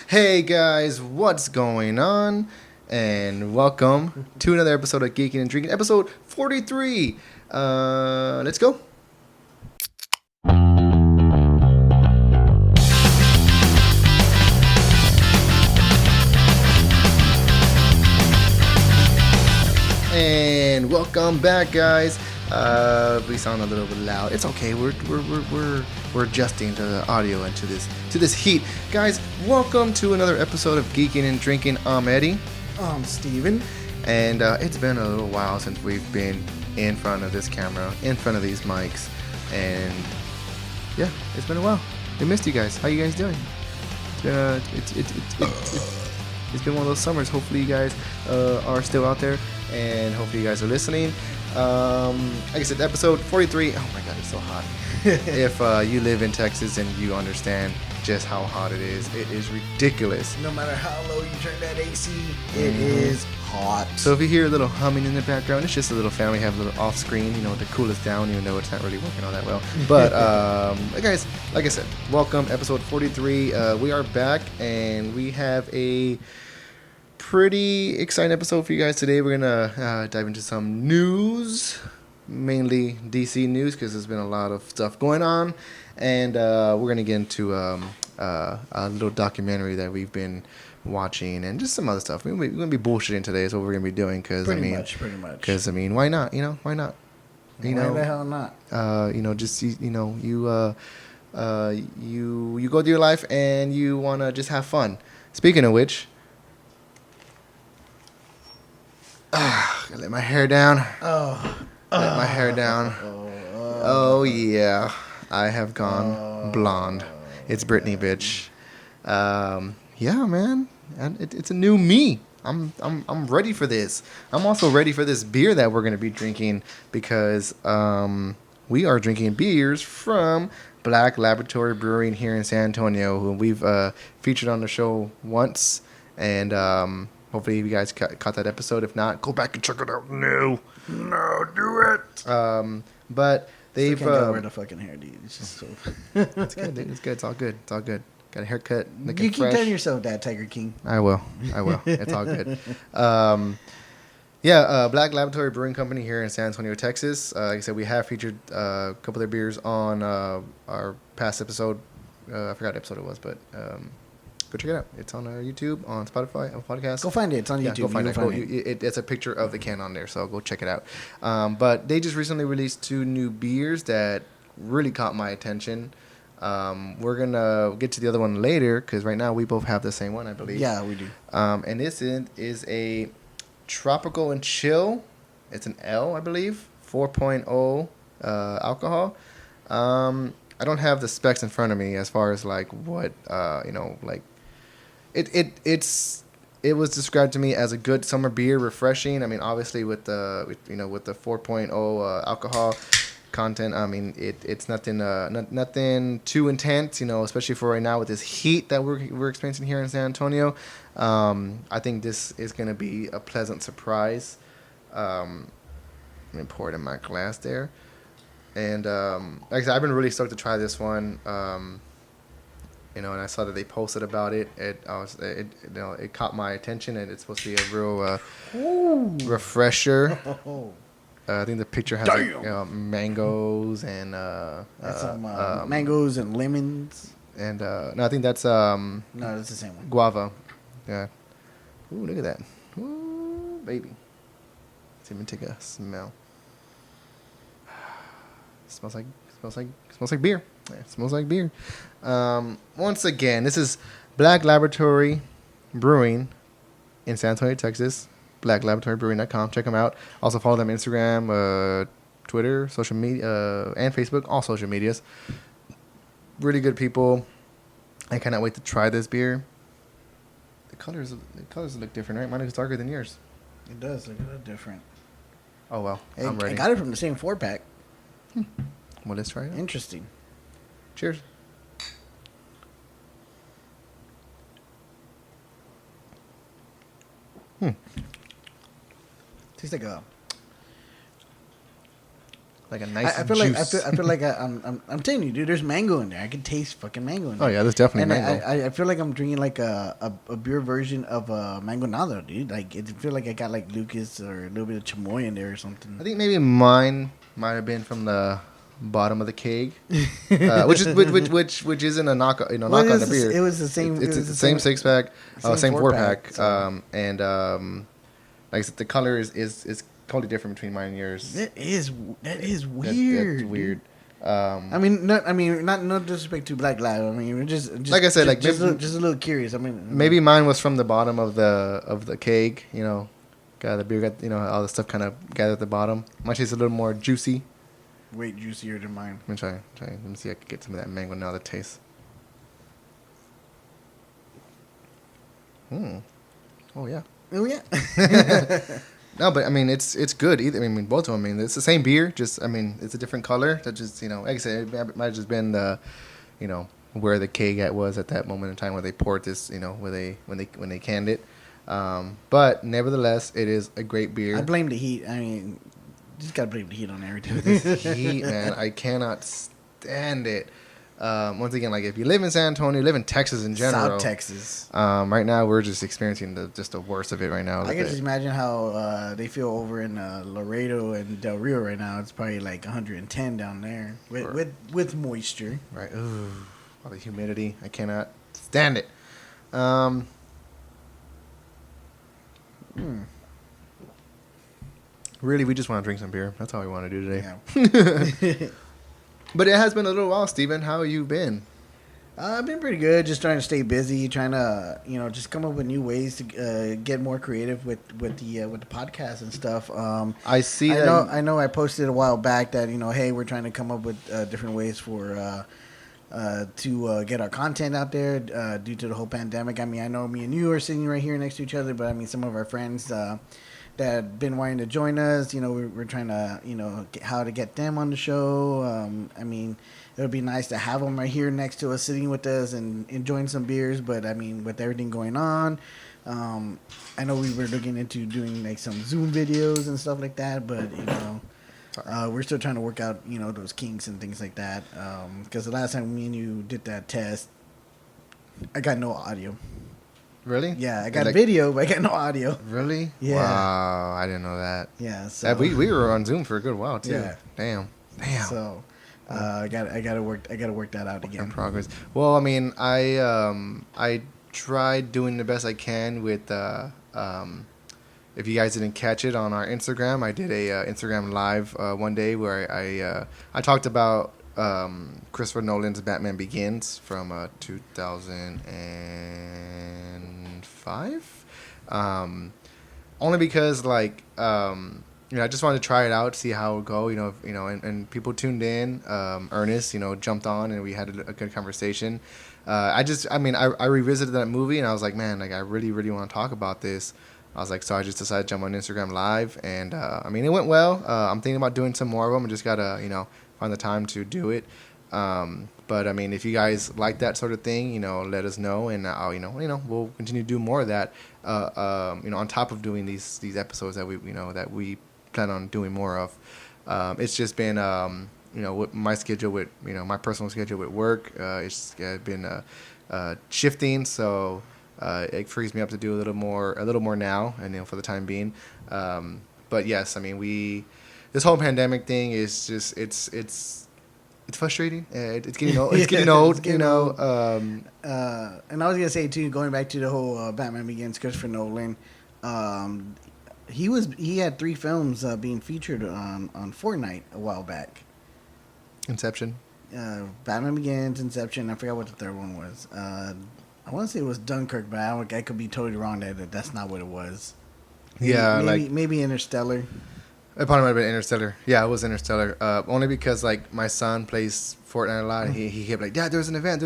Hey guys, what's going on? And welcome to another episode of Geekin Drinkin, episode 43. Let's go. And welcome back, guys. We sound a little bit loud. It's okay. We're adjusting to the audio and to this heat, guys. Welcome to another episode of Geekin and Drinking. I'm Eddie. I'm Steven. And it's been a little while since we've been in front of this camera, in front of these mics, and yeah, it's been a while. We missed you guys. How you guys doing? It's been one of those summers. Hopefully you guys are still out there, and hopefully you guys are listening. Like I said, episode 43. Oh my god, it's so hot. If you live in Texas and you understand just how hot it is ridiculous. No matter how low you turn that AC, it is hot. So if you hear a little humming in the background, it's just a little fan. We have a little off screen, to cool us down, even though it's not really working all that well. But guys, like I said, welcome, episode 43. We are back, and we have a pretty exciting episode for you guys today. We're gonna dive into some news, mainly DC news, because there's been a lot of stuff going on, and we're gonna get into a little documentary that we've been watching, and just some other stuff. We're gonna be bullshitting today. Is what we're gonna be doing, because pretty much. Because why not? Why not? Why the hell not? You go through your life and you wanna just have fun. Speaking of which. Gotta let my hair down. Let my hair down. Oh yeah, I have gone blonde. It's Britney, bitch. Yeah, man, and it's a new me. I'm ready for this. I'm also ready for this beer that we're gonna be drinking, because we are drinking beers from Black Laboratory Brewing here in San Antonio, who we've featured on the show once, and hopefully you guys caught that episode. If not, go back and check it out. No, do it. But they've wear the fucking hair, dude. It's just so. It's good, dude. It's good. It's all good. It's all good. Got a haircut. You keep telling yourself that, Tiger King. I will. It's all good. Black Laboratory Brewing Company here in San Antonio, Texas. Like I said, we have featured a couple of their beers on our past episode. I forgot what episode it was, but. Go check it out. It's on our YouTube, on Spotify, on podcast. Go find it. It's on YouTube. Go find it. It's a picture of the can on there, so go check it out. But they just recently released 2 new beers that really caught my attention. We're going to get to the other one later, because right now we both have the same one, I believe. Yeah, we do. And this is a Tropical and Chill. It's an L, I believe. 4.0 alcohol. I don't have the specs in front of me as far as like what it was described to me as a good summer beer, refreshing. I mean, obviously with the 4.0 alcohol content, I mean it's nothing nothing too intense, especially for right now with this heat that we're experiencing here in San Antonio. I think this is going to be a pleasant surprise. Let me pour it in my glass there. And like I said, I've been really stoked to try this one. And I saw that they posted about it. It caught my attention, and it's supposed to be a real refresher. I think the picture has mangoes and mangoes and lemons. And no, I think that's no, that's the same one. Guava. Yeah. Ooh, look at that. Ooh, baby. Let's even take a smell. Smells like beer. Yeah, it smells like beer. Once again, this is Black Laboratory Brewing in San Antonio, Texas. BlackLaboratoryBrewing.com. Check them out. Also follow them on Instagram, Twitter, social media, and Facebook. All social medias. Really good people. I cannot wait to try this beer. The colors look different, right? Mine looks darker than yours. It does look a little different. Oh well, I'm ready. I got it from the same 4-pack. Well, let's try it out. Interesting. Cheers. Tastes like Like a nice I feel juice. like I feel like I'm telling you, dude. There's mango in there. I can taste fucking mango in there. Oh yeah, there's definitely And mango. I feel like I'm drinking like a beer version of mango nado, dude. Like it feel like I got like Lucas or a little bit of chamoy in there or something. I think maybe mine might have been from the bottom of the keg, which isn't a knock, Well, knock on the beer. it was the same. It's it was the same 6-pack, same four 4-pack, so. and like I said, the color is totally different between mine and yours. That is That's weird. weird. I mean, not no disrespect to Black Lab. I mean, we're just Like I said, like just, maybe, just a little curious. I mean, maybe mine was from the bottom of the keg. Got the beer, got all the stuff kind of gathered at the bottom. Mine tastes a little more juicy. way juicier than mine. Let me try. Let me see if I can get some of that mango now. The taste. Oh yeah. Oh yeah. No, but I mean it's good. Either I mean both of them. I mean it's the same beer. Just I mean it's a different color. That just like I said, it might have just been the, where the keg was at that moment in time where they poured this. Where when they canned it. But nevertheless, it is a great beer. I blame the heat. I mean, just gotta blame the heat on everything. This heat, man, I cannot stand it. Once again, like if you live in San Antonio, live in Texas in general, South Texas. right now we're just experiencing the worst of it right now. I can just imagine how they feel over in Laredo and Del Rio right now. It's probably like 110 down there with moisture. Right. Ooh, all the humidity. I cannot stand it. Really, we just want to drink some beer. That's all we want to do today. Yeah. But it has been a little while, Steven. How have you been? I've been pretty good. Just trying to stay busy, trying to just come up with new ways to get more creative with the podcast and stuff. I see. I know. I posted a while back that hey, we're trying to come up with different ways for to get our content out there due to the whole pandemic. I mean, I know me and you are sitting right here next to each other, but I mean, some of our friends that have been wanting to join us, we're trying to get how to get them on the show. I mean, it would be nice to have them right here next to us, sitting with us and enjoying some beers. But I mean, with everything going on, I know we were looking into doing like some Zoom videos and stuff like that. But we're still trying to work out those kinks and things like that. Because the last time me and you did that test, I got no audio. Really? Yeah, I got video, but I got no audio. Really? Yeah. Wow, I didn't know that. Yeah. So we were on Zoom for a good while too. Yeah. Damn. So I gotta work that out again. In progress. Well, I mean, I tried doing the best I can with. If you guys didn't catch it on our Instagram, I did a Instagram live one day where I talked about Christopher Nolan's Batman Begins from 2005. Only because I just wanted to try it out, see how it would go, and people tuned in. Ernest, jumped on, and we had a good conversation. I revisited that movie, and I was like, man, I really, really want to talk about this. I was like, so I just decided to jump on Instagram Live, and it went well. I'm thinking about doing some more of them. I just gotta, find the time to do it. But I mean, if you guys like that sort of thing, let us know, and we'll continue to do more of that. On top of doing these episodes that we plan on doing more of. It's just been with my schedule with my personal schedule with work. It's been shifting, so it frees me up to do a little more now, and for the time being. But yes, I mean this whole pandemic thing is just it's frustrating. It's getting old. It's getting old. And I was gonna say too, going back to the whole Batman Begins, Christopher Nolan. He had 3 films being featured on Fortnite a while back. Inception. Batman Begins, Inception. I forgot what the third one was. I want to say it was Dunkirk, but I could be totally wrong. That's not what it was. Maybe Interstellar. It probably might have been Interstellar. Yeah, it was Interstellar. Only because my son plays Fortnite a lot, and he kept like, Dad, there's an event.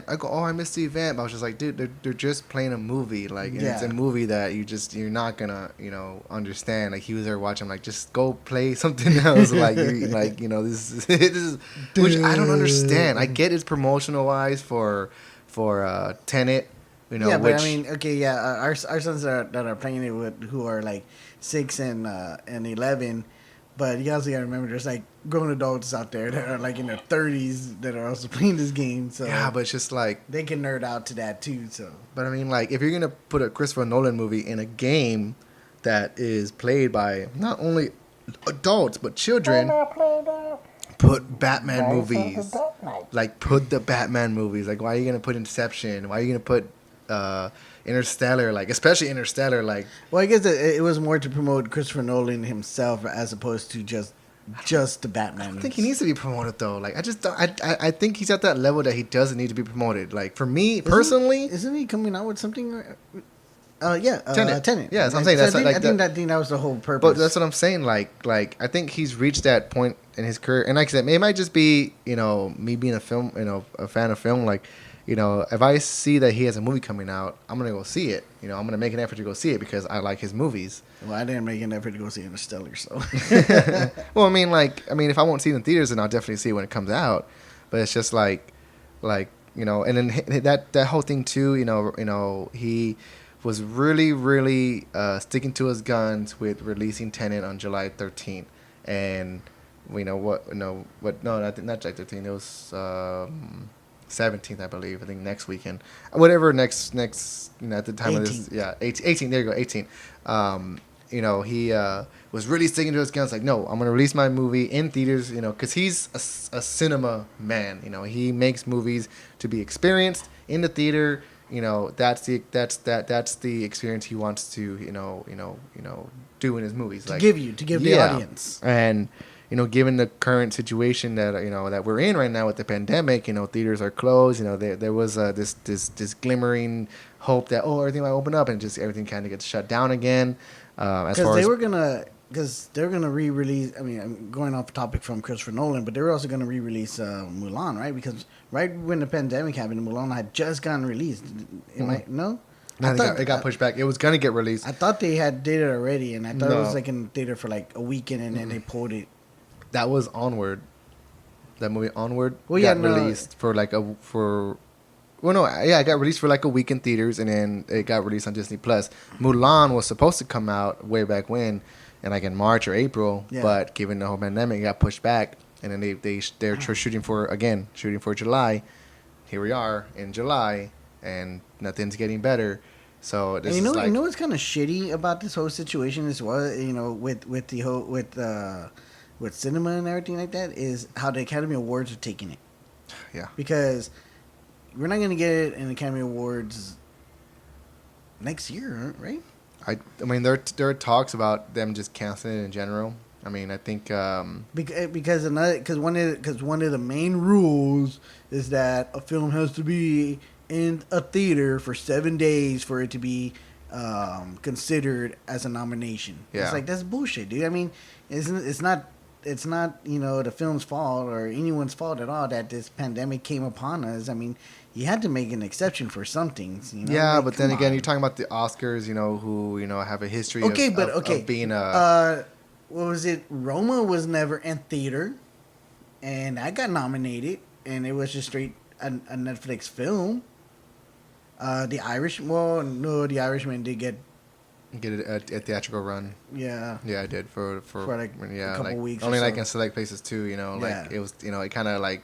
I go, oh, I missed the event. But I was just like, dude, they're just playing a movie. And it's a movie that you're not gonna understand. Like he was there watching, like, just go play something else. This is which I don't understand. I get it's promotional wise for Tenet. But I mean, okay, yeah, our sons that are playing it with, who are like 6 and 11, But you also gotta remember, there's like grown adults out there that are like in their 30s that are also playing this game. So Yeah, but it's just like they can nerd out to that too. So, but I mean, like, if you're gonna put a Christopher Nolan movie in a game that is played by not only adults but children, put Batman movies. Like, put the Batman movies. Like, why are you gonna put Inception? Why are you gonna put Interstellar? Like, especially Interstellar. Like, well, I guess it was more to promote Christopher Nolan himself as opposed to just the Batman. I think he needs to be promoted though. Like, I just don't, I think he's at that level that he doesn't need to be promoted. Like, for me personally, isn't he coming out with something? Tenet. Yeah, that's what I'm saying. I think that was the whole purpose. But that's what I'm saying. Like I think he's reached that point in his career, and like I said, it might just be me being a fan of film. Like, if I see that he has a movie coming out, I'm gonna go see it. I'm gonna make an effort to go see it because I like his movies. Well, I didn't make an effort to go see Interstellar, so. Well, I mean, if I won't see it in theaters, then I'll definitely see it when it comes out. But it's just like, and then that whole thing too. He was really, really sticking to his guns with releasing Tenet on July 13th, and not July 13th. It was 17th, I believe. I think next weekend, whatever next at the time 18th. of this, 18. There you go, 18. He was really sticking to his guns. Like, no, I'm gonna release my movie in theaters. Because he's a cinema man. He makes movies to be experienced in the theater. That's the experience he wants to do in his movies. To give the audience. And given the current situation that that we're in right now with the pandemic, theaters are closed. There was this glimmering hope that everything might open up, and just everything kind of gets shut down again. Because they were gonna re-release. I mean, I'm going off topic from Christopher Nolan, but they were also gonna re-release Mulan, right? Because right when the pandemic happened, Mulan had just gotten released. No? It got pushed back. It was gonna get released. I thought they had did it already, and I thought it was like in theater for like a weekend, and then they pulled it. That was Onward. That movie Onward released for like a for. Well, no, yeah, it got released for like a week in theaters, and then it got released on Disney Plus. Mulan was supposed to come out way back when, and like in March or April, but given the whole pandemic, it got pushed back, and then they're shooting for July. Here we are in July, and nothing's getting better. So this and is like, what's kind of shitty about this whole situation as well, with the whole with cinema and everything like that, is how the Academy Awards are taking it. Yeah, because we're not going to get an Academy Awards next year, right? I mean, there are talks about them just canceling it in general. I mean, I think because one of the main rules is that a film has to be in a theater for 7 days for it to be considered as a nomination. Yeah. It's like, that's bullshit, dude. I mean, it's not the film's fault or anyone's fault at all that this pandemic came upon us. I mean, you had to make an exception for some things. Yeah, like, but then again, you're talking about the Oscars, who have a history of being a. What was it? Roma was never in theater, and I got nominated, and it was just straight a Netflix film. The Irishman did get a theatrical run. Yeah. Yeah, I did for like a couple weeks. Only or like so. in select places too. It was it kind of like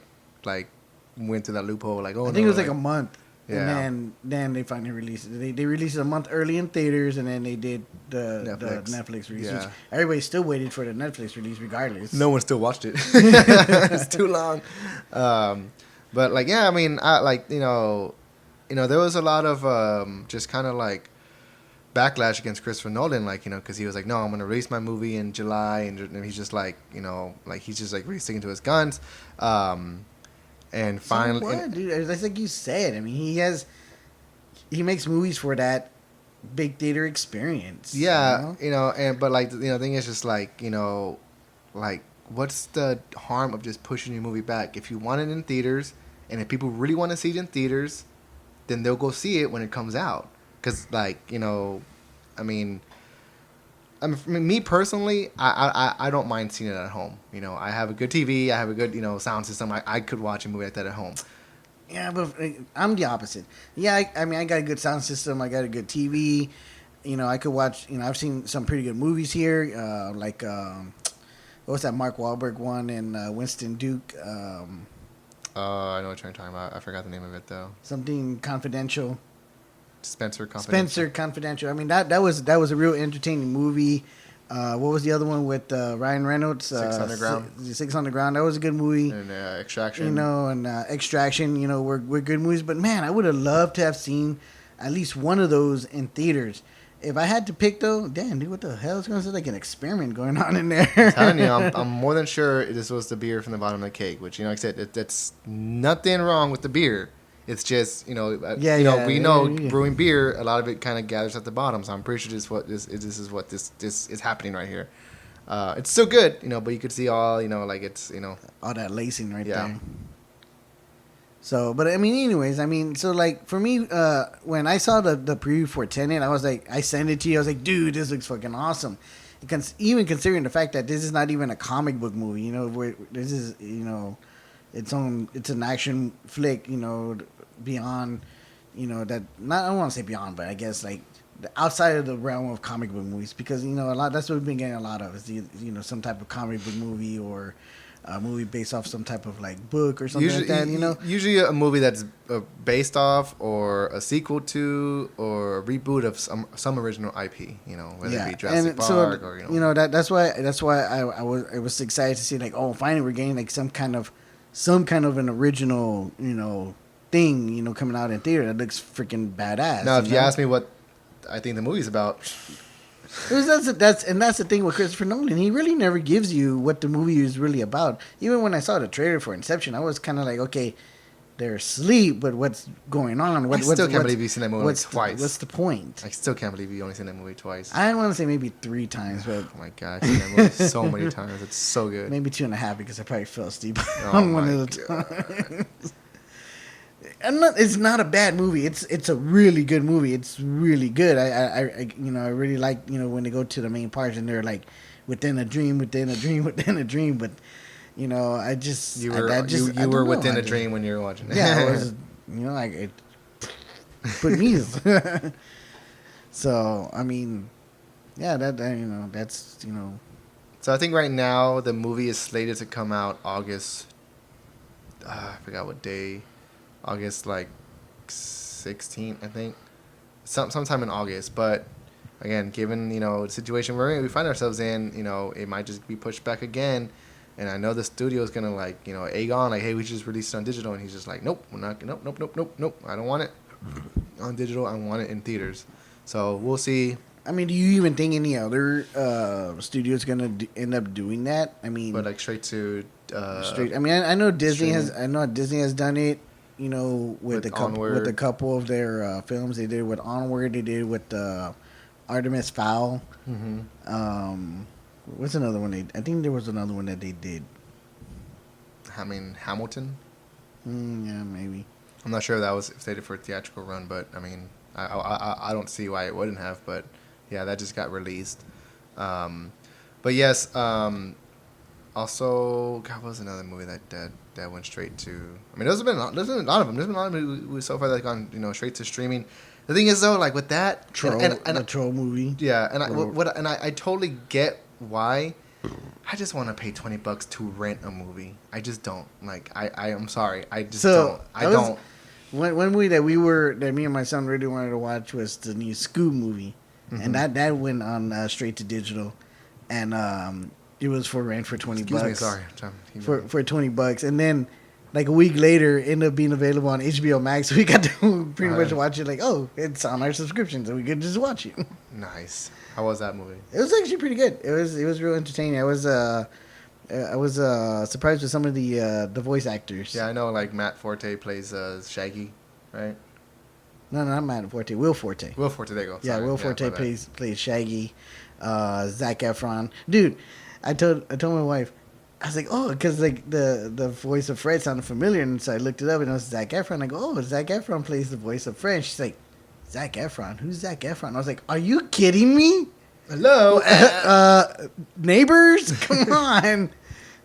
went through that loophole. Like, I think it was like a month. Yeah. And then they finally released it. They released it a month early in theaters, and then they did the Netflix release. Yeah. Which everybody still waited for the Netflix release regardless. No one still watched it. It's too long. But like, yeah, I mean, there was a lot of just kind of like backlash against Christopher Nolan, because he was like, no, I'm going to release my movie in July, and he's just like, he's just like really sticking to his guns. And finally, so what, dude? That's like you said. I mean, he makes movies for that big theater experience. Yeah, but like, the thing is just like, like, what's the harm of just pushing your movie back? If you want it in theaters, and if people really want to see it in theaters, then they'll go see it when it comes out. Because, like, I mean, me personally, I don't mind seeing it at home. I have a good TV, I have a good, sound system. I could watch a movie like that at home. Yeah, but I'm the opposite. Yeah, I mean, I got a good sound system, I got a good TV. I could watch, I've seen some pretty good movies here. What what was that Mark Wahlberg one and Winston Duke? I know what you're talking about. I forgot the name of it though. Something Confidential. Spencer Confidential. Spencer Confidential. I mean that was a real entertaining movie. What was the other one with Ryan Reynolds? Six Underground. Six Underground. That was a good movie. And Extraction. You know, and Extraction. You know, were good movies. But man, I would have loved to have seen at least one of those in theaters. If I had to pick though, damn, dude, what the hell is going to be like an experiment going on in there? I'm telling you, I'm more than sure this was the beer from the bottom of the cake. Which, you know, like I said, that's nothing wrong with the beer. It's just, you know, we know brewing beer, a lot of it kind of gathers at the bottom. So I'm pretty sure this is what this is happening right here. It's still good, you know, but you could see all, you know, like it's, you know, all that lacing right there. So, but I mean, anyways, I mean, so like for me, when I saw the preview for Tenet, I was like, I sent it to you. I was like, dude, this looks fucking awesome. Even considering the fact that this is not even a comic book movie, you know, where this is, you know, it's an action flick, you know, beyond, you know, that not I don't want to say beyond, but I guess like outside of the realm of comic book movies, because you know that's what we've been getting a lot of is you know some type of comic book movie or a movie based off some type of like book or something like that. You know, usually a movie that's based off or a sequel to or a reboot of some original IP. You know, whether it be Jurassic Park or you know that's why I was excited to see like finally we're getting like some kind of an original, you know, thing, you know, coming out in theater that looks freaking badass. Now, if you ask me what I think the movie's about, that's the thing with Christopher Nolan. He really never gives you what the movie is really about. Even when I saw the trailer for Inception, I was kind of like, okay, they're asleep, but what's going on? I still can't believe you've seen that movie twice. What's the point? I still can't believe you only seen that movie twice. I want to say maybe 3 times, but oh my god, I've seen that movie so many times. It's so good. Maybe 2.5 because I probably fell asleep on one of the times. It's not a bad movie. It's a really good movie. It's really good. I you know I really like, you know, when they go to the main parts and they're like within a dream, within a dream, within a dream. But you know, you were within a dream when you were watching it. Yeah, it was, you know, like it put me. So I mean, yeah, that you know that's, you know. So I think right now the movie is slated to come out August. I forgot what day. August like 16th, I think, sometime in August. But again, given, you know, the situation we find ourselves in, you know, it might just be pushed back again. And I know the studio is gonna like, you know, egg on like, hey, we just released it on digital, and he's just like, nope, we're not, nope. I don't want it on digital. I want it in theaters. So we'll see. I mean, do you even think any other studios gonna end up doing that? I mean, but like straight to straight. I mean, I know Disney has. I know Disney has done it. You know, with a couple of their films, they did with Onward. They did with Artemis Fowl. Mm-hmm. What's another one? I think there was another one that they did. I mean, Hamilton. Yeah, maybe. I'm not sure if that was slated for a theatrical run, but I mean, I don't see why it wouldn't have. But yeah, that just got released. But yes. Also, God, what was another movie that went straight to? I mean, there's been a lot of them. There's been a lot of movies so far that gone, you know, straight to streaming. The thing is though, like with that the Troll movie. Yeah, and I totally get why. I just want to pay $20 to rent a movie. I just don't. Like I am sorry. I just don't. I don't. One movie that me and my son really wanted to watch was the new Scoob movie, and that went on straight to digital, and it was for rent for $20. Excuse me, sorry. For $20, and then like a week later, ended up being available on HBO Max. So we got to pretty much watch it. Like, oh, it's on our subscription, so we could just watch it. Nice. How was that movie? It was actually pretty good. It was real entertaining. I was surprised with some of the voice actors. Yeah, I know. Like Matt Forte plays Shaggy, right? No, not Matt Forte. Will Forte. Will Forte. There you go. Sorry. Yeah, Will Forte plays Shaggy. Zac Efron, dude. I told my wife, I was like, oh, because like the voice of Fred sounded familiar, and so I looked it up, and it was Zac Efron. I go, oh, Zac Efron plays the voice of Fred. She's like, Zac Efron? Who's Zac Efron? I was like, are you kidding me? Hello, Neighbors? Come on,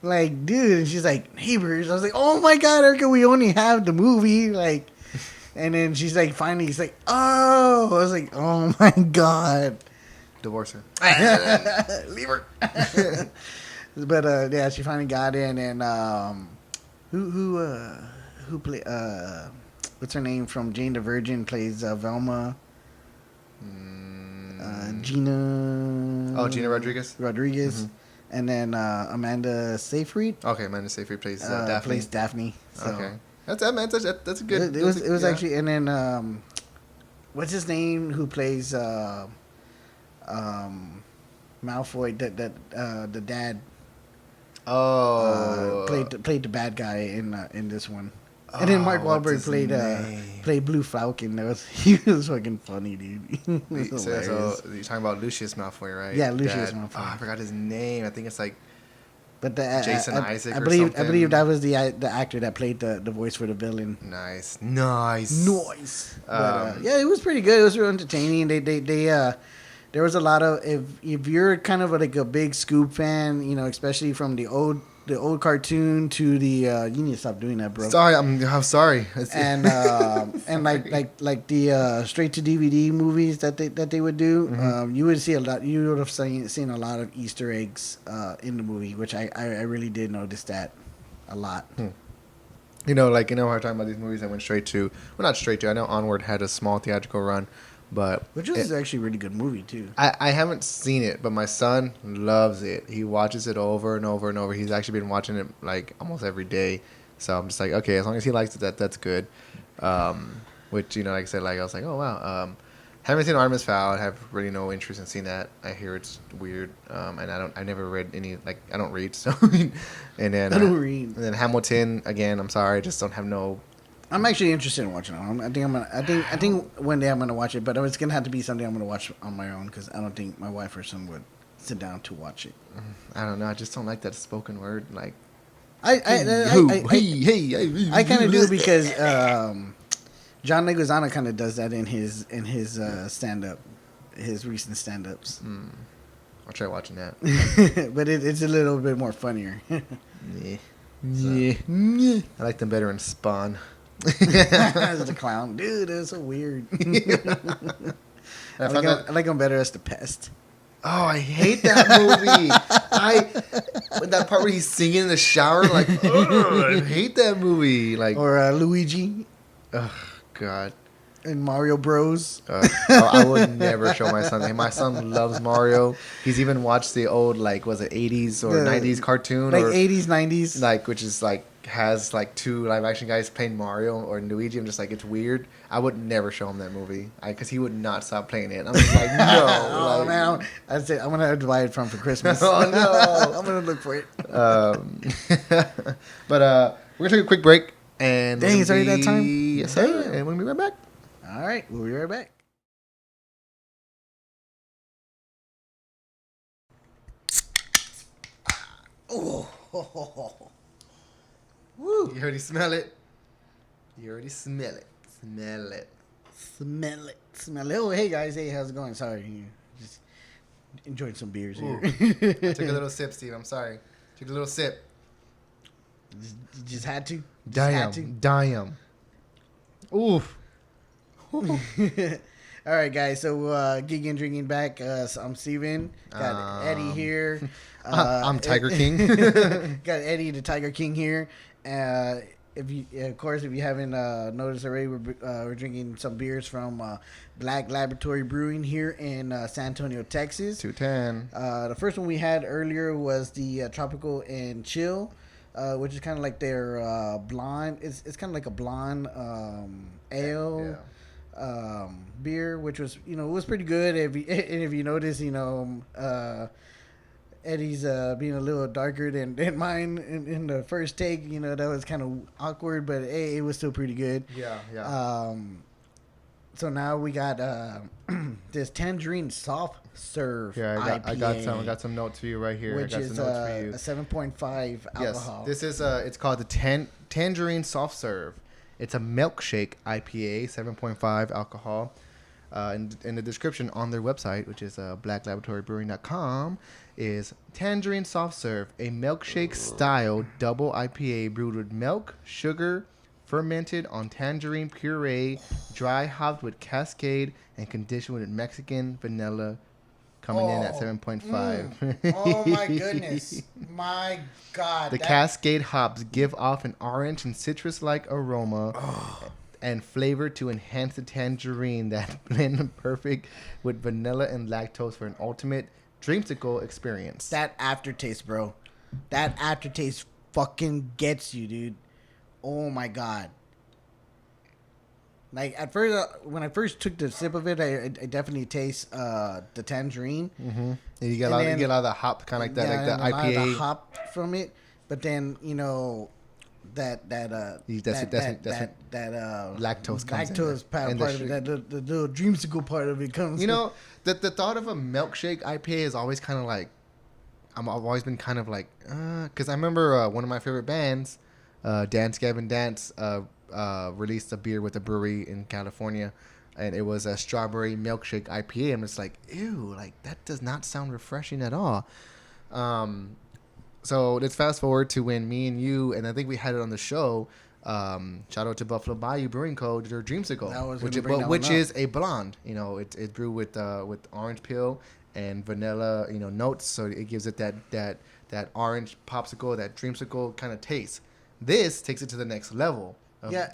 like, dude. And she's like, Neighbors. I was like, oh my god, Erica, we only have the movie, like. And then she's like, finally, he's like, oh. I was like, oh my god. Divorce her. Leave her. But yeah, she finally got in, and who play what's her name from Jane the Virgin plays Velma. Gina. Oh, Gina Rodriguez. Rodriguez, and then Amanda Seyfried. Okay, Amanda Seyfried plays Daphne. Plays Daphne. So. Okay, that's a good. It was actually, and then what's his name? Who plays Malfoy? That the dad. Oh, played the bad guy in this one. And then Mark Wahlberg played Blue Falcon. He was fucking funny, dude. So you're talking about Lucius Malfoy, right? Yeah, Lucius Malfoy. Oh, I forgot his name. I think it's like. But Jason Isaac. I or believe something. I believe that was the actor that played the voice for the villain. Nice. But, yeah, it was pretty good. It was real entertaining. There was a lot of if you're kind of like a big Scoop fan, especially from the old cartoon to the you need to stop doing that, bro. Sorry, I'm sorry. And like the straight to DVD movies that they would do, you would see a lot. You would have seen a lot of Easter eggs in the movie, which I really did notice that a lot. We're talking about these movies that went straight to. Well, not straight to. I know Onward had a small theatrical run. Which is actually a really good movie too. I haven't seen it, but my son loves it. He watches it over and over and over. He's actually been watching it like almost every day. So I'm just like, okay, as long as he likes it, that's good. Which like I said, like I was like, oh wow. Haven't seen Artemis Fowl. I have really no interest in seeing that. I hear it's weird. And I never read any, like I don't read. So and then I don't read. And then Hamilton again. I'm sorry, I just don't have no. I'm actually interested in watching it. I think one day I'm gonna watch it, but it's gonna have to be something I'm gonna watch on my own because I don't think my wife or son would sit down to watch it. I don't know. I just don't like that spoken word. Like, I kind of do because John Leguizamo kind of does that in his stand up, his recent stand ups. I'll try watching that. But it's a little bit more funnier. Yeah. I like them better in Spawn. As the clown, dude, that's so weird. I like him better as the pest. Oh, I hate that movie. That part where he's singing in the shower, like, I hate that movie. Like, or Luigi. Oh God. And Mario Bros. I would never show my son. My son loves Mario. He's even watched the old, like, was it 80s or 90s cartoon? Like or 80s, 90s. Like, which is like, has like two live action guys playing Mario or Luigi. I'm just like, it's weird. I would never show him that movie because he would not stop playing it. I'm just like, no. Oh, man. I'd say I'm going to buy it from for Christmas. Oh, no. I'm going to look for it. But we're going to take a quick break. And dang, it's already that time? Yes, sir. And we'll be right back. All right, we'll be right back. Oh, woo! You already smell it. You already smell it. Smell it. Smell it. Smell it. Oh, hey guys. Hey, how's it going? Sorry, just enjoyed some beers here. I took a little sip, Steve. I'm sorry. Took a little sip. You just had to. Damn. Oof. All right, guys. So, Geekin Drinkin back. So I'm Steven. Got Eddie here. I'm Tiger King. Got Eddie, the Tiger King here. If you haven't noticed already, we're drinking some beers from Black Laboratory Brewing here in San Antonio, Texas. 210. The first one we had earlier was the Tropical and Chill, which is kind of like their blonde. It's kind of like a blonde ale. Yeah. Beer, which was it was pretty good. If you notice, Eddie's being a little darker than mine in the first take. That was kind of awkward, but it was still pretty good. Yeah. So now we got this Tangerine Soft Serve. Yeah, I got some notes for you right here. Which is a 7.5 alcohol. Yes, this is it's called the Tangerine Soft Serve. It's a milkshake IPA, 7.5 alcohol. In the description on their website, which is blacklaboratorybrewing.com, is Tangerine Soft Serve, a milkshake-style double IPA brewed with milk, sugar, fermented on tangerine puree, dry hopped with Cascade, and conditioned with Mexican vanilla coming in at 7.5. Oh my goodness. My God. The Cascade hops give off an orange and citrus-like aroma and flavor to enhance the tangerine that blend perfect with vanilla and lactose for an ultimate dreamsicle experience. That aftertaste, bro. That aftertaste fucking gets you, dude. Oh my God. Like at first, when I first took the sip of it, I definitely taste the tangerine. Mm-hmm. And you get a lot of the hop, kind of like that, like the IPA. A lot of the hop from it, but then that lactose comes part of it, that the little dreamsicle part of it comes. The thought of a milkshake IPA is always kind of like, I've always been kind of like, because I remember one of my favorite bands, Dance Gavin Dance, released a beer with a brewery in California, and it was a strawberry milkshake IPA. I'm just like, ew, like that does not sound refreshing at all. So let's fast forward to when me and you, and I think we had it on the show. Shout out to Buffalo Bayou Brewing Co. Their Dreamsicle, which is a blonde. It's brewed with orange peel and vanilla, notes. So it gives it that orange popsicle, that dreamsicle kind of taste. This takes it to the next level.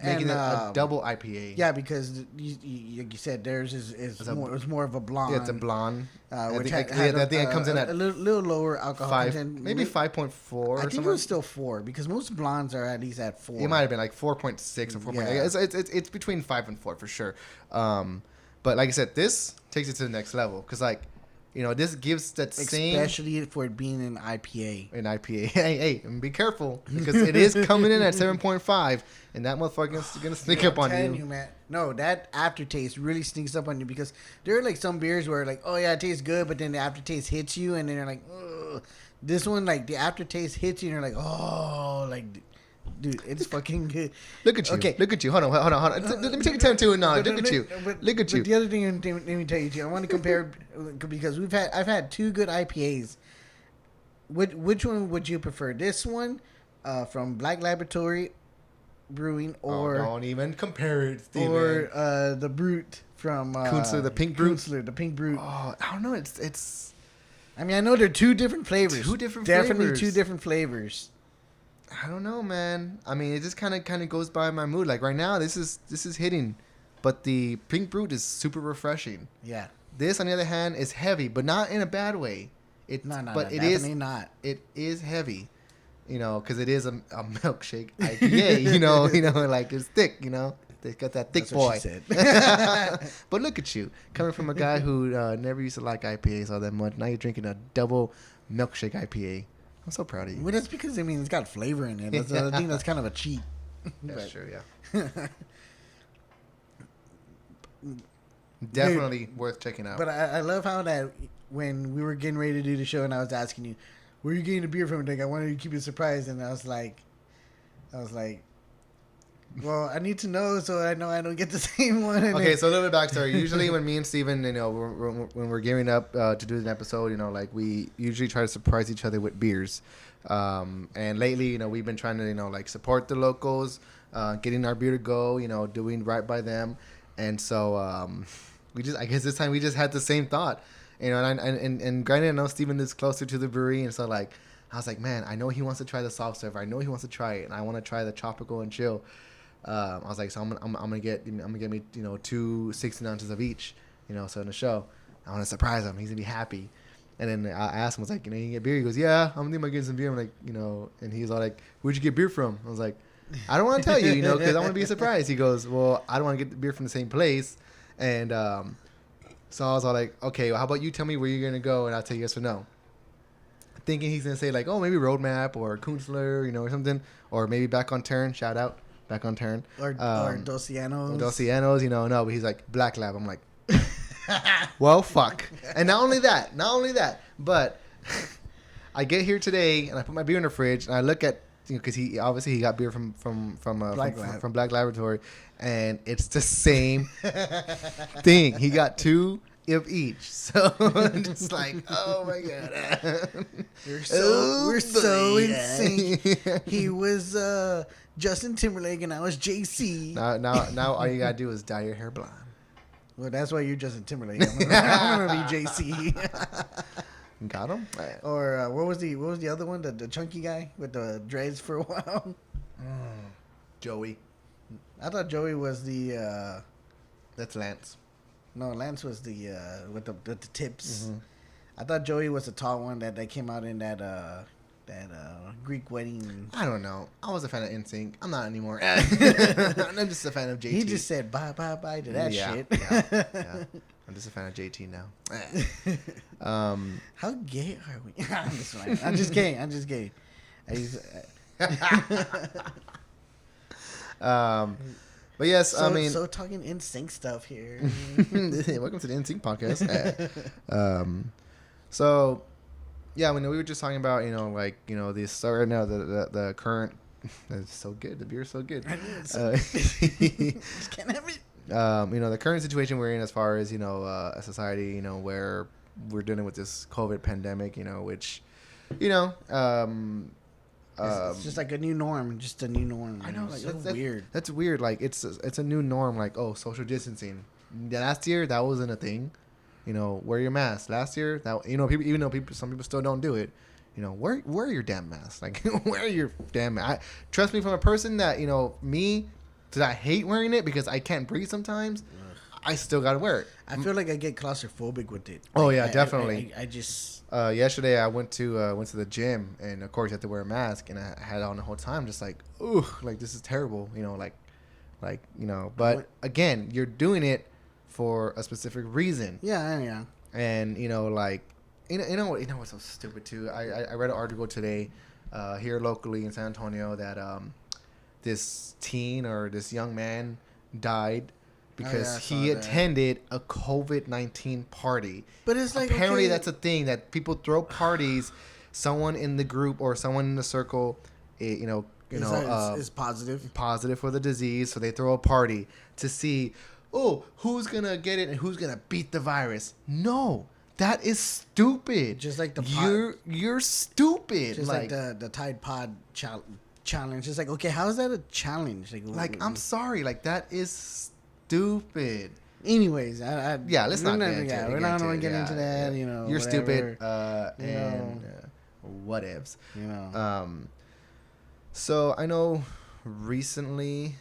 Making it a double IPA. Yeah, because you said theirs is more of a blonde. Yeah, it's a blonde. I think it comes in at a little lower alcohol content. Maybe 5.4. I think it was still 4 because most blondes are at least at 4. It might have been like 4.6 or 4.8. Yeah. It's between 5 and 4 for sure. But like I said, this takes it to the next level because this gives that same... Especially for it being an IPA. An IPA. Hey, be careful. Because it is coming in at 7.5. And that motherfucker's going to sneak up on you. I'm telling you, man. No, that aftertaste really sneaks up on you. Because there are like some beers where like, oh yeah, it tastes good. But then the aftertaste hits you. And then you're like, ugh. This one, like the aftertaste hits you. And you're like, oh, like... Dude, it's fucking good. Look at you. Okay. Look at you. Hold on. Let me take a time to acknowledge. Look at you. Look at you. But the other thing, let me tell you, too, I want to compare because I've had 2 good IPAs. Which one would you prefer? This one from Black Laboratory Brewing, or don't even compare it, Steven. Or the Brute from Kunstler, the Pink Brute. Kunstler, the Pink Brute. Oh, I don't know. It's. I mean, I know they're 2 different flavors. Definitely 2 different flavors. I don't know, man. I mean, it just kind of goes by my mood. Like right now, this is hitting, but the Pink Brute is super refreshing. Yeah. This, on the other hand, is heavy, but not in a bad way. Definitely not. It is heavy, because it is a milkshake IPA. Like it's thick. They got that thick boy. What she said. But look at you, coming from a guy who never used to like IPAs all that much. Now you're drinking a double milkshake IPA. I'm so proud of you. Well, that's because, it's got flavor in it. I think that's kind of a cheat. That's true, yeah. Definitely worth checking out. But I love how that when we were getting ready to do the show and I was asking you, where are you getting the beer from? Like, I wanted to keep you surprised. And I was like, well, I need to know so I know I don't get the same one. Okay, so a little bit of backstory. Usually when me and Steven, when we're gearing up to do an episode, like we usually try to surprise each other with beers. And lately, we've been trying to, support the locals, getting our beer to go, doing right by them. And so I guess this time we just had the same thought. And granted, I know Steven is closer to the brewery. And so, I was like, man, I know he wants to try the soft serve. I know he wants to try it. And I want to try the tropical and chill. I was like, so I'm gonna get me 2 16 ounces of each, so in the show I want to surprise him. He's gonna be happy. And then I asked him, I was like, you get beer? He goes, yeah, I'm thinking about getting some beer. I'm like, and he's all like, where'd you get beer from? I was like, I don't want to tell you, because I want to be a surprise. He goes, well, I don't want to get the beer from the same place. And so I was all like, okay, well, how about you tell me where you're gonna go and I'll tell you yes or no. Thinking he's gonna say like, oh, maybe Roadmap or Kunstler, or something, or maybe Back on Turn. Shout out. Back on Turn. Or Docianos. Docianos, no, but he's like, Black Lab. I'm like, well, fuck. And not only that, but I get here today and I put my beer in the fridge and I look at, because he obviously got beer from Black Laboratory, and it's the same thing. He got 2 of each, so it's like, oh my god, we're so insane. He was Justin Timberlake and I was JC. Now all you gotta do is dye your hair blonde. Well, that's why you're Justin Timberlake. I'm gonna be JC. Got him. Or what was the other one? The chunky guy with the dreads for a while. Joey. I thought Joey was the. That's Lance. No, Lance was the with the tips. Mm-hmm. I thought Joey was the tall one that came out in that Greek wedding. I don't know. I was a fan of NSYNC. I'm not anymore. I'm just a fan of JT. He just said bye to that shit. Yeah. I'm just a fan of JT now. How gay are we? I'm just kidding. But yes, so, I mean, so talking NSYNC stuff here. welcome to the NSYNC podcast. So yeah, we were just talking about this. So right now the current. It's so good. The beer's so good. Just can't have it. The current situation we're in as far as a society where we're dealing with this COVID pandemic, which it's just like a new norm, just a new norm. I know, like so that's weird. That's weird. Like it's a new norm. Like, oh, social distancing. Last year that wasn't a thing. Wear your mask. Last year that people, even though some people still don't do it. Wear your damn mask. Like wear your damn mask. Trust me, from a person that me, that I hate wearing it because I can't breathe sometimes. I still gotta wear it. I feel like I get claustrophobic with it. Oh yeah, definitely. I just yesterday I went to the gym, and of course you have to wear a mask, and I had it on the whole time, just like, ooh, like this is terrible, But again, you're doing it for a specific reason. Yeah. And what's so stupid too? I read an article today here locally in San Antonio that this teen or this young man died because he attended a COVID-19 party. But it's like, apparently okay, that's a thing that people throw parties. Someone in the group or someone in the circle, is positive for the disease, so they throw a party to see, oh, who's gonna get it and who's gonna beat the virus. No, that is stupid. Just like you're stupid. Just like the Tide Pod challenge. It's like, okay, how is that a challenge? Like I'm sorry, like that is stupid. Anyways, let's not get into it. We're not going to get into that. You're whatever. stupid. Whatevs. So I know recently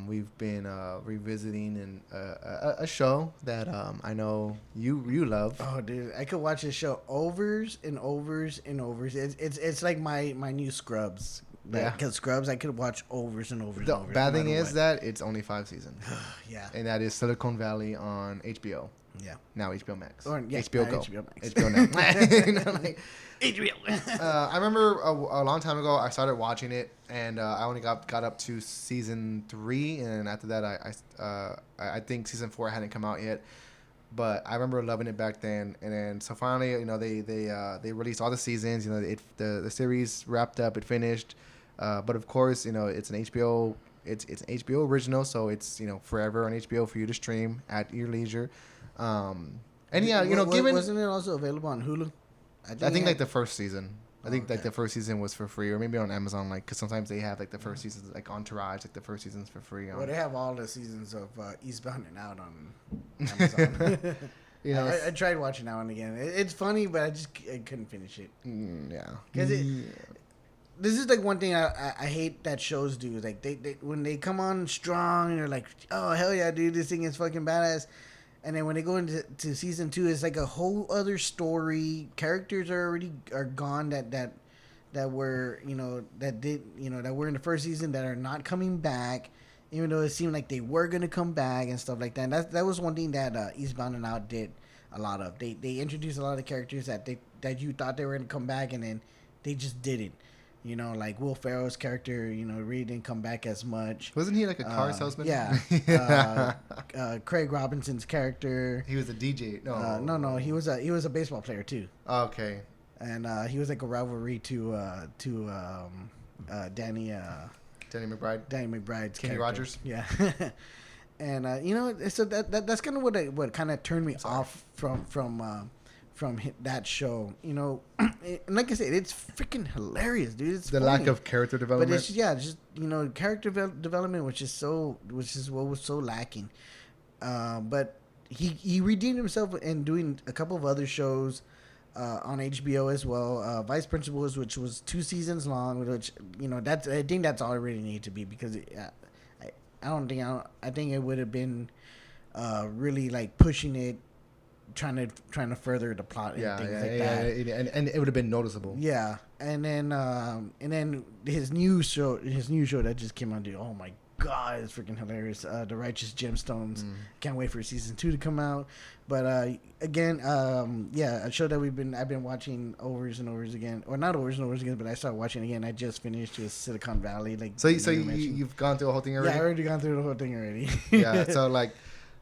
we've been revisiting a show that I know you love. Oh, dude, I could watch this show overs and overs and overs. It's like my new Scrubs. Yeah, because Scrubs I could watch overs and overs. The and overs. bad thing is that it's only 5 seasons. Yeah, and that is Silicon Valley on HBO. Yeah, now HBO Max. Or HBO Go. HBO Max. HBO now. HBO. I remember a long time ago I started watching it, and I only got up to season 3, and after that I think season 4 hadn't come out yet. But I remember loving it back then, and then so finally they released all the seasons. The series wrapped up, it finished. But of course, it's an HBO. It's an HBO original, so it's forever on HBO for you to stream at your leisure. And yeah, given wasn't it also available on Hulu? I think like the first season. I think like the first season was for free, or maybe on Amazon, like because sometimes they have like the first seasons, like Entourage, like the first season's for free. Well, they have all the seasons of Eastbound and Out on Amazon. I tried watching now and again. It's funny, but I couldn't finish it. Yeah, because this is like one thing I hate that shows do. Like they when they come on strong, they're like, oh hell yeah, dude, this thing is fucking badass. And then when they go into season 2, it's like a whole other story. Characters are gone that were that were in the first season that are not coming back, even though it seemed like they were gonna come back and stuff like that. And that was one thing that Eastbound and Out did a lot of. They introduced a lot of characters that you thought they were gonna come back, and then they just didn't. Like Will Ferrell's character, really didn't come back as much. Wasn't he like a car salesman? Yeah. Craig Robinson's character. He was a DJ. No. He was a baseball player too. Okay. And he was like a rivalry to Danny McBride. Danny McBride's Kenny character. Rogers. Yeah. And so that's kind of what kind of turned me off from that show. Like I said, it's freaking hilarious, dude. It's the funny. Lack of character development. But it's just character development, which is what was so lacking. But he redeemed himself in doing a couple of other shows on HBO as well. Vice Principals, which was 2 seasons long, which I think that's all it really needed to be because I think it would have been really like pushing it, trying to further the plot and things like that. And it would have been noticeable. Yeah, and then his new show that just came out, dude. Oh my god, it's freaking hilarious. The Righteous Gemstones. Can't wait for season 2 to come out. But again, a show that I've been watching overs and overs again, or not overs and overs again, but I started watching again. I just finished with Silicon Valley. Like, so you've gone through the whole thing already? Yeah, I already gone through the whole thing already. Yeah, so like,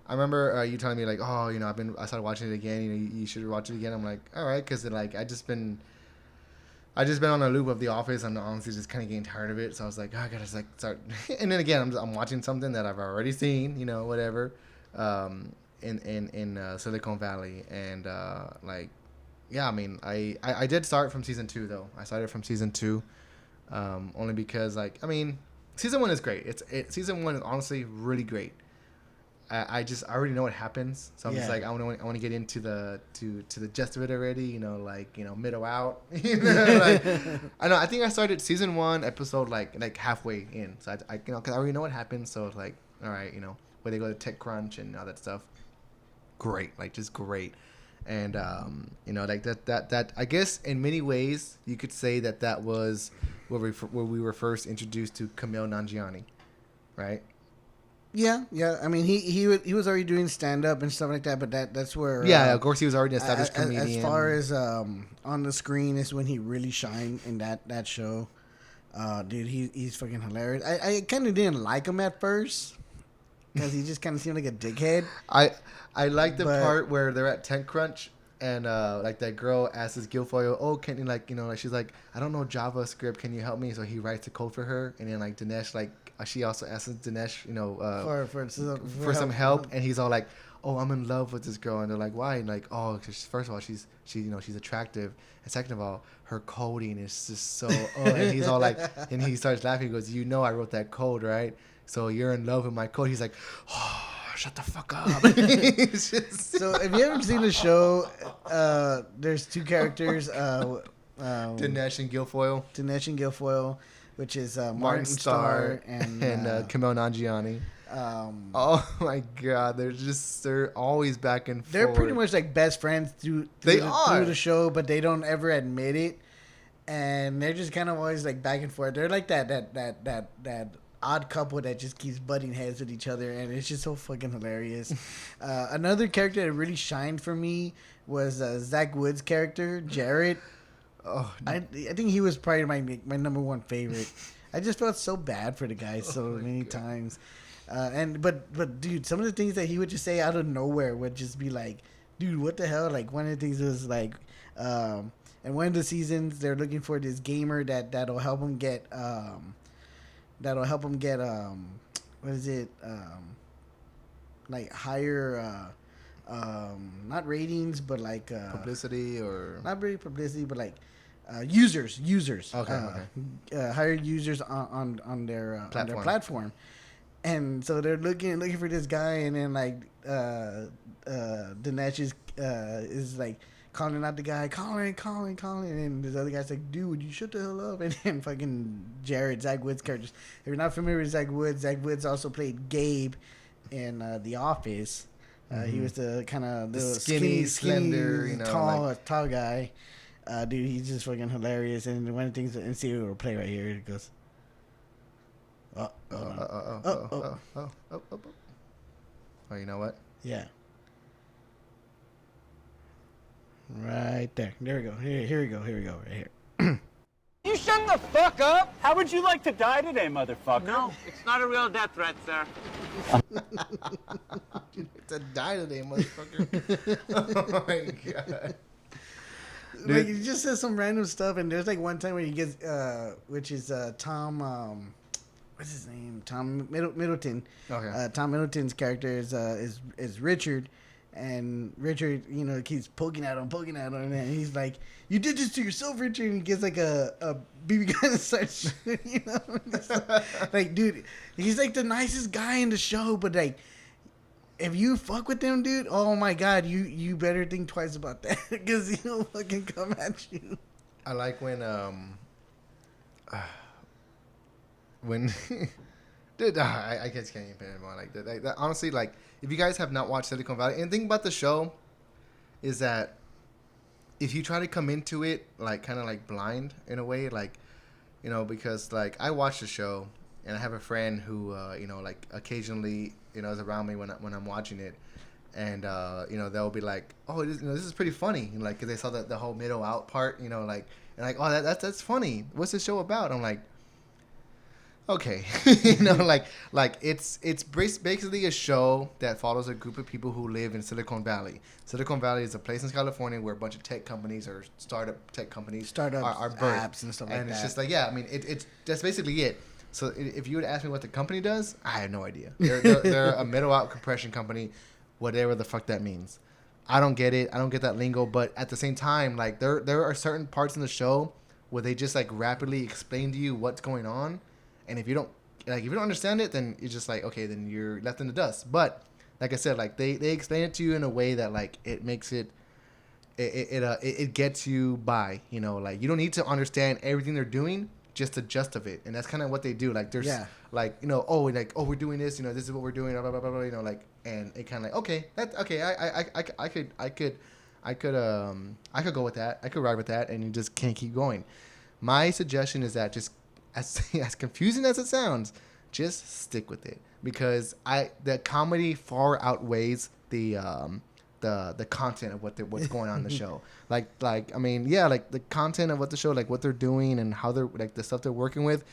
I remember you telling me like, oh, I started watching it again. You should watch it again. I'm like, all right, because like I just been on a loop of The Office. I'm honestly just kind of getting tired of it. So I was like, I gotta like start. And then again, I'm watching something that I've already seen, whatever, in Silicon Valley, and like, yeah, I mean, I did start from season 2 though. I started from season 2, only because like, I mean, season 1 is great. Season 1 is honestly really great. I already know what happens, so I'm just like I want to get into the gist of it already, middle out, like I think I started season 1 episode like halfway in, so I because I already know what happens, so it's like, all right, where they go to TechCrunch and all that stuff, great, like just great, and like that I guess in many ways you could say that was where we were first introduced to Kumail Nanjiani, right? Yeah. I mean, he was already doing stand up and stuff like that, but that's where of course he was already an established comedian. As far as on the screen is when he really shined in that show. Dude, he's fucking hilarious. I kind of didn't like him at first because he just kind of seemed like a dickhead. I like the part where they're at TechCrunch. And like that girl asks Guilfoyle, oh, can you like she's like, I don't know JavaScript, can you help me? So he writes the code for her, and then like Dinesh, like she also asks Dinesh, for some help, and he's all like, oh, I'm in love with this girl, and they're like, why? And like, oh, cause first of all, she's attractive, and second of all, her coding is just so. And he's all like, and he starts laughing. He goes, I wrote that code, right? So you're in love with my code. He's like, oh. Shut the fuck up. So if you haven't seen the show, there's 2 characters, Dinesh and Guilfoyle, which is Martin Starr and Kumail Nanjiani. Oh my god, they're always back and forth. They're pretty much like best friends through the show, but they don't ever admit it, and they're just kind of always like back and forth. They're like that odd couple that just keeps butting heads with each other, and it's just so fucking hilarious. Another character that really shined for me was Zach Wood's character, Jared. Oh, I think he was probably my number 1 favorite. I just felt so bad for the guy many times. But dude, some of the things that he would just say out of nowhere would just be like, dude, what the hell? Like, one of the things was like, in one of the seasons they're looking for this gamer that'll help them get what is it, like higher not ratings, but like publicity, or not really publicity, but like users okay. Higher users on their platform. And so they're looking for this guy, and then like Dinesh is like calling out the guy, calling, and this other guy's like, dude, you shut the hell up. And then fucking Zach Wood's characters. If you're not familiar with Zach Woods also played Gabe in The Office. He was the kind of the skinny, slender, tall guy. Dude, he's just fucking hilarious. And one of the things that NCAA will play right here, it goes, oh, you know what? Yeah. Right there. There we go. Here we go. Right here. You shut the fuck up! How would you like to die today, motherfucker? No, it's not a real death threat, sir. To die today, motherfucker. Oh my god. Like, he just says some random stuff, and there's like one time where he gets, which is Tom, what's his name? Tom Middleton. Okay. Tom Middleton's character is Richard. And Richard, keeps poking at him, and he's like, "You did this to yourself, Richard." And he gets like a BB gun and starts shooting, Like, dude, he's like the nicest guy in the show, but like, if you fuck with them, dude, oh my god, you better think twice about that because he'll fucking come at you. I like when dude, I just can't even anymore. Like that. Honestly, like if you guys have not watched Silicon Valley, and the thing about the show is that if you try to come into it like kind of like blind in a way, like because like I watch the show and I have a friend who like occasionally is around me when I'm watching it, and they'll be like, oh, this is pretty funny, like because they saw the whole middle out part, like, and like, oh, that's funny. What's the show about? I'm like, okay, like it's basically a show that follows a group of people who live in Silicon Valley. Silicon Valley is a place in California where a bunch of tech companies or startup tech companies are birthed. Apps and stuff like that. And it's just like, yeah, I mean, it's that's basically it. So if you would ask me what the company does, I have no idea. They're a middle out compression company, whatever the fuck that means. I don't get it. I don't get that lingo. But at the same time, like there are certain parts in the show where they just like rapidly explain to you what's going on. And if you don't understand it, then you're just like, okay, then you're left in the dust. But like I said, like they explain it to you in a way that like it makes it gets you by. Like you don't need to understand everything they're doing, just the gist of it. And that's kind of what they do. Like there's like oh we're doing this. This is what we're doing. Blah blah blah blah. Like, and it kind of like, okay, that's okay. I could go with that. I could ride with that, and you just can't keep going. My suggestion is that just as confusing as it sounds, just stick with it, because the comedy far outweighs the content of what's going on in the show. Like I mean, yeah, like the content of what the show, like what they're doing and how they're like the stuff they're working with,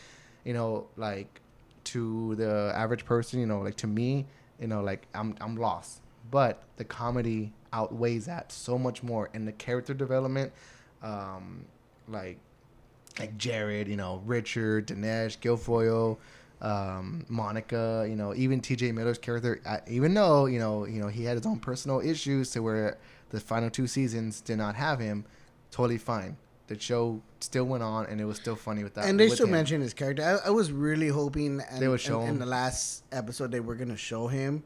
like to the average person, like to me, like I'm lost. But the comedy outweighs that so much more, and the character development, like Jared, Richard, Dinesh, Guilfoyle, Monica, even TJ Miller's character, even though, he had his own personal issues to where the final 2 seasons did not have him, totally fine. The show still went on, and it was still funny with that. And they still mentioned his character. I was really hoping they would show him. In the last episode they were going to show him.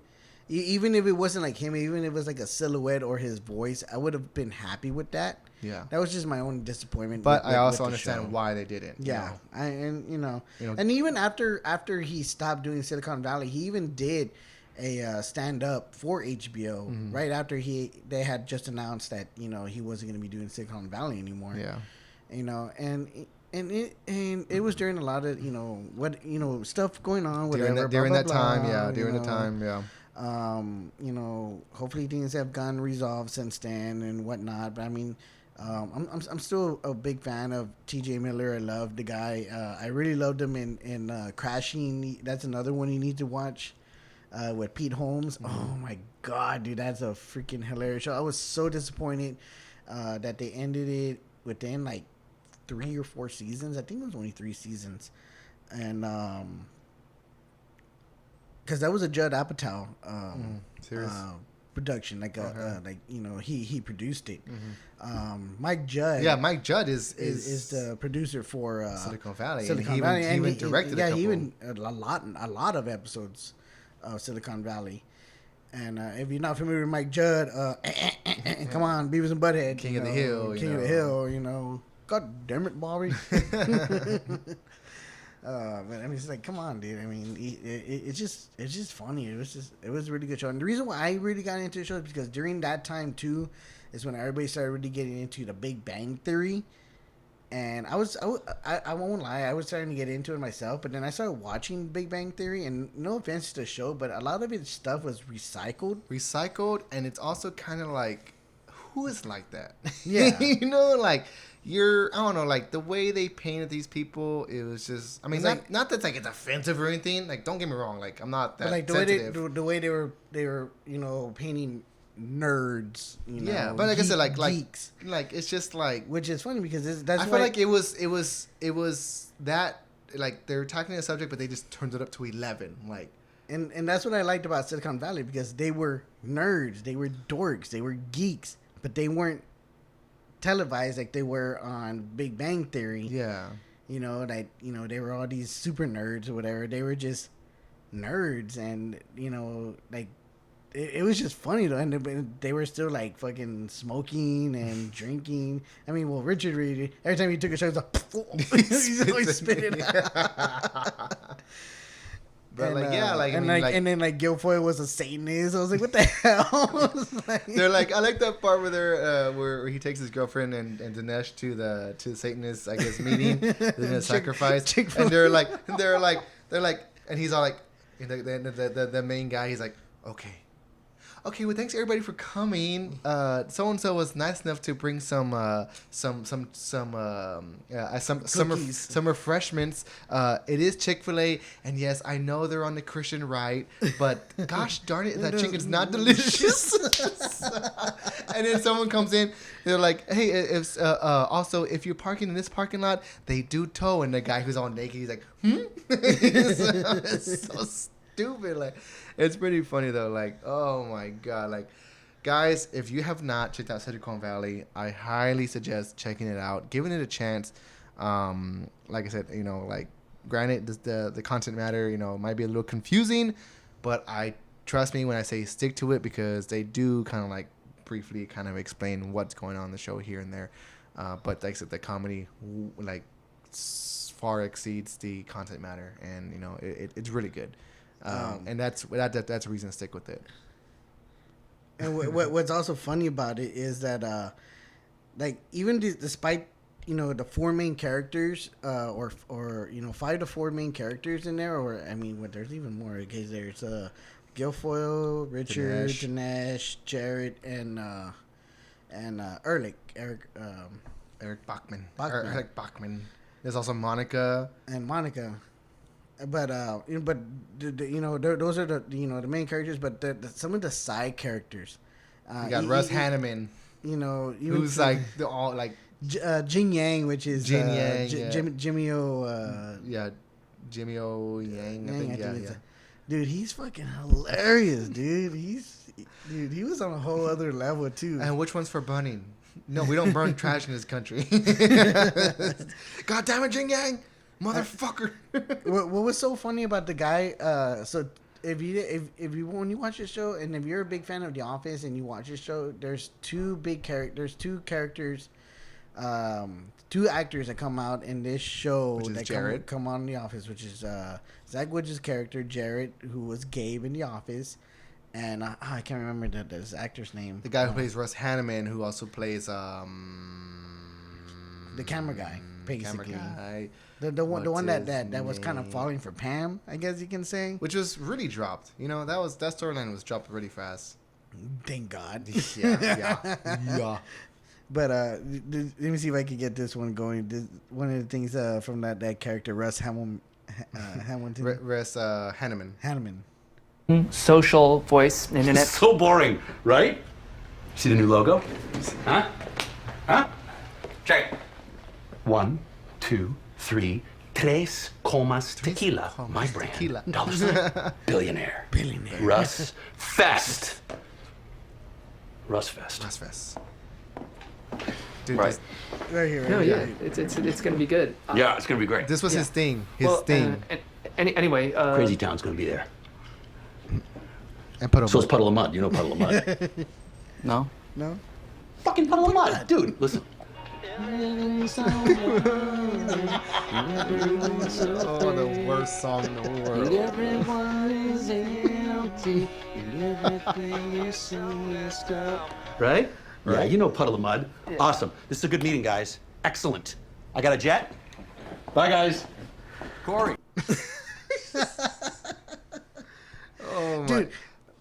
Even if it wasn't like him, even if it was like a silhouette or his voice, I would have been happy with that. Yeah, that was just my own disappointment. But I also understand why they didn't. Yeah, and even after he stopped doing Silicon Valley, he even did a stand up for HBO right after they had just announced that he wasn't going to be doing Silicon Valley anymore. Yeah, and it was during a lot of stuff going on during that time. Hopefully things have gotten resolved since then and whatnot. But I mean, I'm still a big fan of TJ Miller. I love the guy. I really loved him in Crashing. That's another one you need to watch with Pete Holmes. Oh my god, dude, that's a freaking hilarious show. I was so disappointed that they ended it within like 3 or 4 seasons. I think it was only 3 seasons, and because that was a Judd Apatow production, he produced it. Mike Judd, Mike Judd is the producer for Silicon Valley. And he even directed a lot of episodes of Silicon Valley. And if you're not familiar with Mike Judd, come on, Beavis and Butthead, King of the Hill, God damn it, Bobby. But I mean, it's like, come on, dude. I mean, it's just funny. It was a really good show. And the reason why I really got into the show is because during that time too is when everybody started really getting into the Big Bang Theory. And I won't lie, I was starting to get into it myself. But then I started watching Big Bang Theory, and no offense to the show, but a lot of its stuff was recycled, and it's also kind of like, who is like that? Yeah, like. I don't know, like the way they painted these people, it was just, I mean, not that like it's offensive or anything, like don't get me wrong, like I'm not that, but like the way they were painting nerds, yeah, but like I said, like geeks, like it's just like, which is funny because I feel like it was that, like they're tackling a subject, but they just turned it up to 11, like. And that's what I liked about Silicon Valley, because they were nerds, they were dorks, they were geeks, but they weren't televised like they were on Big Bang Theory. Yeah, they were all these super nerds or whatever. They were just nerds, and like it was just funny though, and they were still like fucking smoking and drinking. I mean, well, Richard really, every time he took a shot, he was like, he's always spitting. But and, like, yeah, like, and I mean, like, and then like Guilfoyle was a Satanist. I was like, what the hell? Like, they're like, I like that part where they're where he takes his girlfriend and Dinesh to the Satanist, I guess, meeting, the sacrifice, and they're like, and he's all like, the main guy, he's like, okay, well, thanks everybody for coming. So and so was nice enough to bring some refreshments. It is Chick-fil-A, and yes, I know they're on the Christian right, but gosh darn it, that chicken's not delicious. And then someone comes in, they're like, hey, if also if you're parking in this parking lot, they do tow. And the guy who's all naked, he's like, it's so stupid. Like, it's pretty funny though. Like, oh my god, like, guys, if you have not checked out Silicon Valley, I highly suggest checking it out, giving it a chance. Like I said, like, granted, the content matter, might be a little confusing, but trust me when I say stick to it, because they do kind of like briefly kind of explain what's going on in the show here and there. But like I said, the comedy like far exceeds the content matter, and it's really good. And that's a reason to stick with it. And what's also funny about it is that, like, even despite the four main characters, or 5 to 4 main characters in there, or I mean, there's even more. Because there's Guilfoyle, Richard, Dinesh, Jared, and Eric Bachman. Eric Bachman. There's also Monica. But those are the main characters, but some of the side characters. You got Russ Hanneman. Who's like all like Jin Yang, which is Jin Yang, Jimmy O. Jimmy O Yang. I think, yeah. Dude, he's fucking hilarious, dude. He was on a whole other level too. And which one's for burning? No, we don't burn trash in this country. God damn it, Jin Yang. Motherfucker. What was so funny about the guy? So if you when you watch this show, and if you're a big fan of The Office and you watch this show, there's two actors, two actors that come out in this show that come on in The Office, which is Zach Woods' character Jared, who was Gabe in The Office, and I can't remember this actor's name. The guy who plays Russ Hanneman, who also plays the camera guy, basically. The one that was kind of falling for Pam, I guess you can say. Which was really dropped. That storyline was dropped really fast. Thank God. Yeah. But let me see if I can get this one going. One of the things from that character, Russ Hamilton. Russ Hanneman. Social voice, internet. So boring, right? See the new logo? Huh? Check. 1, 2, 3. Tres comas tequila. My brand. Tequila. Dollar sign. Billionaire. Russ Fest. Russ Fest. Dude, right. Right here. No, yeah, it's gonna be good. Yeah, it's gonna be great. This was his thing. Anyway. Crazy Town's gonna be there. And Puddle So it's Puddle of Mud. You know Puddle of Mud. No. Fucking Puddle of Mud, dude. Listen. Oh, the worst song in the world. Everyone is empty. Everything is so Right? Yeah, you know Puddle of Mud. Yeah. Awesome. This is a good meeting, guys. Excellent. I got a jet. Bye, guys. Corey. Oh my. Dude,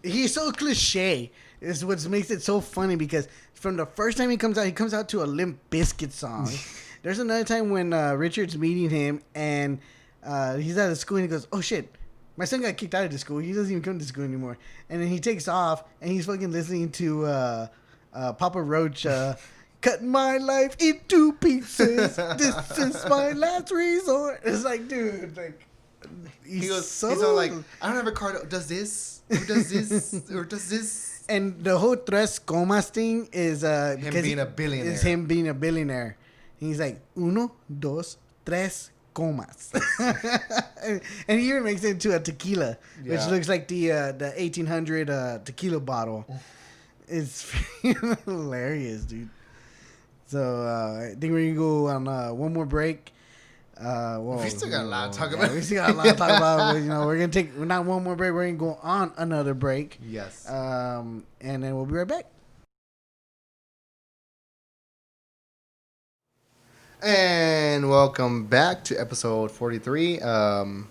he's so cliche. Is what makes it so funny, because from the first time he comes out to a Limp Bizkit song. There's another time when Richard's meeting him, and he's out of school, and he goes, "Oh shit, my son got kicked out of the school. He doesn't even come to school anymore." And then he takes off, and he's fucking listening to Papa Roach, "Cut my life into pieces. This is my last resort." It's like, dude, like, he's all like, "I don't have a car. Does this? Or does this? Or does this?" And the whole tres comas thing is him being a billionaire. Is him being a billionaire. He's like, 1, 2, 3 comas. And he even makes it into a tequila, which looks like the 1800 tequila bottle. It's hilarious, dude. So I think we're going to go on one more break. We still got a lot to talk about. We still got a lot to talk about. But, we're going to take not one more break. We're going to go on another break. Yes. And then we'll be right back. And welcome back to episode 43, Geekin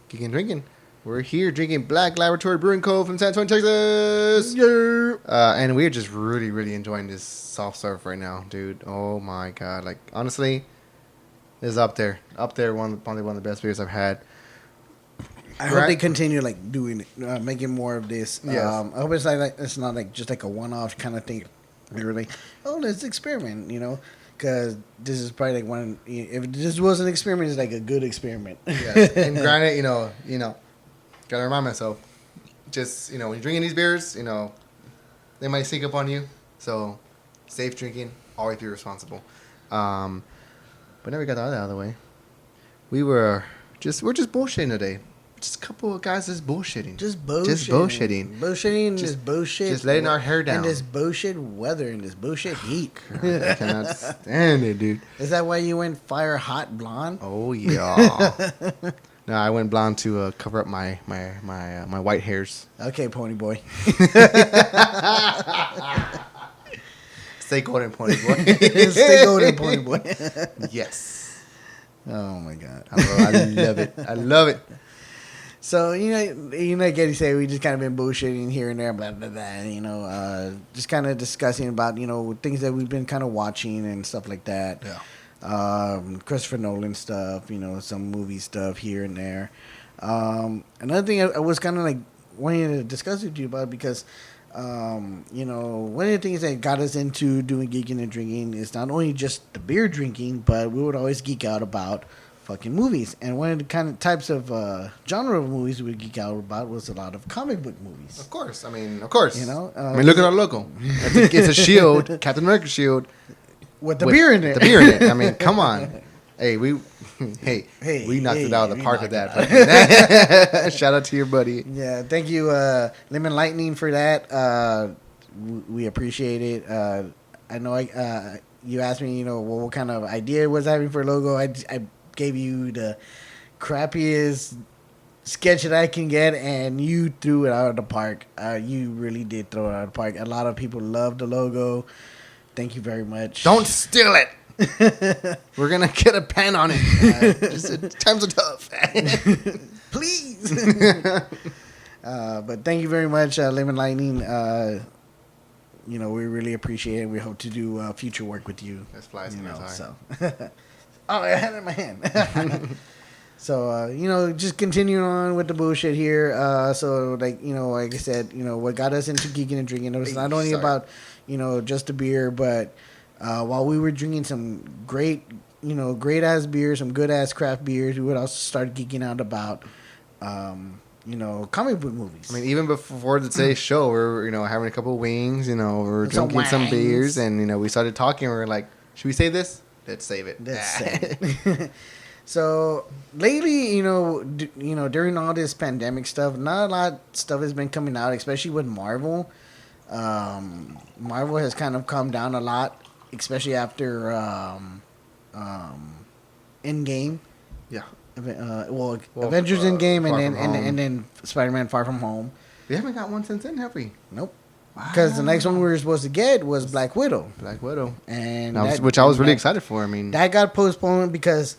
Drinkin. We're here drinking Black Laboratory Brewing Co. from San Antonio, Texas. Yeah. And we're just really, really enjoying this soft serve right now, dude. Oh my god! Like honestly, it's up there. Probably one of the best beers I've had. I hope they continue like doing it, making more of this. Yes. I hope it's like it's not like just like a one-off kind of thing. We're like, oh, let's experiment, because this is probably like one. If this was an experiment, it's like a good experiment. Yes. And granted, gotta remind myself, just when you're drinking these beers, they might sneak up on you. So, safe drinking, always be responsible. But now we got that out of the way. We're just bullshitting today. Just a couple of guys just bullshitting. Just bullshitting. Just bullshit. Just letting our hair down. And this bullshit weather and this bullshit heat. I cannot stand it, dude. Is that why you went fire hot blonde? Oh yeah. No, I went blonde to cover up my white hairs. Okay, pony boy. Stay golden, pony boy. Stay golden, pony boy. Yes. Oh my god. I love it. I love it. So, like Eddie said, we just kind of been bullshitting here and there, blah, blah, blah, just kind of discussing about, things that we've been kind of watching and stuff like that. Yeah. Christopher Nolan stuff, some movie stuff here and there. Another thing I was kind of like wanting to discuss with you about because, one of the things that got us into doing Geeking and Drinking is not only just the beer drinking, but we would always geek out about fucking movies. And one of the kind of types of genre of movies we would geek out about was a lot of comic book movies. Of course. I mean, look at our logo. It's a shield, Captain America shield. With the beer in it. The beer in it. I mean, come on. Hey, we knocked it out of the park with that. Shout out to your buddy. Yeah, thank you, Lemon Lightning, for that. We appreciate it. I know you asked me, what kind of idea was I having for a logo. I gave you the crappiest sketch that I can get, and you threw it out of the park. You really did throw it out of the park. A lot of people love the logo. Thank you very much. Don't steal it. We're gonna get a pen on it. Times are tough. Please. But thank you very much, Lemon Lightning. We really appreciate it. We hope to do future work with you. That's flies. So. Oh, I had it in my hand. So, just continuing on with the bullshit here. Like I said, what got us into Geeking and Drinking, it was not only about, just the beer, but while we were drinking some great ass beers, some good ass craft beers, we would also start geeking out about, comic book movies. I mean, even before today's show, we were, having a couple of wings, we were drinking some beers, and, we started talking, and we were like, should we save this? Let's save it. Let's save it. So lately, during all this pandemic stuff, not a lot of stuff has been coming out, especially with Marvel. Marvel has kind of calmed down a lot, especially after Endgame. Yeah. Avengers Endgame, and then Spider-Man: Far From Home. We haven't got one since then, have we? Nope. Because the next one we were supposed to get was Black Widow. And which I was really excited for. I mean, that got postponed because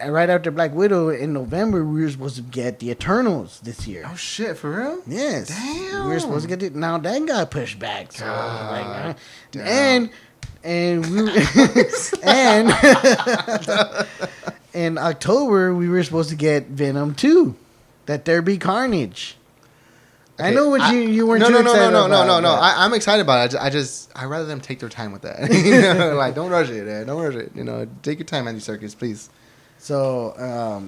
right after Black Widow in November, we were supposed to get the Eternals this year. Oh shit, for real? Yes. Damn. We were supposed to get it. Now that got pushed back. So and we and in October we were supposed to get Venom 2, That There Be Carnage. Okay, I know what you weren't too excited about. No. I'm excited about it. I'd rather them take their time with that. Like, don't rush it. Don't rush it. Take your time, Andy Serkis, please. So,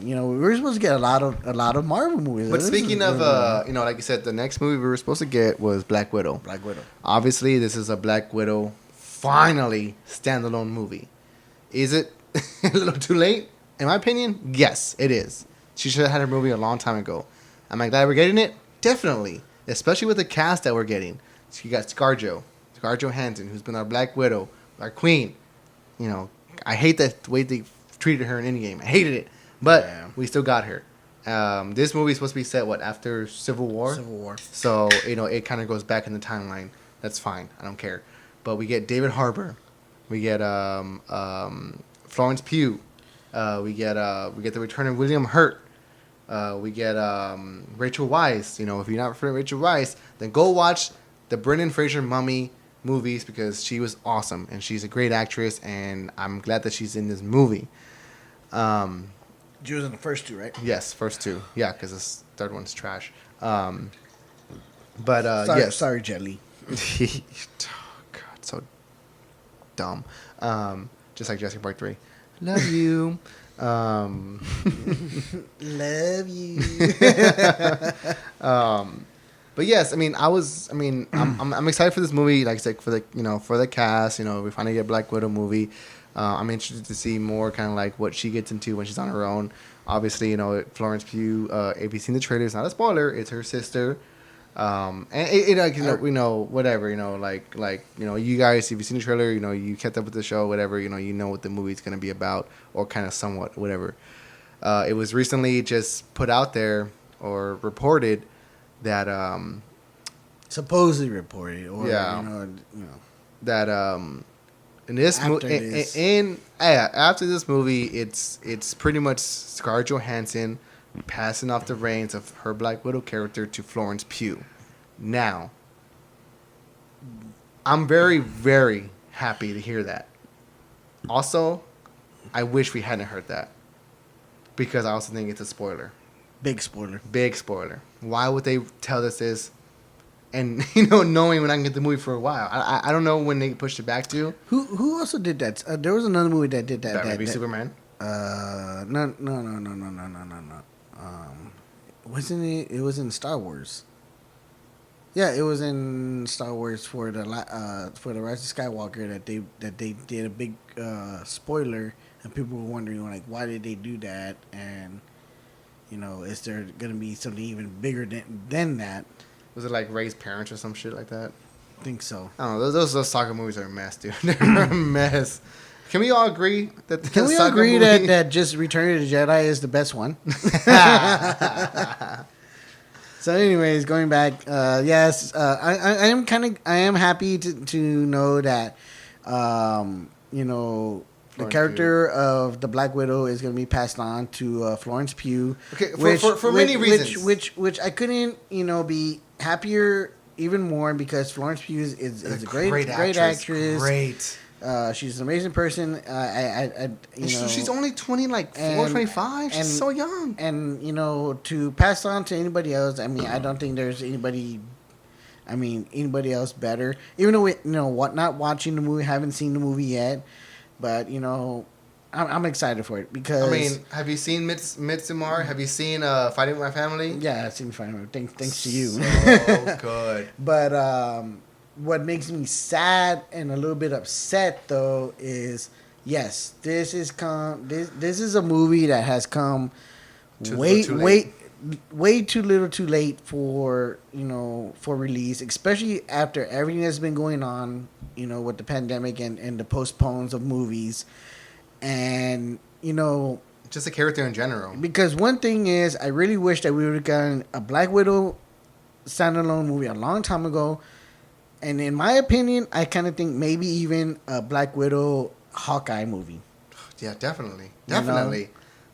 we were supposed to get a lot of Marvel movies. But speaking of, like you said, the next movie we were supposed to get was Black Widow. Obviously, this is a Black Widow, finally, standalone movie. Is it a little too late? In my opinion, yes, it is. She should have had her movie a long time ago. Am I glad we're getting it? Definitely. Especially with the cast that we're getting. So you got Scarjo Johansson, who's been our Black Widow, our Queen. You know, I hate the way they treated her in Endgame. I hated it. But we still got her. This movie is supposed to be set, after Civil War? Civil War. So, it kind of goes back in the timeline. That's fine. I don't care. But we get David Harbour. We get Florence Pugh. We get the return of William Hurt. We get Rachel Weisz. If you're not familiar with Rachel Weisz, then go watch the Brendan Fraser Mummy movies because she was awesome and she's a great actress and I'm glad that she's in this movie. She was in the first two, right? Yes, first two. Yeah, because this third one's trash. But yes. Sorry, Jet Li. Oh, God, so dumb. Just like Jurassic Park 3. Love you. Love you. But yes, I'm excited for this movie. Like I said, for the cast. We finally get a Black Widow movie. I'm interested to see more kind of like what she gets into when she's on her own. Obviously, Florence Pugh. If you've seen the trailer, it's not a spoiler. It's her sister. And we know whatever. You guys, if you've seen the trailer, you kept up with the show, whatever. You know what the movie's gonna be about, or kind of somewhat whatever. It was recently just put out there or reported that supposedly reported, or that in this after this movie, it's pretty much Scarlett Johansson passing off the reins of her Black Widow character to Florence Pugh. Now, I'm very, very happy to hear that. Also, I wish we hadn't heard that because I also think it's a spoiler. Big spoiler. Big spoiler. Why would they tell us this? And knowing we're not gonna get the movie for a while, I don't know when they pushed it back to. Who also did that? There was another movie that did that. That maybe Superman. No. Wasn't it? It was in Star Wars. Yeah, it was in Star Wars for the Rise of Skywalker that they did a big spoiler, and people were wondering like why did they do that, and is there gonna be something even bigger than that? Was it like Rey's parents or some shit like that? I think so. I don't know. Those saga movies are a mess, dude. They're a mess. Can we all agree that Can we agree that just Return of the Jedi is the best one? So, anyways, going back, yes, I am happy to know that, the character of the Black Widow is going to be passed on to Florence Pugh. Okay, for many reasons. Which I couldn't, be happier even more because Florence Pugh is a great actress. Great. She's an amazing person. She's only 25. She's so young. And to pass on to anybody else, I don't think there's anybody else better. Even though we, not watching the movie, haven't seen the movie yet, but I'm excited for it because. Have you seen Midsommar? Have you seen Fighting with My Family? Yeah, I've seen Fighting with My Family. Thanks to you. So good. But what makes me sad and a little bit upset though is yes, this is a movie that has come way too little too late for for release, especially after everything that's been going on with the pandemic and the postpones of movies and just a character in general. Because one thing is I really wish that we would have gotten a Black Widow standalone movie a long time ago. And in my opinion, I kind of think maybe even a Black Widow Hawkeye movie. Yeah, definitely.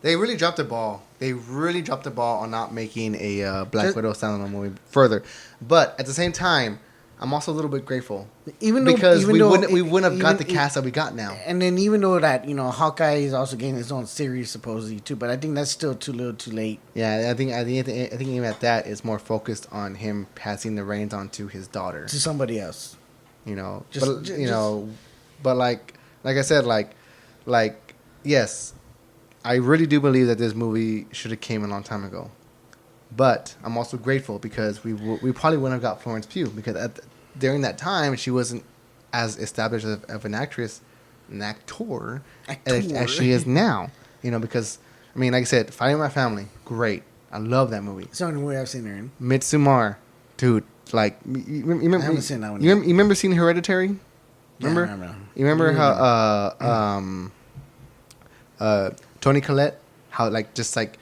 They really dropped the ball. They really dropped the ball on not making a Black Widow standalone movie further. But at the same time, I'm also a little bit grateful. We wouldn't have got the cast that we got now. And then even though that, Hawkeye is also getting his own series supposedly too, but I think that's still too little too late. Yeah, I think even at that, it's more focused on him passing the reins on to his daughter. To somebody else. But like I said, yes, I really do believe that this movie should have came a long time ago. But I'm also grateful because we probably wouldn't have got Florence Pugh because during that time she wasn't as established of an actor as she is now. You know, because I mean, like I said, Fighting My Family, great. I love that movie. It's the only movie I've seen her in. Midsommar, dude. Like, you remember? I haven't seen that one You yet. remember seeing Hereditary? Remember? Yeah, no. You remember how Toni Collette, how like just like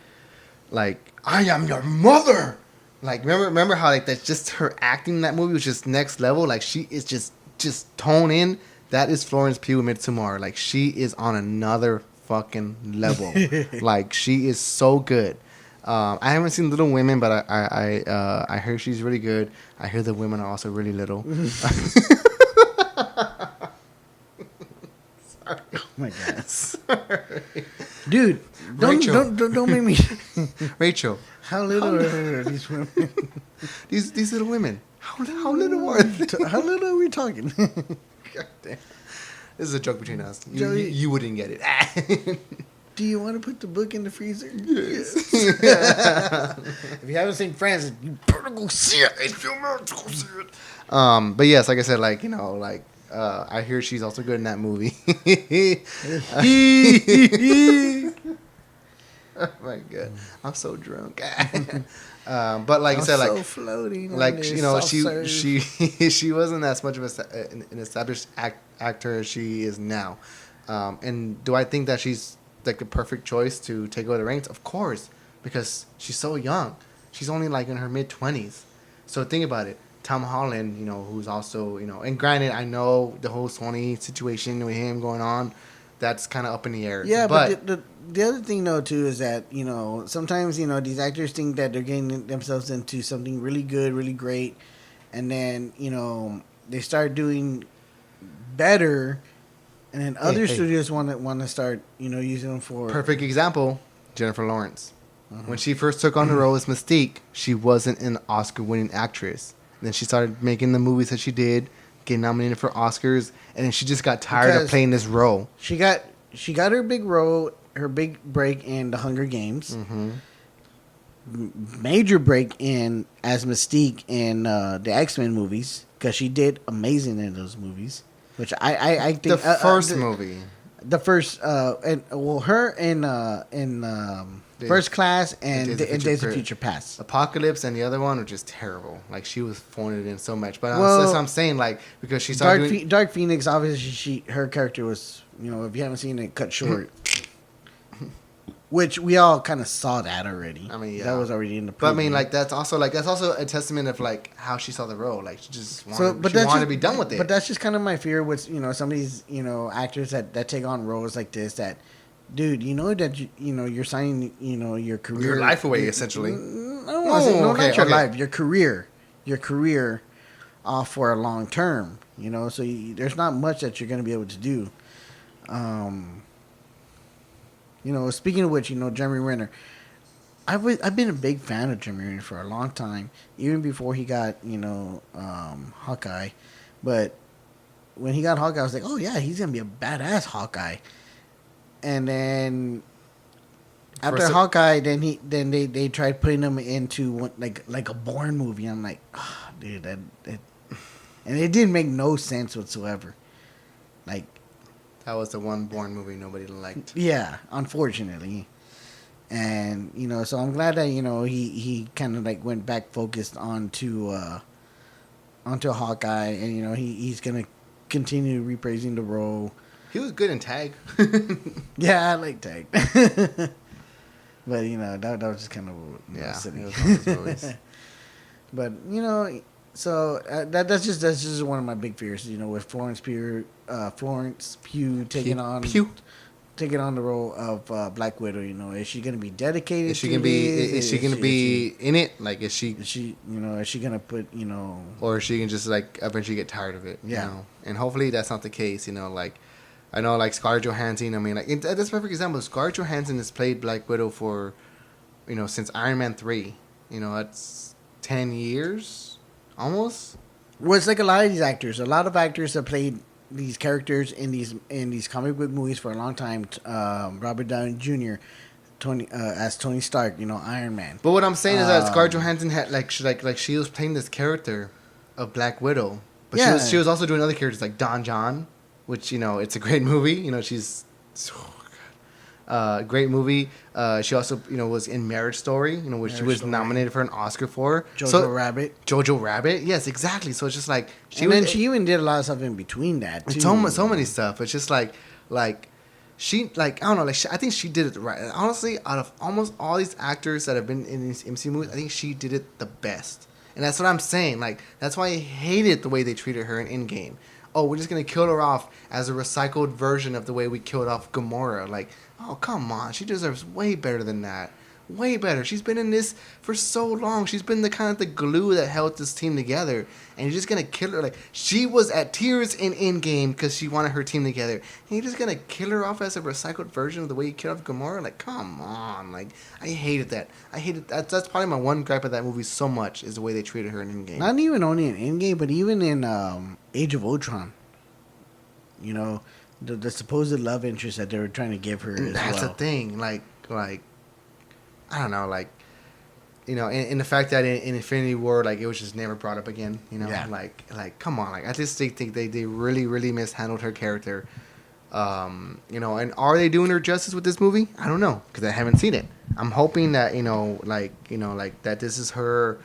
I am your mother. Like remember how like that's just her acting in that movie was just next level. Like she is just tone in. That is Florence Pugh in Midsommar. Like she is on another fucking level. Like she is so good. I haven't seen Little Women, but I heard she's really good. I hear the women are also really little. Oh my god. Sorry. Dude, don't make me. Rachel, How little are these women? these little women. How little are they? How little are we talking? God damn. This is a joke between us. You wouldn't get it. Do you want to put the book in the freezer? Yes. If you haven't seen Friends, you better go see it. But yes, like I said, like, you know, like, I hear she's also good in that movie. Oh my god, I'm so drunk. But like I said, like, floating, like you know, she wasn't as much of an established actor as she is now. And do I think that she's like the perfect choice to take over the reins? Of course, because she's so young. She's only like in her mid-20s. So think about it. Tom Holland, you know, who's also, you know, and granted, I know the whole Sony situation with him going on, that's kind of up in the air. Yeah, but the other thing, though, too, is that, you know, sometimes, you know, these actors think that they're getting themselves into something really good, really great, and then, you know, they start doing better, and then other studios want to start, you know, using them for... Perfect example, Jennifer Lawrence. When she first took on the role as Mystique, she wasn't an Oscar-winning actress. Then she started making the movies that she did, getting nominated for Oscars, and then she just got tired of playing this role. She got her big role, her big break in The Hunger Games. Mm-hmm. Major break in as Mystique in the X-Men movies, because she did amazing in those movies. Which I think The first movie. The first and well, her in First Class and Days of Future Past. Apocalypse and the other one were just terrible. Like she was phoning it in so much. But Well, that's what I'm saying. Like because she started Dark Phoenix. Obviously, her character was, you know, if you haven't seen it, cut short. Which we all kind of saw that already. I mean, yeah, that was already in the. But I preview. mean, like that's also a testament of like how she saw the role. Like she just wanted, wanted to be done with it. But that's just kind of my fear with, you know, some of these, you know, actors that take on roles like this. That, dude, you know that you know you're signing, you know, your career, your life away essentially. Not your life, your career, off for a long term. You know, so there's not much that you're going to be able to do. You know, speaking of which, you know, Jeremy Renner, I've been a big fan of Jeremy Renner for a long time, even before he got, you know, Hawkeye. But when he got Hawkeye, I was like, oh yeah, he's gonna be a badass Hawkeye. And then after Hawkeye, then they tried putting him into one, like a Bourne movie. I'm like, oh, dude, and it didn't make no sense whatsoever. Like. That was the one Bourne movie nobody liked. Yeah, unfortunately. And, you know, so I'm glad that, you know, he kind of like went back focused onto Hawkeye, and, you know, he's going to continue reprising the role. He was good in Tag. Yeah, I like Tag. But, you know, that was just kind of silly. It was one of those movies. But, you know, so that's just one of my big fears, you know, with Florence Pugh taking on the role of Black Widow. You know, is she going to be dedicated? Is she going to be in it? Like, is she going to put, you know, or is she can just like eventually get tired of it? Yeah. You know? And hopefully that's not the case. You know, like I know like Scarlett Johansson. I mean, like that's a perfect example. Scarlett Johansson has played Black Widow for, you know, since Iron Man 3. You know, that's 10 years. Almost. Well, it's like a lot of these actors. A lot of actors have played these characters in these comic book movies for a long time. Robert Downey Jr. As Tony Stark, you know, Iron Man. But what I'm saying is that Scarlett Johansson had she was playing this character of Black Widow, but she was also doing other characters like Don John, which, you know, it's a great movie. You know, she's Great movie. She also, was in Marriage Story, which she was nominated for an Oscar for. Jojo Rabbit. Yes, exactly. So it's just like she even did a lot of stuff in between that too. So many stuff. It's just like she I don't know. I think she did it right. Honestly, out of almost all these actors that have been in these MC movies, I think she did it the best. And that's what I'm saying. Like, that's why I hated the way they treated her in Endgame. Oh, we're just going to kill her off as a recycled version of the way we killed off Gamora. Like, oh, come on. She deserves way better than that. Way better. She's been in this for so long. She's been the kind of the glue that held this team together. And you're just going to kill her. Like, she was at tears in Endgame because she wanted her team together. And you're just going to kill her off as a recycled version of the way you killed off Gamora? Like, come on. Like, I hated that. That's probably my one gripe of that movie so much is the way they treated her in Endgame. Not even only in Endgame, but even in Age of Ultron. The supposed love interest that they were trying to give her as well. That's the thing. Like, I don't know, in the fact that in Infinity War, it was just never brought up again, Yeah. Like, come on, I just think they really, really mishandled her character, and are they doing her justice with this movie? I don't know, because I haven't seen it. I'm hoping that, that this is her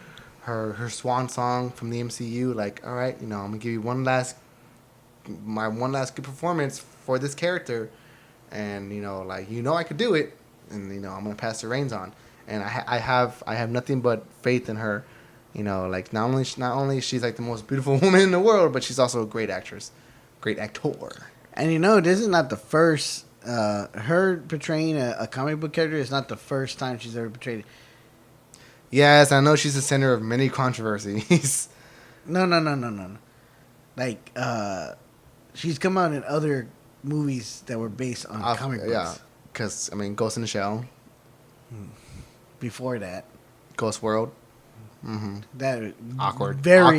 swan song from the MCU, all right, I'm going to give you one last good performance for this character, and, I could do it. And I'm gonna pass the reins on, and I have nothing but faith in her. Not only she's the most beautiful woman in the world, but she's also a great actress, great actor. And this is not the first. Her portraying a comic book character is not the first time she's ever portrayed it. Yes, I know she's the center of many controversies. No. She's come out in other movies that were based on comic books. Yeah. Because, Ghost in the Shell. Before that. Ghost World. Mm-hmm. That awkward. Very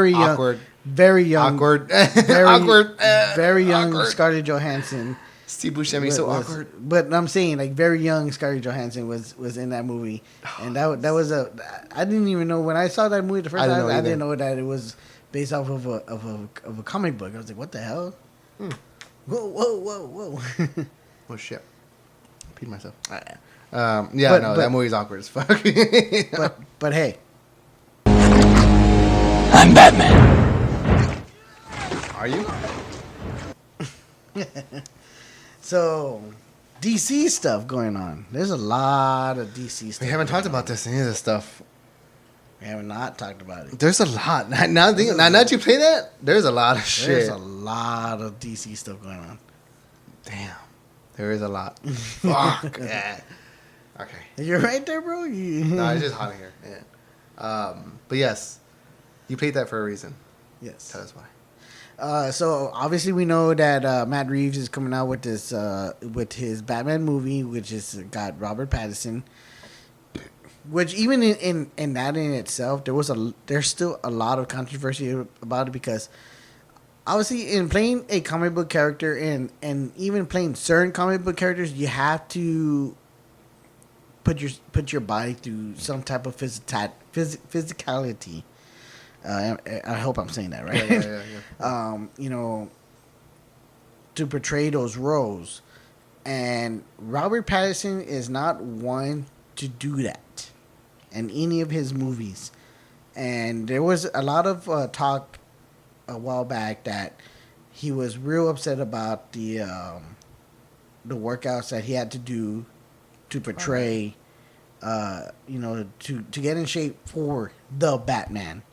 young. Awkward. Very young. Awkward. Awkward. Very young Scarlett Johansson. Steve Buscemi, so awkward. But I'm saying, very young Scarlett Johansson was in that movie. And that was I didn't even know, when I saw that movie the first time, I didn't know that it was based off of a comic book. I was like, what the hell? Whoa. Oh, shit. Peed myself. That movie's awkward as fuck. but hey, I'm Batman. Are you? So DC stuff going on. There's a lot of DC stuff. We haven't talked about any of this stuff. We have not talked about it. There's a lot. Now that you play that, there's a lot of shit. There's a lot of DC stuff going on. Damn. There is a lot. Fuck. Yeah. Okay. You're right there, bro. No, it's just hot in here. Yeah. But yes, you played that for a reason. Yes. Tell us why. So obviously we know that Matt Reeves is coming out with this with his Batman movie, which is got Robert Pattinson. Which even in that in itself, there's still a lot of controversy about it, because obviously in playing a comic book character and even playing certain comic book characters, you have to put your body through some type of physicality. I hope I'm saying that right. Yeah. To portray those roles, and Robert Pattinson is not one to do that in any of his movies. And there was a lot of talk a while back that he was real upset about the workouts that he had to do to portray, to get in shape for the Batman.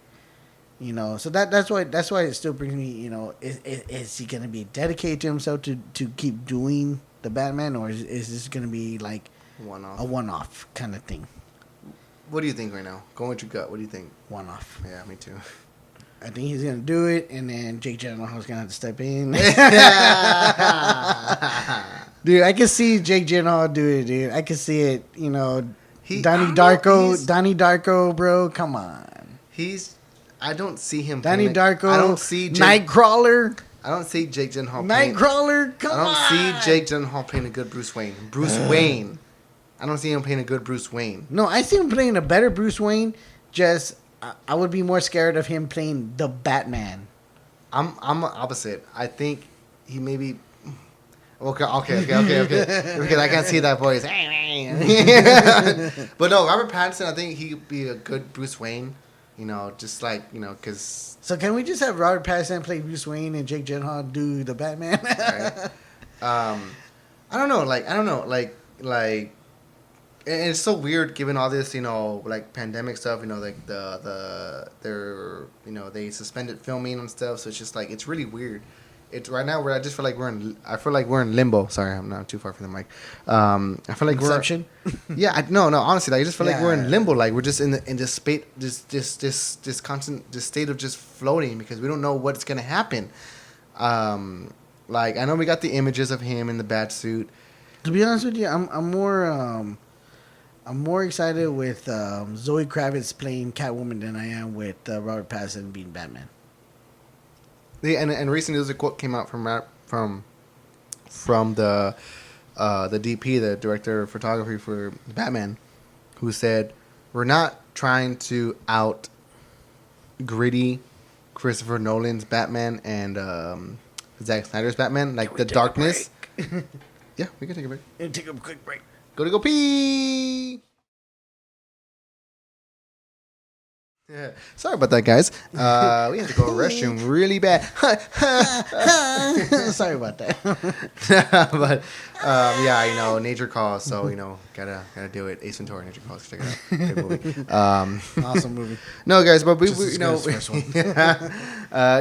So that's why it still brings me, is he going to be dedicated to himself to keep doing the Batman, or is this going to be like a one-off kind of thing? What do you think right now? Going with your gut, what do you think? One-off. Yeah, me too. I think he's going to do it, and then Jake Gyllenhaal's going to have to step in. Dude, I can see Jake Gyllenhaal do it, dude. I can see it, Donnie Darko, bro, come on. I don't see him Donnie Darko. I don't see Nightcrawler. I don't see Jake Gyllenhaal Nightcrawler, come on. I don't see Jake Gyllenhaal playing a good Bruce Wayne. Wayne. I don't see him playing a good Bruce Wayne. No, I see him playing a better Bruce Wayne. Just, I would be more scared of him playing the Batman. I'm opposite. I think he maybe... Okay. Because I can't see that voice. But no, Robert Pattinson, I think he'd be a good Bruce Wayne. You know, just like, you know, because... So can we just have Robert Pattinson play Bruce Wayne and Jake Gyllenhaal do the Batman? Right? I don't know. Like, and it's so weird given all this, you know, like pandemic stuff. You know, like they're you know, they suspended filming and stuff. So it's just like it's really weird. It's right now where I just feel like we're in limbo. Sorry, I'm not too far from the mic. I feel like Inception? Yeah, no. Honestly, like, I just feel like we're in Yeah. limbo. Like we're just in this space, this constant, this state of just floating because we don't know what's gonna happen. Like I know we got the images of him in the bat suit. To be honest with you, I'm more excited with Zoe Kravitz playing Catwoman than I am with Robert Pattinson being Batman. Yeah, and recently there was a quote came out from the DP, the director of photography for Batman, who said, "We're not trying to out gritty Christopher Nolan's Batman and Zack Snyder's Batman, like the darkness." Yeah, we can take a break. Take a quick break. Go pee. Yeah. Sorry about that, guys. We had to go to the restroom really bad. Sorry about that. But yeah, you know, nature calls, so you know, gotta do it. Ace Ventura, Nature Calls, check it out. Good movie. Awesome movie. No, guys, but we Just as you good know, as the first one.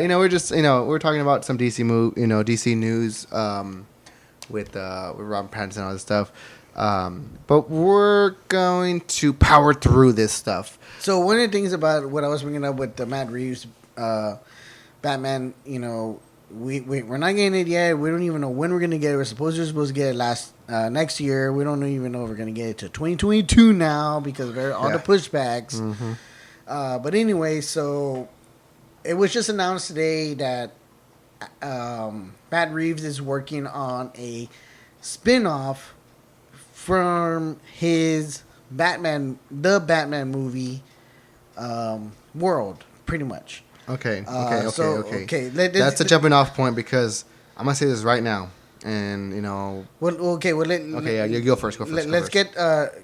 you know, we're just we're talking about some DC news with Robert Pattinson and all this stuff. But we're going to power through this stuff. So one of the things about what I was bringing up with the Matt Reeves Batman, you know, we're not getting it yet. We don't even know when we're gonna get it. We're supposed to get it next year. We don't even know if we're gonna get it to 2022 now because of all the pushbacks. Mm-hmm. But anyway, so it was just announced today that Matt Reeves is working on a spin-off from his Batman movie world, pretty much. Okay. That's a jumping off point because I'm gonna say this right now, and you know. You go first. Let's get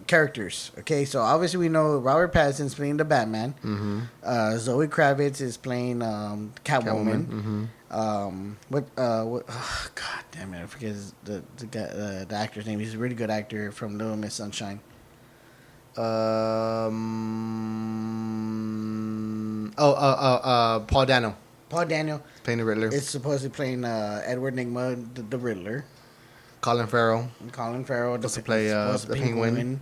characters. Okay, so obviously we know Robert Pattinson's playing the Batman. Mm-hmm. Zoe Kravitz is playing Catwoman. Mm-hmm. What? God damn it! I forget the actor's name. He's a really good actor from Little Miss Sunshine. Paul Dano. Paul Dano Playing the Riddler. is supposedly playing Edward Nygma, the Riddler. Colin Farrell. Supposed to play the Penguin.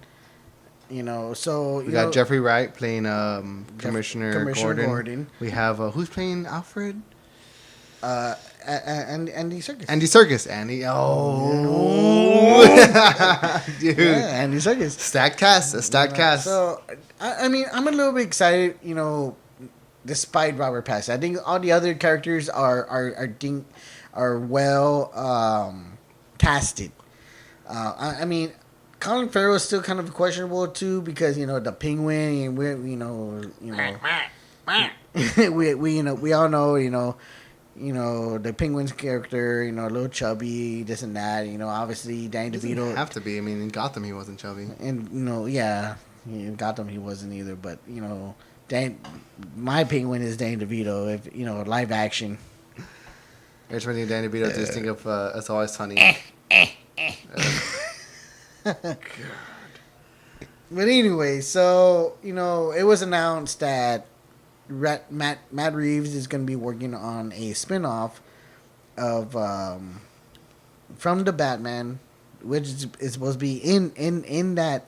You know, so We got Jeffrey Wright playing Commissioner Gordon. Gordon. We have who's playing Alfred? Andy Serkis. Andy Serkis. Dude. Yeah, Andy Serkis. Stacked cast. So, I mean, I'm a little bit excited, you know, despite Robert Pattinson. I think all the other characters are well casted. I mean, Colin Farrell is still kind of questionable too because you know the Penguin, and we all know the Penguin's character, you know, a little chubby, this and that. You know, obviously Danny DeVito Doesn't have to be. I mean, in Gotham he wasn't chubby. and you know, yeah, in Gotham he wasn't either. But you know, my Penguin is Danny DeVito. If you know, live action. Every time I think of Danny DeVito, I just think of It's Always Sunny. God. But anyway, so you know, it was announced that Matt Reeves is going to be working on a spin-off of from the Batman, which is supposed to be in that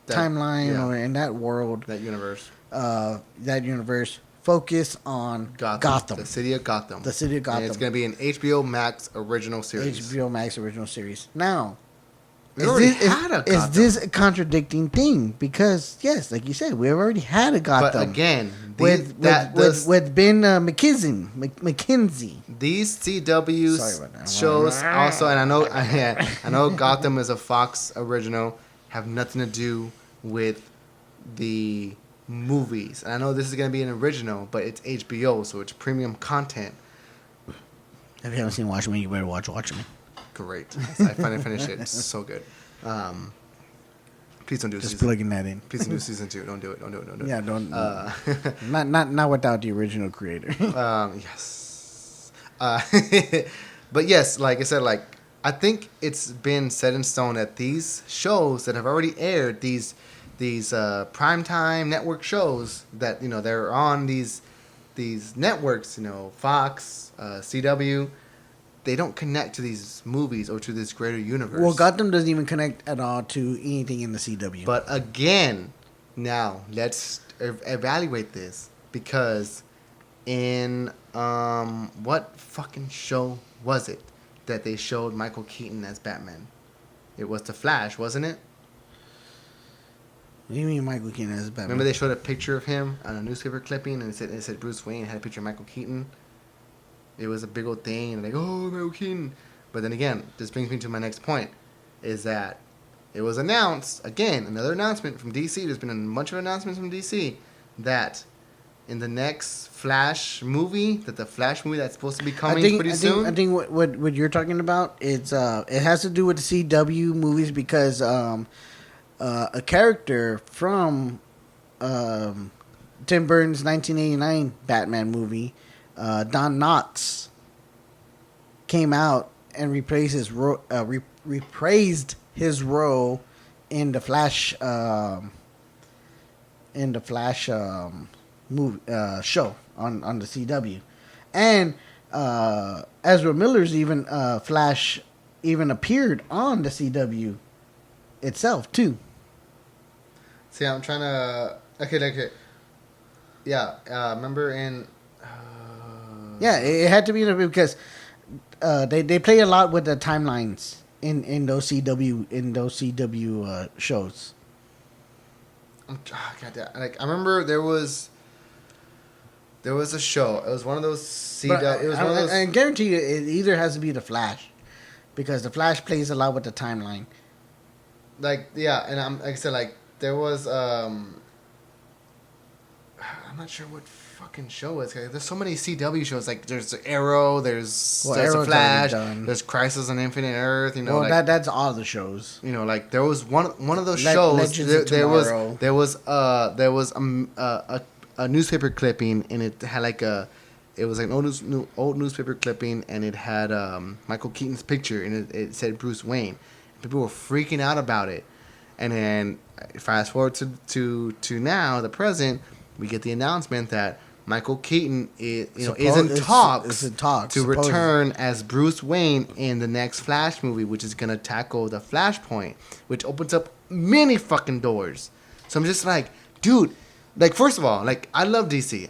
timeline or in that world, that universe. Focus on Gotham. The city of Gotham. The city of Gotham. And it's going to be an HBO Max original series. HBO Max original series. Now, Is this a contradicting thing? Because yes, like you said, we've already had a Gotham. But again, with Ben McKenzie. These CW shows also, and I know Gotham is a Fox original, have nothing to do with the movies. And I know this is going to be an original, but it's HBO, so it's premium content. If you haven't seen Watchmen, you better watch Watchmen. great. I finally finished it. It's so good. Please don't do Just season. plugging that in. Please don't do season 2. Don't do it. Don't do it. Don't do it. Yeah, don't. Not without the original creator. Yes. But yes, like I said, like I think it's been set in stone that these shows that have already aired, these primetime network shows that they're on these networks, Fox, CW. They don't connect to these movies or to this greater universe. Well, Gotham doesn't even connect at all to anything in the CW. But again, now let's evaluate this because in what fucking show was it that they showed Michael Keaton as Batman? It was The Flash, wasn't it? What do you mean Michael Keaton as Batman? Remember they showed a picture of him on a newspaper clipping and it said Bruce Wayne, had a picture of Michael Keaton. It was a big old thing and like, oh, Michael Keaton. But then again, this brings me to my next point, is that it was announced, again, another announcement from DC, there's been a bunch of announcements from DC, that in the next Flash movie, the Flash movie that's supposed to be coming pretty soon. I think what you're talking about, it has to do with the CW movies because a character from Tim Burton's 1989 Batman movie, Don Knotts, came out and reprised his role in the Flash movie show on the CW, and Ezra Miller's even Flash even appeared on the CW itself too. See, I'm trying to okay. Yeah, remember in. Yeah, it had to be because they play a lot with the timelines in those CW shows. Like I remember there was a show. It was one of those CW. It was one of those. I guarantee you, it either has to be the Flash, because the Flash plays a lot with the timeline. Like yeah, and like I said, like there was I'm not sure what fucking show it's. There's so many CW shows. Like there's Arrow, there's Arrow's Flash, already done. there's Crisis on Infinite Earth. Well, like, that's all the shows. Like there was one of those shows. Legends of Tomorrow. There was a newspaper clipping, and it had like it was like an old newspaper clipping, and it had Michael Keaton's picture, and it said Bruce Wayne. People were freaking out about it, and then fast forward to now, the present. We get the announcement that Michael Keaton is in talks to return as Bruce Wayne in the next Flash movie, which is gonna tackle the Flashpoint, which opens up many fucking doors. So I'm just like, dude, like first of all, like I love DC.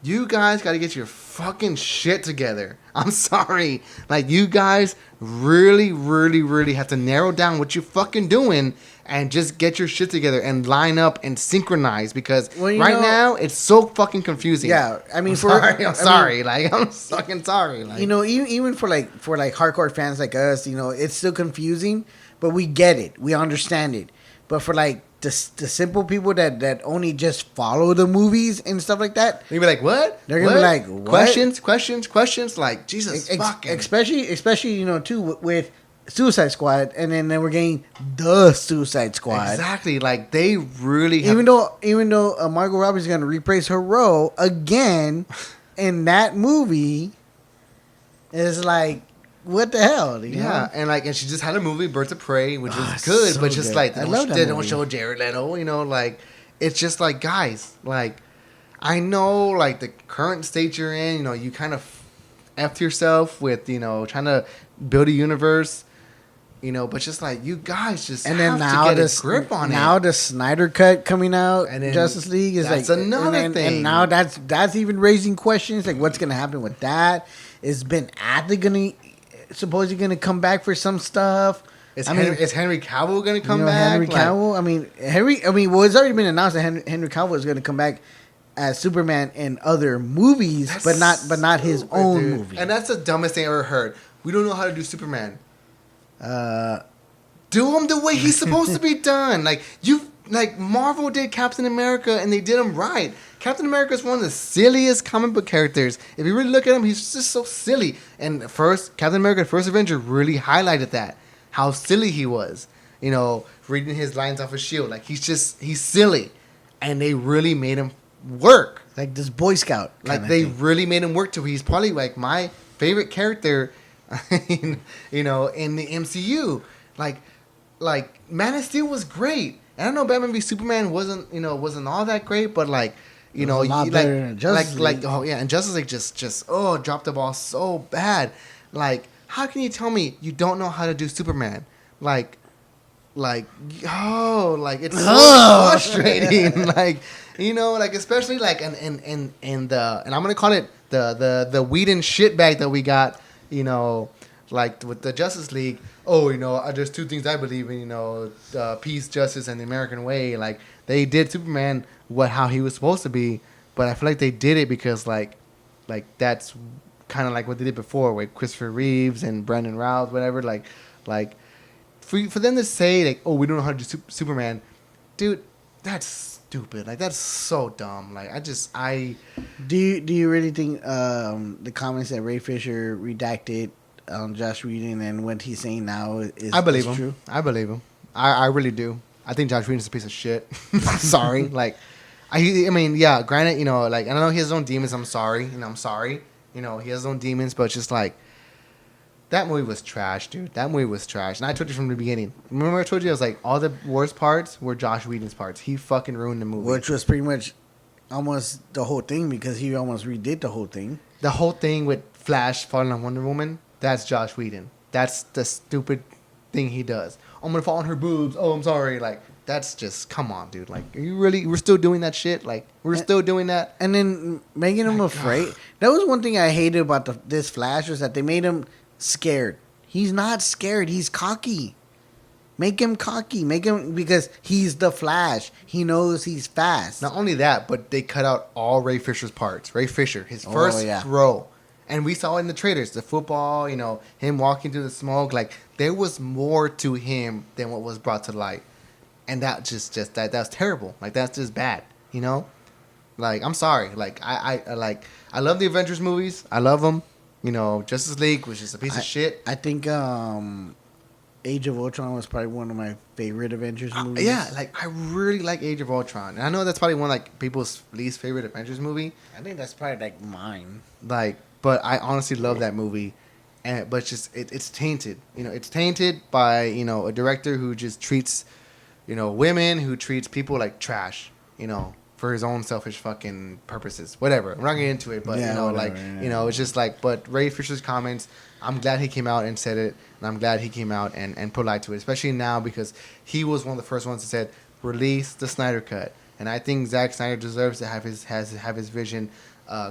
You guys got to get your fucking shit together. I'm sorry. Like, you guys really, really, really have to narrow down what you're fucking doing and just get your shit together and line up and synchronize because now it's so fucking confusing. Yeah, I mean, I'm sorry. I'm fucking sorry. Like, even for hardcore fans like us, it's still confusing, but we get it. We understand it. But for like the simple people that only just follow the movies and stuff like that, they're gonna be like, what? They're gonna be like, what? Questions. Like, Jesus fucking. Especially too with Suicide Squad, and then we're getting the Suicide Squad. Exactly. Like they really have... even though Margot Robbie's gonna reprise her role again in that movie, it's like, what the hell? Yeah, and she just had a movie, Birds of Prey, which was good, so but just good. like they don't movie. show Jared Leto, like it's just like, guys, like I know like the current state you're in, you kind of effed yourself with trying to build a universe, but just like you guys just and have then now to get a grip on it. Now the Snyder Cut coming out, and then Justice League is that's like another thing, and now that's even raising questions like what's gonna happen with that? Is Ben Affleck supposedly going to come back for some stuff? Is Henry Cavill going to come back? Henry Cavill. Well, it's already been announced that Henry Cavill is going to come back as Superman in other movies, but not his own movie. And that's the dumbest thing I ever heard. We don't know how to do Superman. Do him the way he's supposed to be done. Like like Marvel did Captain America and they did him right. Captain America is one of the silliest comic book characters. If you really look at him, he's just so silly. And Captain America, First Avenger, really highlighted that, how silly he was. You know, reading his lines off his shield, like he's silly, and they really made him work. Like this Boy Scout. Like they really made him work. He's probably like my favorite character, you know, in the MCU. Like Man of Steel was great. And I know Batman v Superman wasn't all that great, but like, you know, better than Justice League. and Justice League just dropped the ball so bad. Like, how can you tell me you don't know how to do Superman? Like it's so frustrating. Like, you know, like especially like and I'm gonna call it the Whedon shitbag that we got, you know, like with the Justice League. Oh, you know, there's two things I believe in, you know, peace, justice, and the American way. Like, they did Superman how he was supposed to be, but I feel like they did it because, like that's kind of like what they did before with Christopher Reeves and Brandon Routh, whatever. Like for them to say, like, oh, we don't know how to do Superman, dude, that's stupid. Like, that's so dumb. Like, Do you really think the comments that Ray Fisher redacted Josh Whedon and what he's saying now is I believe is him. true? I believe him. I really do. I think Josh Whedon's a piece of shit. Sorry. Like, I mean, yeah, granted, you know, like, I know he has his own demons. I'm sorry. You know, I'm sorry. You know, he has his own demons, but it's just like, that movie was trash, dude. That movie was trash. And I told you from the beginning. Remember I told you, I was like, all the worst parts were Josh Whedon's parts. He fucking ruined the movie. Which was pretty much almost the whole thing because he almost redid the whole thing. The whole thing with Flash falling on Wonder Woman, that's Josh Whedon. That's the stupid thing he does. I'm gonna fall on her boobs. Oh, I'm sorry. Like, that's just, come on, dude. Like, are you really? We're still doing that shit. Like, we're still doing that. And then making him afraid. That was one thing I hated about this Flash was that they made him scared. He's not scared. He's cocky. Make him cocky. Make him, because he's the Flash. He knows he's fast. Not only that, but they cut out all Ray Fisher's parts. Ray Fisher, his first throw. And we saw in the trailers, the football, you know, him walking through the smoke. Like, there was more to him than what was brought to light. And that that's terrible. Like, that's just bad, you know? Like, I'm sorry. Like, I love the Avengers movies. I love them. You know, Justice League was just a piece of shit. I think Age of Ultron was probably one of my favorite Avengers movies. Yeah, like, I really like Age of Ultron. And I know that's probably one of, like, people's least favorite Avengers movie. I think that's probably, like, mine. Like, but I honestly love that movie. But it's just, it's tainted. You know, it's tainted by, you know, a director who just treats, you know, women, who treats people like trash, you know, for his own selfish fucking purposes. Whatever. I'm not getting into it, but, you know, whatever, like, you know, it's just like, but Ray Fisher's comments, I'm glad he came out and said it, and I'm glad he came out and put light to it, especially now because he was one of the first ones that said, release the Snyder Cut. And I think Zack Snyder deserves to have his vision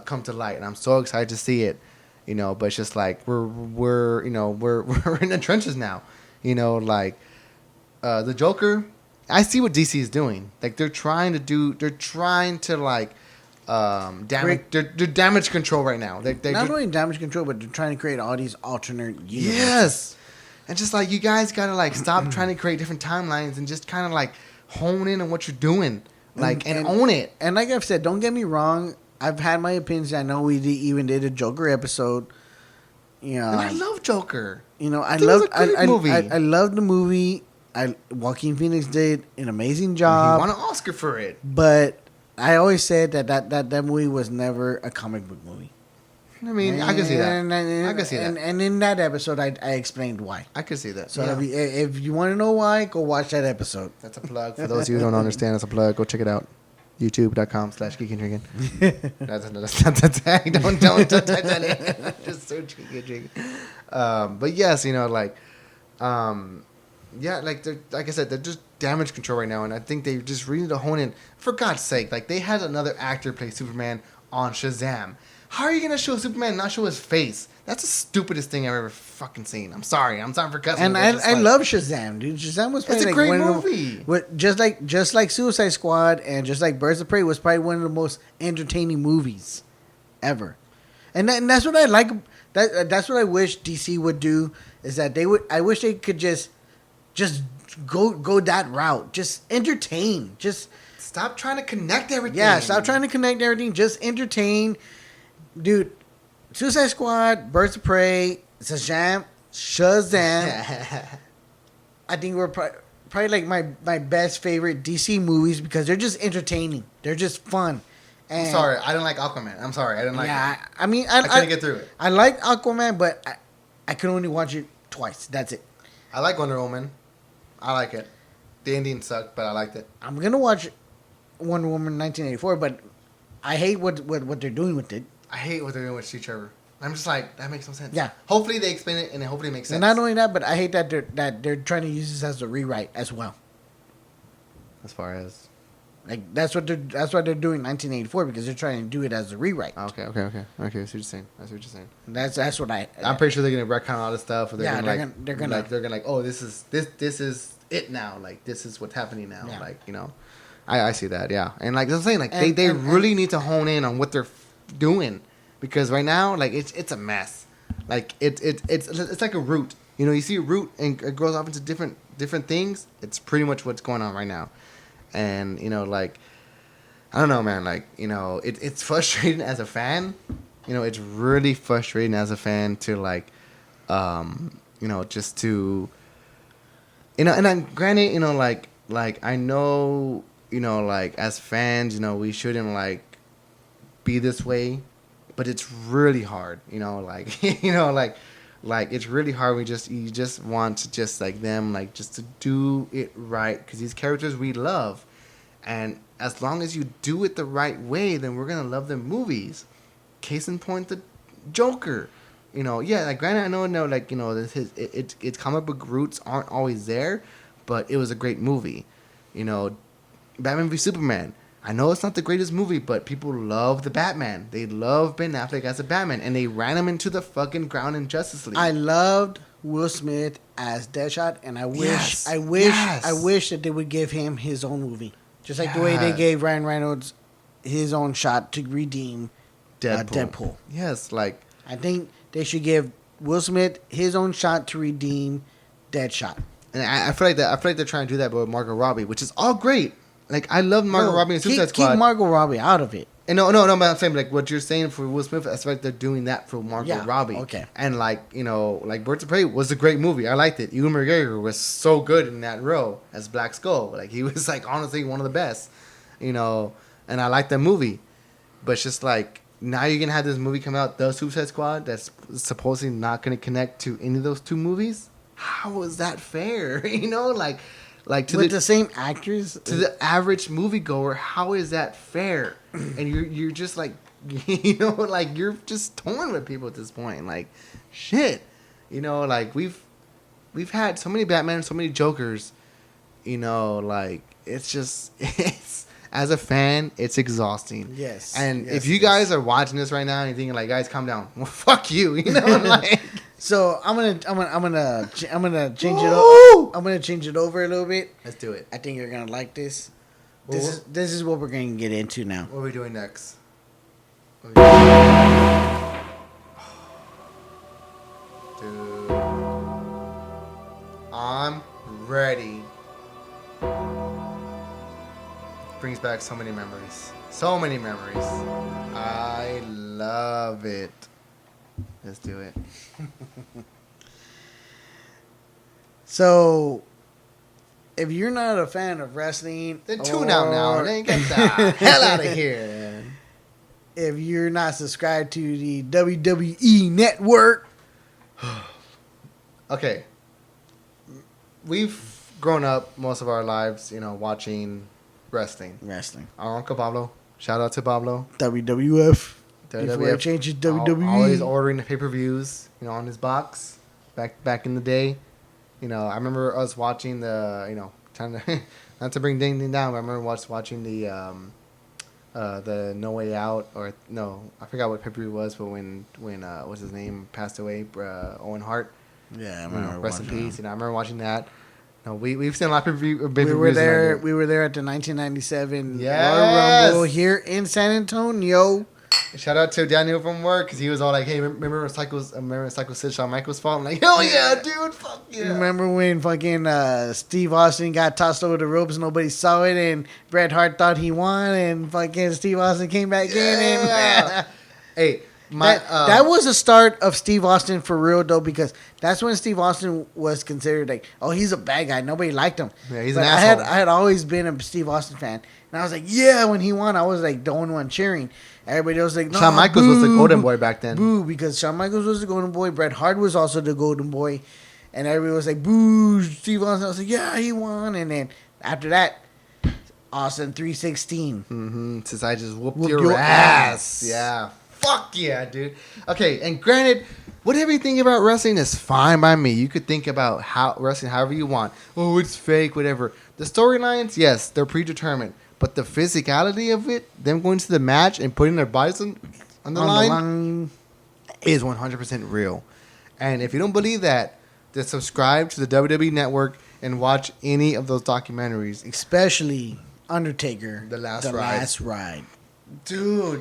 come to light, and I'm so excited to see it, you know. But it's just like we're in the trenches now, you know. Like the Joker, I see what DC is doing. Like, they're trying to like damage. They're damage control right now. They're not only damage control, but they're trying to create all these alternate universes. Yes, and just like, you guys gotta like stop trying to create different timelines and just kind of like hone in on what you're doing, like, and own it. And like I've said, don't get me wrong. I've had my opinions. I know we even did a Joker episode. You know, and I love Joker. You know, I love movie. I love the movie. Joaquin Phoenix did an amazing job. He won an Oscar for it. But I always said that movie was never a comic book movie. I mean, I can see that. I can see that. And in that episode, I explained why. I can see that. So if you want to know why, go watch that episode. That's a plug. For those of you who don't understand, that's a plug. Go check it out. YouTube.com/Geekin Drinkin. That's not the tag. Don't type that in. Just search Geekin Drinkin. But yes, you know, like, yeah, like I said, they're just damage control right now, and I think they just really need to hone in. For God's sake, like, they had another actor play Superman on Shazam. How are you gonna show Superman and not show his face? That's the stupidest thing I've ever fucking seen. I'm sorry for cussing. And I love Shazam, dude. Shazam was probably it's a great movie. Just like Suicide Squad and just like Birds of Prey was probably one of the most entertaining movies ever. And that's what I like. That's what I wish DC would do, is that I wish they could just go that route. Just entertain. Just Stop trying to connect everything. yeah. Stop trying to connect everything. Just entertain, dude. Suicide Squad, Birds of Prey, Shazam. I think we're probably like my best favorite DC movies because they're just entertaining. They're just fun. And I'm sorry, I didn't like Aquaman. I'm sorry, I didn't like it. I mean, I couldn't get through it. I like Aquaman, but I could only watch it twice. That's it. I like Wonder Woman. I like it. The ending sucked, but I liked it. I'm gonna watch Wonder Woman 1984, but I hate what they're doing with it. I hate what they're doing with Steve Trevor. I'm just like, that makes no sense. Yeah. Hopefully they explain it, and it hopefully makes sense. And not only that, but I hate that they're trying to use this as a rewrite as well. As far as Like that's what they're doing 1984 because they're trying to do it as a rewrite. okay. I see what you're saying. That's what I'm pretty sure they're gonna retcon all this stuff. Or Yeah, they're gonna like, oh, this is it now. Like this is what's happening now. Yeah. Like I see that. Yeah, and like I'm saying, like they really need to hone in on what they're doing because right now, like it's a mess. Like it's like a root. You see a root and it grows off into different things. It's pretty much what's going on right now. And like I don't know, man. Like it's frustrating as a fan. It's really frustrating as a fan to like, just to, and I'm granted, like I know, like as fans, we shouldn't like be this way, but it's really hard, like like it's really hard. You just want to just like them, like just to do it right because these characters we love. And as long as you do it the right way, then we're gonna love the movies. Case in point, the Joker. Like granted, I know, like its comic book roots aren't always there, but it was a great movie. Batman v Superman. I know it's not the greatest movie, but people love the Batman. They love Ben Affleck as a Batman, and they ran him into the fucking ground in Justice League. I loved Will Smith as Deadshot, and I wish that they would give him his own movie. Just like the way they gave Ryan Reynolds his own shot to redeem Deadpool. Yes, like I think they should give Will Smith his own shot to redeem Deadshot. And I feel like that. I feel like they're trying to do that with Margot Robbie, which is all great. Like I love Margot Robbie in Suicide Squad. Keep Margot Robbie out of it. And no, but I'm saying like what you're saying for Will Smith. I feel like they're doing that for Margot Robbie. Okay. And like like Birds of Prey was a great movie. I liked it. Ewan McGregor was so good in that role as Black Skull. Like he was like honestly one of the best. And I liked that movie. But it's just like now you're gonna have this movie come out, The Suicide Squad, that's supposedly not gonna connect to any of those two movies. How is that fair? Like to the same actors to the average moviegoer, how is that fair? And you're just like, like you're just torn with people at this point. Like, shit, like we've had so many Batman, so many Jokers. Like it's as a fan, it's exhausting. Yes. And if you guys are watching this right now and you're thinking like, guys, calm down. Well, fuck you. Like. So I'm gonna change it over. I'm gonna change it over a little bit. Let's do it. I think you're gonna like this. This is what we're gonna get into now. What are we doing next? Dude, I'm ready. Brings back so many memories. So many memories. I love it. Let's do it. So, if you're not a fan of wrestling, then tune out now. Then get the hell out of here. If you're not subscribed to the WWE Network, okay. We've grown up most of our lives, watching wrestling. Our Uncle Pablo. Shout out to Pablo. WWF. Before WWF. it changes WWE. Always ordering the pay-per-views, on his box. Back in the day. I remember us watching the, trying to, not to bring Ding Ding down, but I remember watching the No Way Out, or no, I forgot what pay-per-view it was, but when what's his name passed away, Owen Hart. Yeah, I remember. Rest in peace. I remember watching that. No, we've seen a lot of pay-per-views. We were there. We were there at the 1997 Yes! Royal Rumble here in San Antonio. Shout out to Daniel from work because he was all like, "Hey, remember Psycho Sid Shawn Michaels' fault?" I'm like, "Hell yeah, dude! Fuck yeah!" Remember when fucking Steve Austin got tossed over the ropes, nobody saw it, and Bret Hart thought he won, and fucking Steve Austin came back in, and Hey, that was the start of Steve Austin for real though, because that's when Steve Austin was considered like, oh, he's a bad guy, nobody liked him. Yeah, he's but an asshole. I had always been a Steve Austin fan, and I was like, yeah, when he won, I was like the only one cheering. Everybody was like, no, Shawn Michaels was the golden boy back then. Boo, because Shawn Michaels was the golden boy. Bret Hart was also the golden boy. And everybody was like, boo, Steve Austin. I was like, yeah, he won. And then after that, Austin 316. Mm-hmm. Since I just whooped your ass. Yeah. Fuck yeah, dude. Okay, and granted, whatever you think about wrestling is fine by me. You could think about how wrestling however you want. Oh, it's fake, whatever. The storylines, yes, they're predetermined. But the physicality of it, them going to the match and putting their bodies on the line is 100% real. And if you don't believe that, then subscribe to the WWE Network and watch any of those documentaries. Especially Undertaker. The Last Ride. Dude,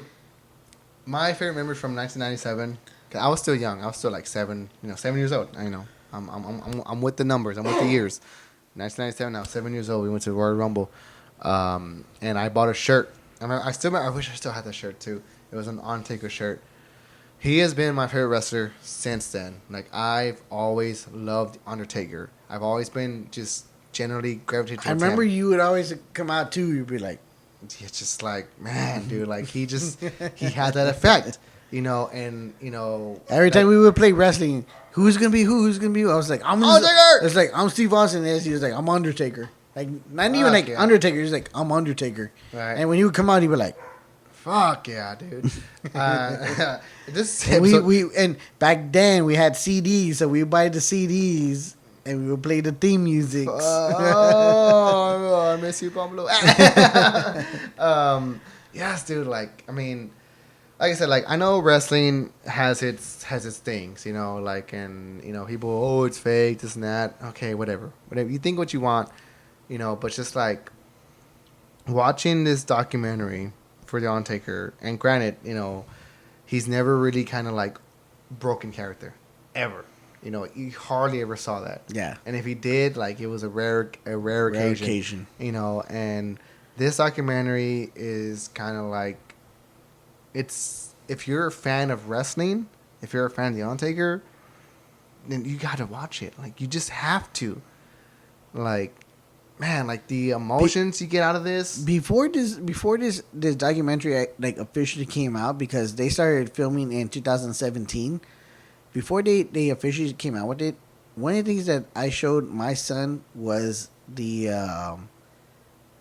my favorite memory from 1997, 'cause I was still young. I was still like 7 years old. I know. I'm with the numbers. I'm with the years. 1997, I was 7 years old. We went to the Royal Rumble. And I bought a shirt. I wish I still had that shirt too. It was an Undertaker shirt. He has been my favorite wrestler since then. Like, I've always loved Undertaker. I've always been just generally gravitated towards I remember him. you would always come out too. You'd be like, It's just like, man, dude, like he had that effect, and every time we would play wrestling, who's gonna be who? Who's gonna be who? I was like, I'm Undertaker! It's like, I'm Steve Austin. And he was like, I'm Undertaker. Like, not even Fuck like yeah. Undertaker. He's like, I'm Undertaker. Right. And when he would come out, he'd be like, fuck yeah, dude. This and episode, and back then we had CDs, so we would buy the CDs and we would play the theme music. oh, I miss you, Pablo. Yes, dude. Like, I mean, like I said, like I know wrestling has its things, like, and people, oh, it's fake, this and that. Okay, whatever. You think what you want, but just like watching this documentary for The Undertaker, and granted, he's never really kind of like broken character ever. You hardly ever saw that. Yeah. And if he did, like, it was a rare occasion. And this documentary is kind of like, if you're a fan of wrestling, if you're a fan of The Undertaker, then you got to watch it. Like, you just have to. Like, man, like the emotions you get out of this. Before this documentary like officially came out, because they started filming in 2017. Before they officially came out with it, one of the things that I showed my son was the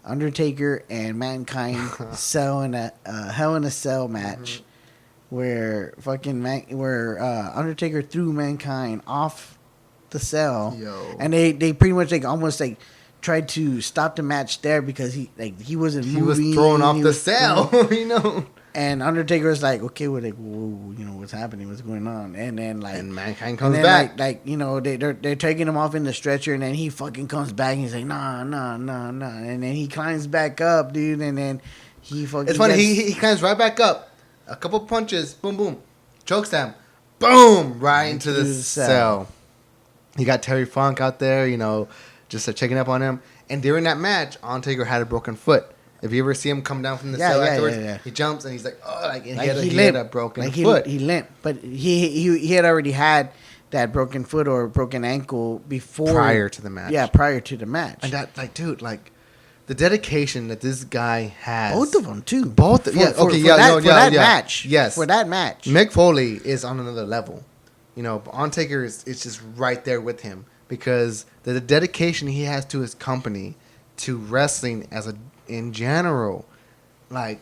Undertaker and Mankind Hell in a Cell match, where Undertaker threw Mankind off the cell, and they pretty much like almost like tried to stop the match there because he wasn't moving. He was thrown off the cell, And Undertaker was like, okay, we're like, whoa, what's happening? What's going on? And then like, and Mankind comes back. They're taking him off in the stretcher, and then he fucking comes back, and he's like, nah. And then he climbs back up, dude, and then he fucking. It's funny. He climbs right back up. A couple punches, boom, boom, choke slam, boom, right into the cell. He got Terry Funk out there, just checking up on him. And during that match, Undertaker had a broken foot. If you ever see him come down from the cell afterwards, he jumps and he's like, oh, like, he had a broken foot. He limped, but he had already had that broken foot or broken ankle prior to the match. Yeah, prior to the match. And that, like, dude, like, the dedication that this guy has. Both of them too. For that match. Yes, for that match. Mick Foley is on another level. Undertaker is just right there with him because the dedication he has to his company, to wrestling in general, like,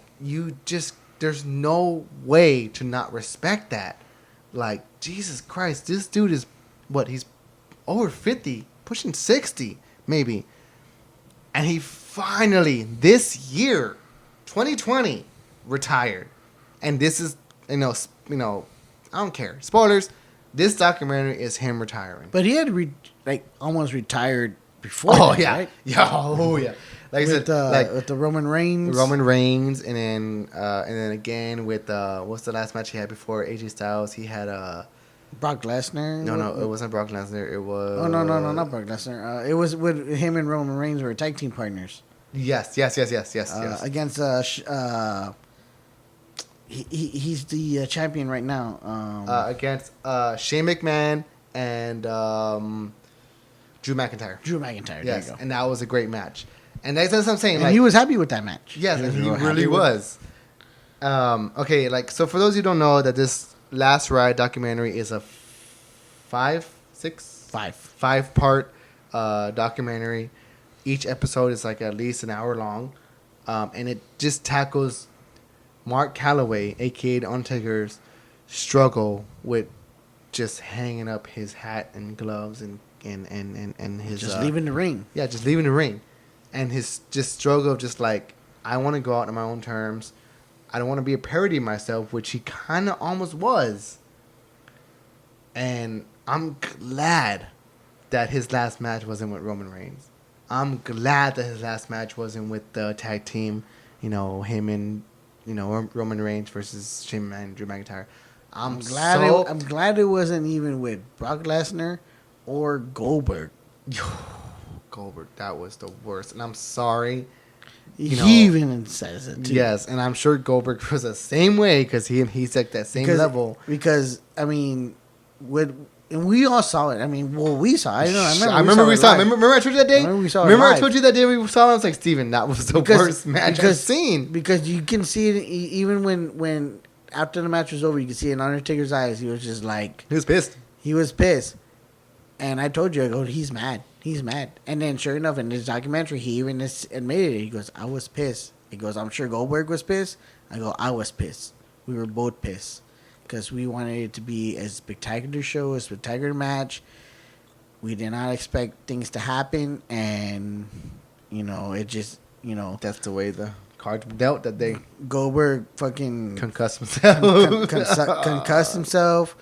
there's no way to not respect that. Like, Jesus Christ, this dude is he's over 50, pushing 60 maybe, and he finally this year 2020 retired. And this is I don't care, spoilers, this documentary is him retiring. But he had almost retired before. Oh that, yeah, right? yeah, oh yeah. like I said, with the Roman Reigns. And then again with what's the last match he had before AJ Styles? He had Brock Lesnar. No, it wasn't Brock Lesnar. It was no, not Brock Lesnar. It was with him and Roman Reigns were tag team partners. Yes. Against he's the champion right now. Against Shane McMahon and Drew McIntyre. Yes, there you go. And that was a great match. And that's what I'm saying. And like, he was happy with that match. Yes, and he real really happy was. Okay, like so for those who don't know, that this Last Ride documentary is a 5-part documentary. Each episode is like at least an hour long, and it just tackles Mark Calloway, aka The Undertaker's struggle with just hanging up his hat and gloves and his just leaving the ring. Yeah, just leaving the ring, and his just struggle of just like, I want to go out on my own terms. I don't want to be a parody of myself, which he kind of almost was. And I'm glad that his last match wasn't with Roman Reigns. I'm glad that his last match wasn't with the tag team, him and, Roman Reigns versus Shane McMahon and Drew McIntyre. I'm glad it wasn't even with Brock Lesnar or Goldberg. Goldberg, that was the worst. And I'm sorry. He even says it too. Yes, and I'm sure Goldberg was the same way because he's at that same level. Because I mean, and we all saw it. I mean, we saw it. I remember we saw it. Remember I told you that day? Remember I told you that day we saw it? I was like, Steven, that was the worst match I've seen. Because you can see it even when after the match was over, you can see in Undertaker's eyes. He was just like... He was pissed. He was pissed. And I told you, I go, he's mad. He's mad. And then sure enough, in this documentary, he even admitted it. He goes, I was pissed. He goes, I'm sure Goldberg was pissed. I go, I was pissed. We were both pissed. Because we wanted it to be a spectacular show, a spectacular match. We did not expect things to happen. And, it just, That's the way the cards were dealt that day. Goldberg fucking... concussed himself. Concussed himself.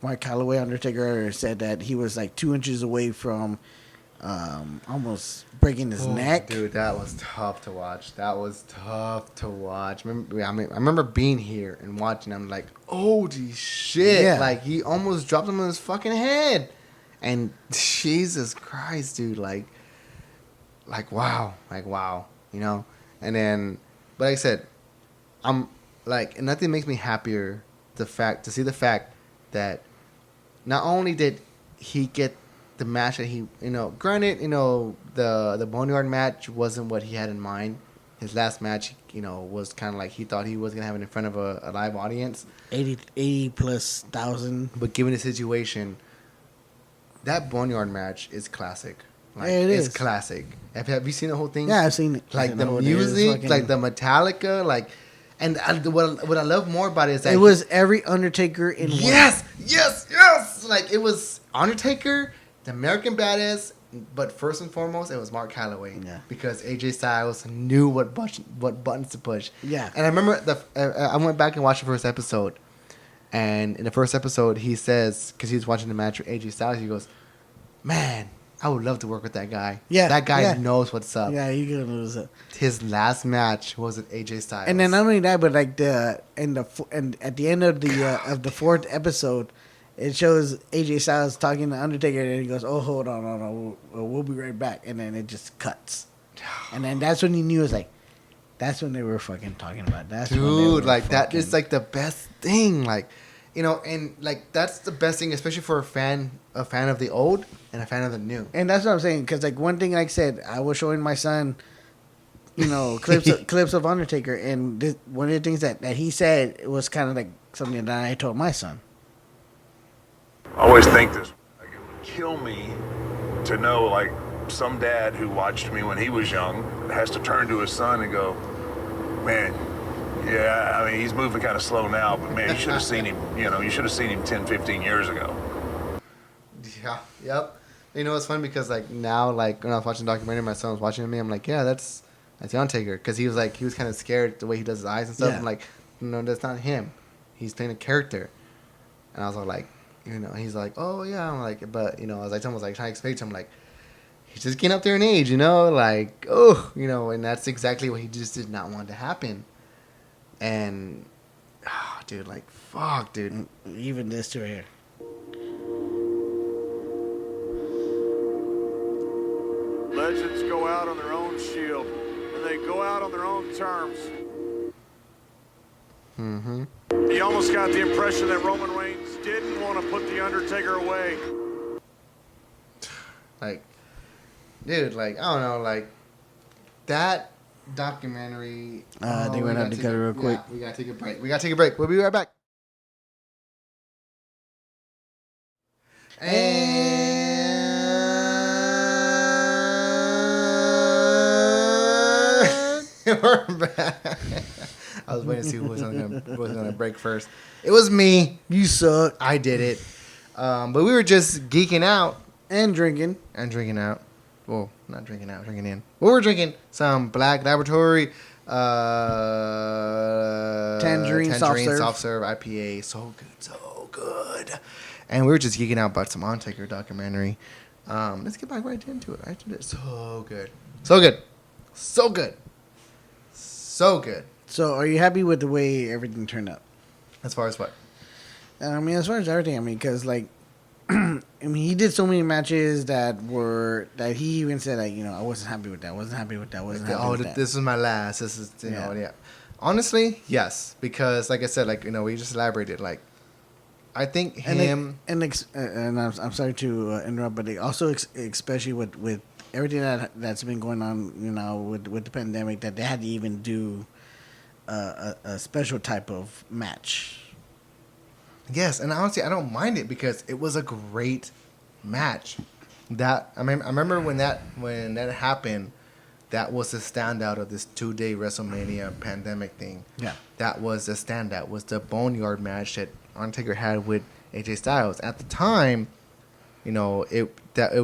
Mark Calloway, Undertaker, said that he was like 2 inches away from almost breaking his neck. Dude, that was tough to watch. I remember being here and watching. I'm like, holy shit! Yeah. Like he almost dropped him on his fucking head. And Jesus Christ, dude! Like wow, And then, but like I said, I'm like, and nothing makes me happier to see the fact that not only did he get the match that he, granted, the Boneyard match wasn't what he had in mind. His last match, was kind of like he thought he was going to have it in front of a live audience. 80,000. But given the situation, that Boneyard match is classic. Like, yeah, it is. It's classic. Have you seen the whole thing? Yeah, I've seen it. Like the music, like the Metallica, like... And what I love more about it is that... It was every Undertaker in one. Yes! Like, it was Undertaker, the American Badass, but first and foremost, it was Mark Calloway. Yeah. Because AJ Styles knew what buttons to push. Yeah. And I remember, I went back and watched the first episode. And in the first episode, he says, because he was watching the match with AJ Styles, he goes, man... I would love to work with that guy. Yeah, that guy knows what's up. Yeah, he knows it. His last match was with AJ Styles, and then not only that, but like and at the end of the fourth episode, it shows AJ Styles talking to Undertaker, and he goes, "Oh, hold on, we'll be right back," and then it just cuts, and then that's when he knew it was like, that's when they were fucking talking about that. Dude, like that is like the best thing, like. And like that's the best thing, especially for a fan of the old and a fan of the new. And that's what I'm saying, because like one thing, like I said, I was showing my son, clips of Undertaker, and one of the things that he said, it was kind of like something that I told my son. I always think this, like, it would kill me to know, like, some dad who watched me when he was young has to turn to his son and go, man. Yeah, I mean, he's moving kind of slow now, but man, you should have seen him, you should have seen him 10, 15 years ago. Yeah, yep. It's funny because, like, now, like, when I was watching the documentary, my son was watching me, I'm like, yeah, that's The Undertaker. Because he was kind of scared the way he does his eyes and stuff. Yeah. I'm like, no, that's not him. He's playing a character. And I was all like, he's like, oh, yeah. I'm like, but, as I told him, I was like, trying to explain to him, like, he's just getting up there in age, you know, like, oh, you know, and that's exactly what he just did not want to happen. And, oh, dude, like, fuck, dude. Even this to here. Legends go out on their own shield, and they go out on their own terms. Mm-hmm. You almost got the impression that Roman Reigns didn't want to put The Undertaker away. Like, dude, like, I don't know, like, that documentary. I think we're going to have to cut it real quick. Yeah, we got to take a break. We'll be right back. And we're back. I was waiting to see who was gonna break first. It was me. You suck. I did it. But we were just geeking out And drinking. and drinking out. Well, not drinking out, drinking in. We were drinking some Black Laboratory Tangerine soft serve IPA. So good. And we were just geeking out about some Undertaker documentary. Let's get back right into it. So good. So, are you happy with the way everything turned out? As far as what? I mean, as far as everything, I mean, because, like, I mean, he did so many matches that he even said, like, you know, I wasn't happy with that. This is my last. This is, you know, yeah. Honestly, yes. Because, like I said, like, you know, we just elaborated. Like, I think him. And I'm sorry to interrupt, but also, especially with everything that's been going on, you know, with the pandemic, that they had to even do a special type of match. Yes, and honestly, I don't mind it because it was a great match. I remember when that happened, that was the standout of this 2-day WrestleMania pandemic thing. Yeah, that was the standout. Was the Boneyard match that Undertaker had with AJ Styles at the time. You know, it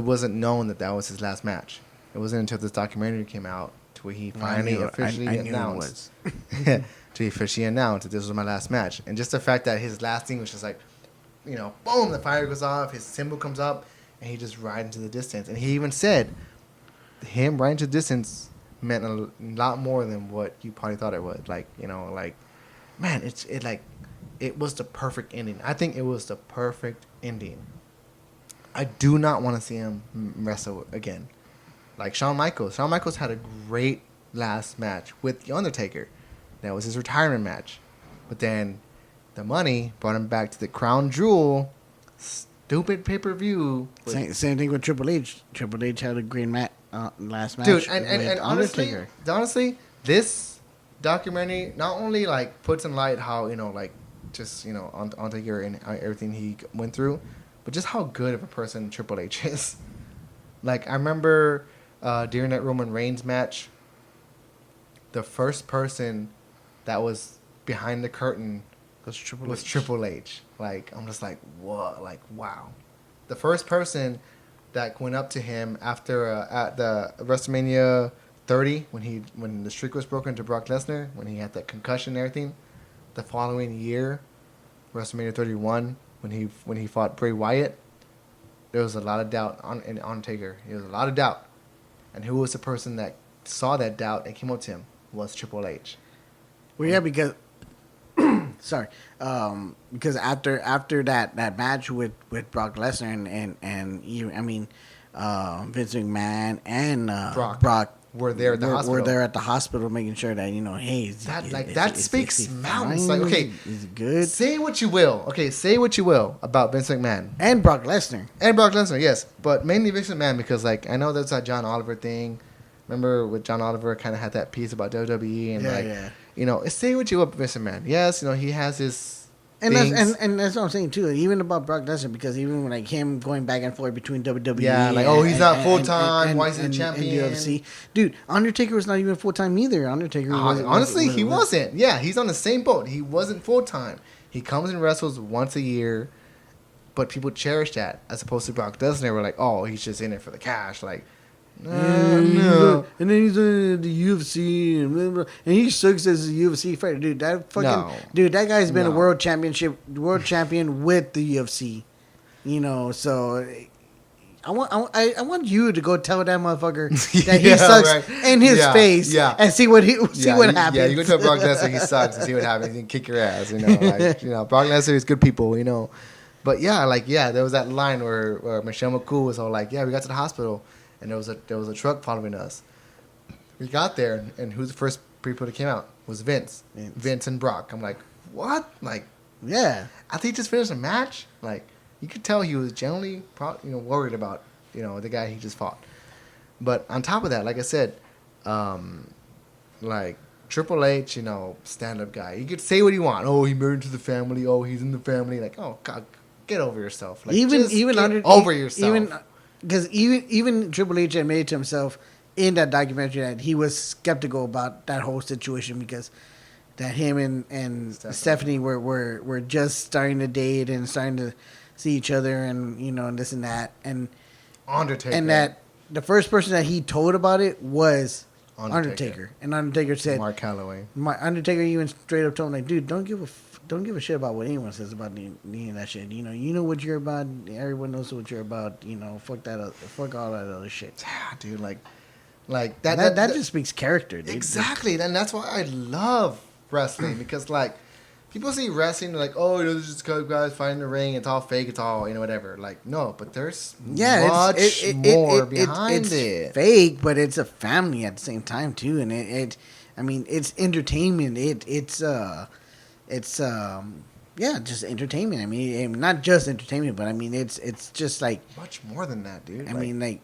wasn't known that was his last match. It wasn't until this documentary came out to where he finally officially announced. To officially announce that this was my last match. And just the fact that his last thing was just like, you know, boom, the fire goes off, his symbol comes up, and he just rides into the distance. And he even said him riding to the distance meant a lot more than what you probably thought it would. Like, you know, like, man, it was the perfect ending. I think it was the perfect ending. I do not want to see him wrestle again. Like Shawn Michaels. Shawn Michaels had a great last match with The Undertaker. That was his retirement match. But then the money brought him back to the Crown Jewel. Stupid pay-per-view. Same thing with Triple H. Triple H had a great last match. Dude, and honestly, this documentary not only like puts in light how, you know, like just, you know, Undertaker and everything he went through, but just how good of a person Triple H is. Like, I remember during that Roman Reigns match, the first person that was behind the curtain was Triple H. Like, I'm just like, what? Like, wow. The first person that went up to him after at the WrestleMania 30 when the streak was broken to Brock Lesnar, when he had that concussion and everything. The following year, WrestleMania 31, when he fought Bray Wyatt, there was a lot of doubt in Undertaker. There was a lot of doubt. And who was the person that saw that doubt and came up to him? Was Triple H. Well, yeah, because sorry, because after that match with Brock Lesnar and Vince McMahon and Brock were there at the hospital. We're there at the hospital, making sure that, you know, hey, that speaks mountains. Like, okay, is it good? Say what you will. Okay, say what you will about Vince McMahon and Brock Lesnar. Yes, but mainly Vince McMahon because, like, I know that's that John Oliver thing. Remember with John Oliver kind of had that piece about WWE and you know, say what you will about Vince McMahon. Yes, you know, he has his and that's what I'm saying too. Even about Brock Lesnar, because even when, like, him going back and forth between WWE, he's not full time. Why is he the champion? And UFC, dude, Undertaker was not even full time either. Undertaker, he wasn't. Yeah, he's on the same boat. He wasn't full time. He comes and wrestles once a year, but people cherish that as opposed to Brock Lesnar. We're like, oh, he's just in it for the cash, like. No. And then he's in the UFC and he sucks as a UFC fighter, dude. That guy's been a world champion with the UFC. You know, so I want you to go tell that motherfucker that he sucks right. in his Yeah, face yeah. and see what happens. Yeah, you go tell Brock Lesnar he sucks and see what happens. He can kick your ass, Brock Lesnar is good people, But there was that line where Michelle McCool was all like, "Yeah, we got to the hospital, and there was a truck following us. We got there, and who's the first people that came out was Vince and Brock. I'm like, what? Like, yeah, I think he just finished a match. Like, you could tell he was generally worried about the guy he just fought. But on top of that, like I said, like Triple H, stand-up guy. You could say what you want. Oh, he married into the family. Oh, he's in the family. Like, oh God, get over yourself. Like, even over yourself. Because even Triple H admitted to himself in that documentary that he was skeptical about that whole situation because that him and Stephanie were just starting to date and starting to see each other and and this and that and Undertaker, and that the first person that he told about it was Undertaker. And Undertaker said, Mark Calloway. Undertaker even straight up told him, like, dude, don't give a shit about what anyone says about any of that shit. You know what you're about. Everyone knows what you're about. Fuck all that other shit. Yeah, dude, like that just speaks character, dude. Exactly, and that's why I love wrestling because like people see wrestling they're like, oh, there's just guys fighting in the ring, it's all fake, it's all whatever. Like, no, but there's much more behind it. Fake, but it's a family at the same time too, and it's entertainment. It's just entertainment. I mean, not just entertainment, but I mean, it's just like much more than that, dude. I mean, like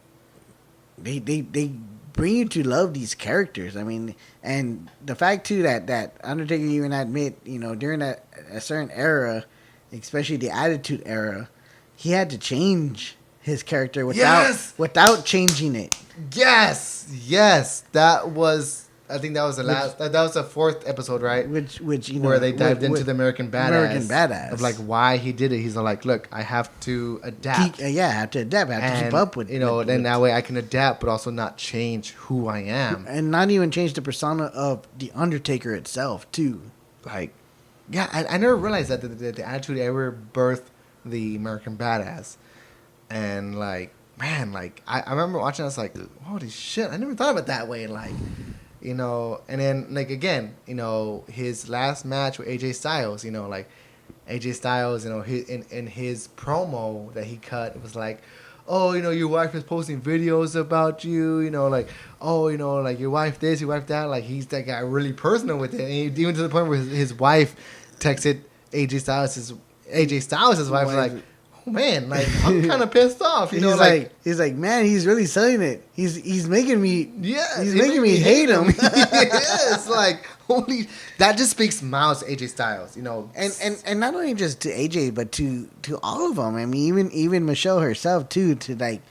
they bring you to love these characters. I mean, and the fact too that Undertaker even admit, during a certain era, especially the Attitude Era, he had to change his character without changing it. Yes, that was. I think that was the last. That was the fourth episode, right? Which where they dived into the American Badass. Of like why he did it. He's like, look, I have to adapt. I have to adapt. I have to keep up with. Then that way I can adapt, but also not change who I am, and not even change the persona of the Undertaker itself, too. Like, yeah, I never realized that the Attitude Era birthed the American Badass, and like, man, like I remember watching. I was like, holy shit! I never thought of it that way. Like. And then, like, again, his last match with AJ Styles, like, AJ Styles, in his promo that he cut, it was like, oh, your wife is posting videos about you, like, oh, like, your wife this, your wife that. Like, he's that guy really personal with it. And even to the point where his wife texted AJ Styles' wife, was like, oh, man, like, I'm kind of pissed off. He's like, man, he's really selling it. He's making me, he's making me hate him. Yes, like, holy, that just speaks miles to AJ Styles, and not only just to AJ, but to all of them. I mean, even Michelle herself too. To like,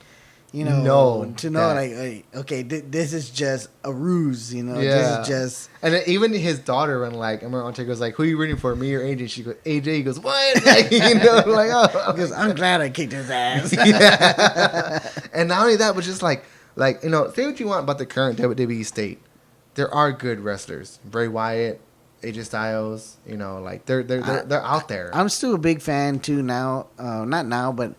like, okay, this is just a ruse. Yeah. This is just. And then even his daughter, and like, I remember Undertaker goes like, "Who are you rooting for, me or AJ?" She goes, "AJ." He goes, "What?" Like, like, oh, because I'm glad I kicked his ass. Yeah. And not only that, but just like, say what you want about the current WWE state. There are good wrestlers. Bray Wyatt, AJ Styles. Like they're out there. I'm still a big fan too now. Not now, but.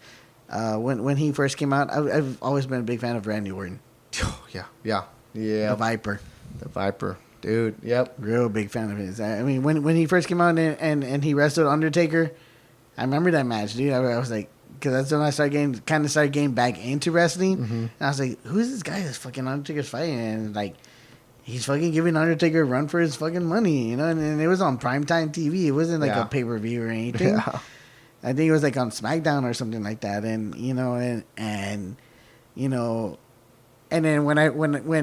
When he first came out, I've always been a big fan of Randy Orton. Oh, yeah. The Viper, dude. Yep, real big fan of his. I mean, when he first came out and he wrestled Undertaker, I remember that match, dude. I was like, because that's when I started getting back into wrestling, and I was like, who's this guy that's fucking Undertaker's fighting? And like, he's fucking giving Undertaker a run for his fucking money, And it was on primetime TV. It wasn't like a pay per view or anything. Yeah. I think it was like on SmackDown or something like that, and then when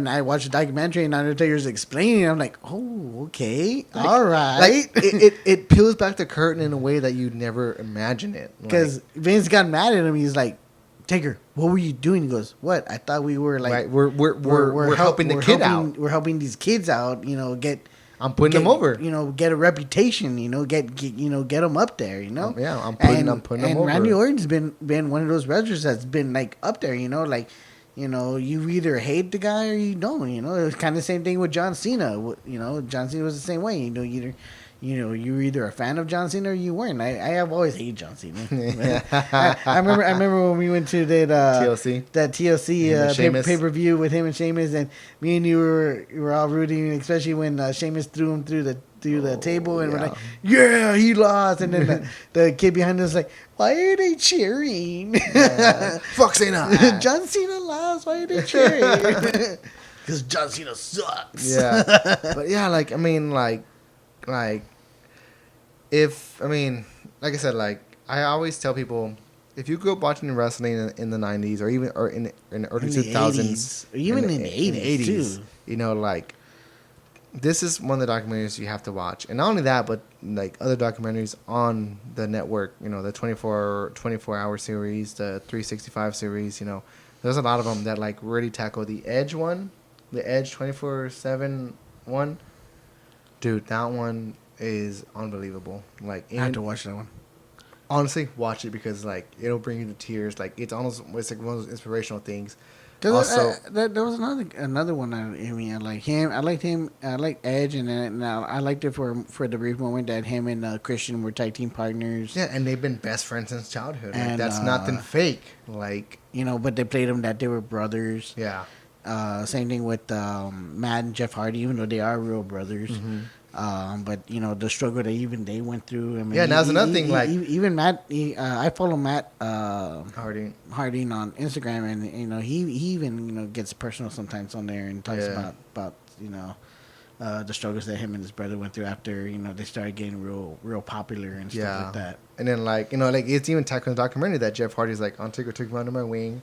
I watched the documentary and Undertaker's explaining, I'm like, oh, okay, like, all right. Like it peels back the curtain in a way that you'd never imagine it. Because Vince got mad at him. He's like, Taker, what were you doing? He goes, what? I thought we were like, right. We're helping the kid out. We're helping these kids out. I'm putting them over. Get a reputation. Get them up there. I'm putting them over. And Randy Orton's been one of those wrestlers that's been like up there. You either hate the guy or you don't. It was kind of the same thing with John Cena. John Cena was the same way. you were either a fan of John Cena or you weren't. I have always hated John Cena. I remember when we went to that TLC. pay-per-view with him and Sheamus, and me and you were all rooting, especially when Sheamus threw him through the table, and we're like, yeah, he lost. And then the kid behind us was like, why are they cheering? Fuck Cena. John Cena lost. Why are they cheering? Because John Cena sucks. Yeah. But yeah, like, I mean, like I said, like, I always tell people, if you grew up watching wrestling in the 90s or in the early 2000s, or even in the 80s too. You know, like, this is one of the documentaries you have to watch. And not only that, but like other documentaries on the network, you know, the 24-hour series, the 365 series, you know, there's a lot of them that like really tackle the Edge one, the Edge 24/7 one. Dude, that one is unbelievable. Like, I have to watch that one. Honestly, watch it because like it'll bring you to tears. Like, it's like one of those inspirational things. There Also, was another one. I like him. I liked him. I like Edge, and then I liked it for the brief moment that him and Christian were tag team partners. yeah, and they've been best friends since childhood. Like, And, that's nothing fake. Like, But they played them that they were brothers. yeah. Same thing with Matt and Jeff Hardy, even though they are real brothers. Mm-hmm. But the struggle that even they went through. I mean, Yeah, and that's another thing, like- even Matt. I follow Matt Hardy. on Instagram, and he even gets personal sometimes on there and talks Yeah. about the struggles that him and his brother went through after they started getting real popular and stuff like that. And then like it's even tackling the documentary that Jeff Hardy's like, Undertaker took me under my wing.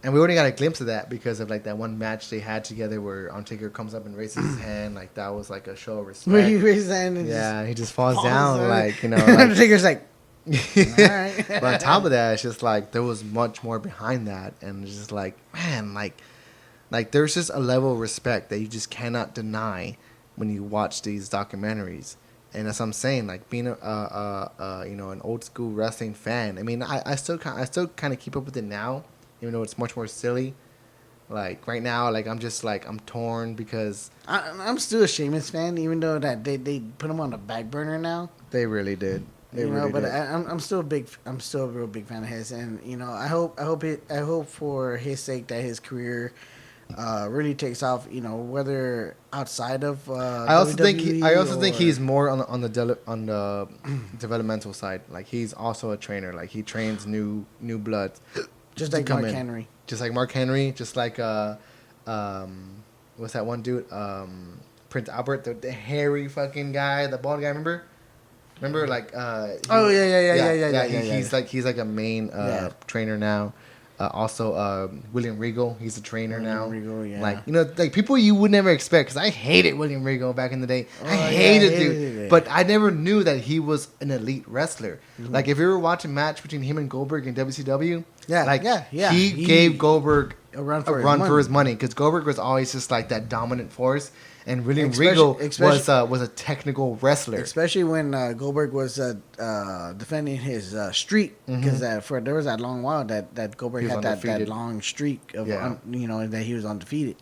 And we only got a glimpse of that because of like that one match they had together where Undertaker comes up and raises his hand. Like, that was like a show of respect. Where he raised his hand and He just falls down, like, like, Undertaker's like, all right. But on top of that, it's just like there was much more behind that, and it's just like, man, like there's just a level of respect that you just cannot deny when you watch these documentaries. And as I'm saying, like, being an old school wrestling fan, I mean, I still kind of keep up with it now, even though it's much more silly. Like, right now, like, I'm just like, I'm torn because I'm still a Sheamus fan, even though that they put him on the back burner now. they really did. But I'm still a real big fan of his, and I hope for his sake that his career really takes off. Whether outside of I also think WWE he's more on the developmental side. Like, he's also a trainer. Like, he trains new blood, just to like come Mark in. Henry. Just like Mark Henry, just like what's that one dude? Prince Albert, the hairy fucking guy, the bald guy. Remember, like he's like a main trainer now. Also, William Regal, he's a trainer now. Regal, yeah. Like, like people you would never expect, because I hated William Regal back in the day. I hated it. But I never knew that he was an elite wrestler. Mm-hmm. Like, if you were watching a match between him and Goldberg in WCW, he gave Goldberg a run for his money, because Goldberg was always just like that dominant force. And William Regal was a technical wrestler, especially when Goldberg was defending his streak, because there was that long while that Goldberg had that long streak of that he was undefeated.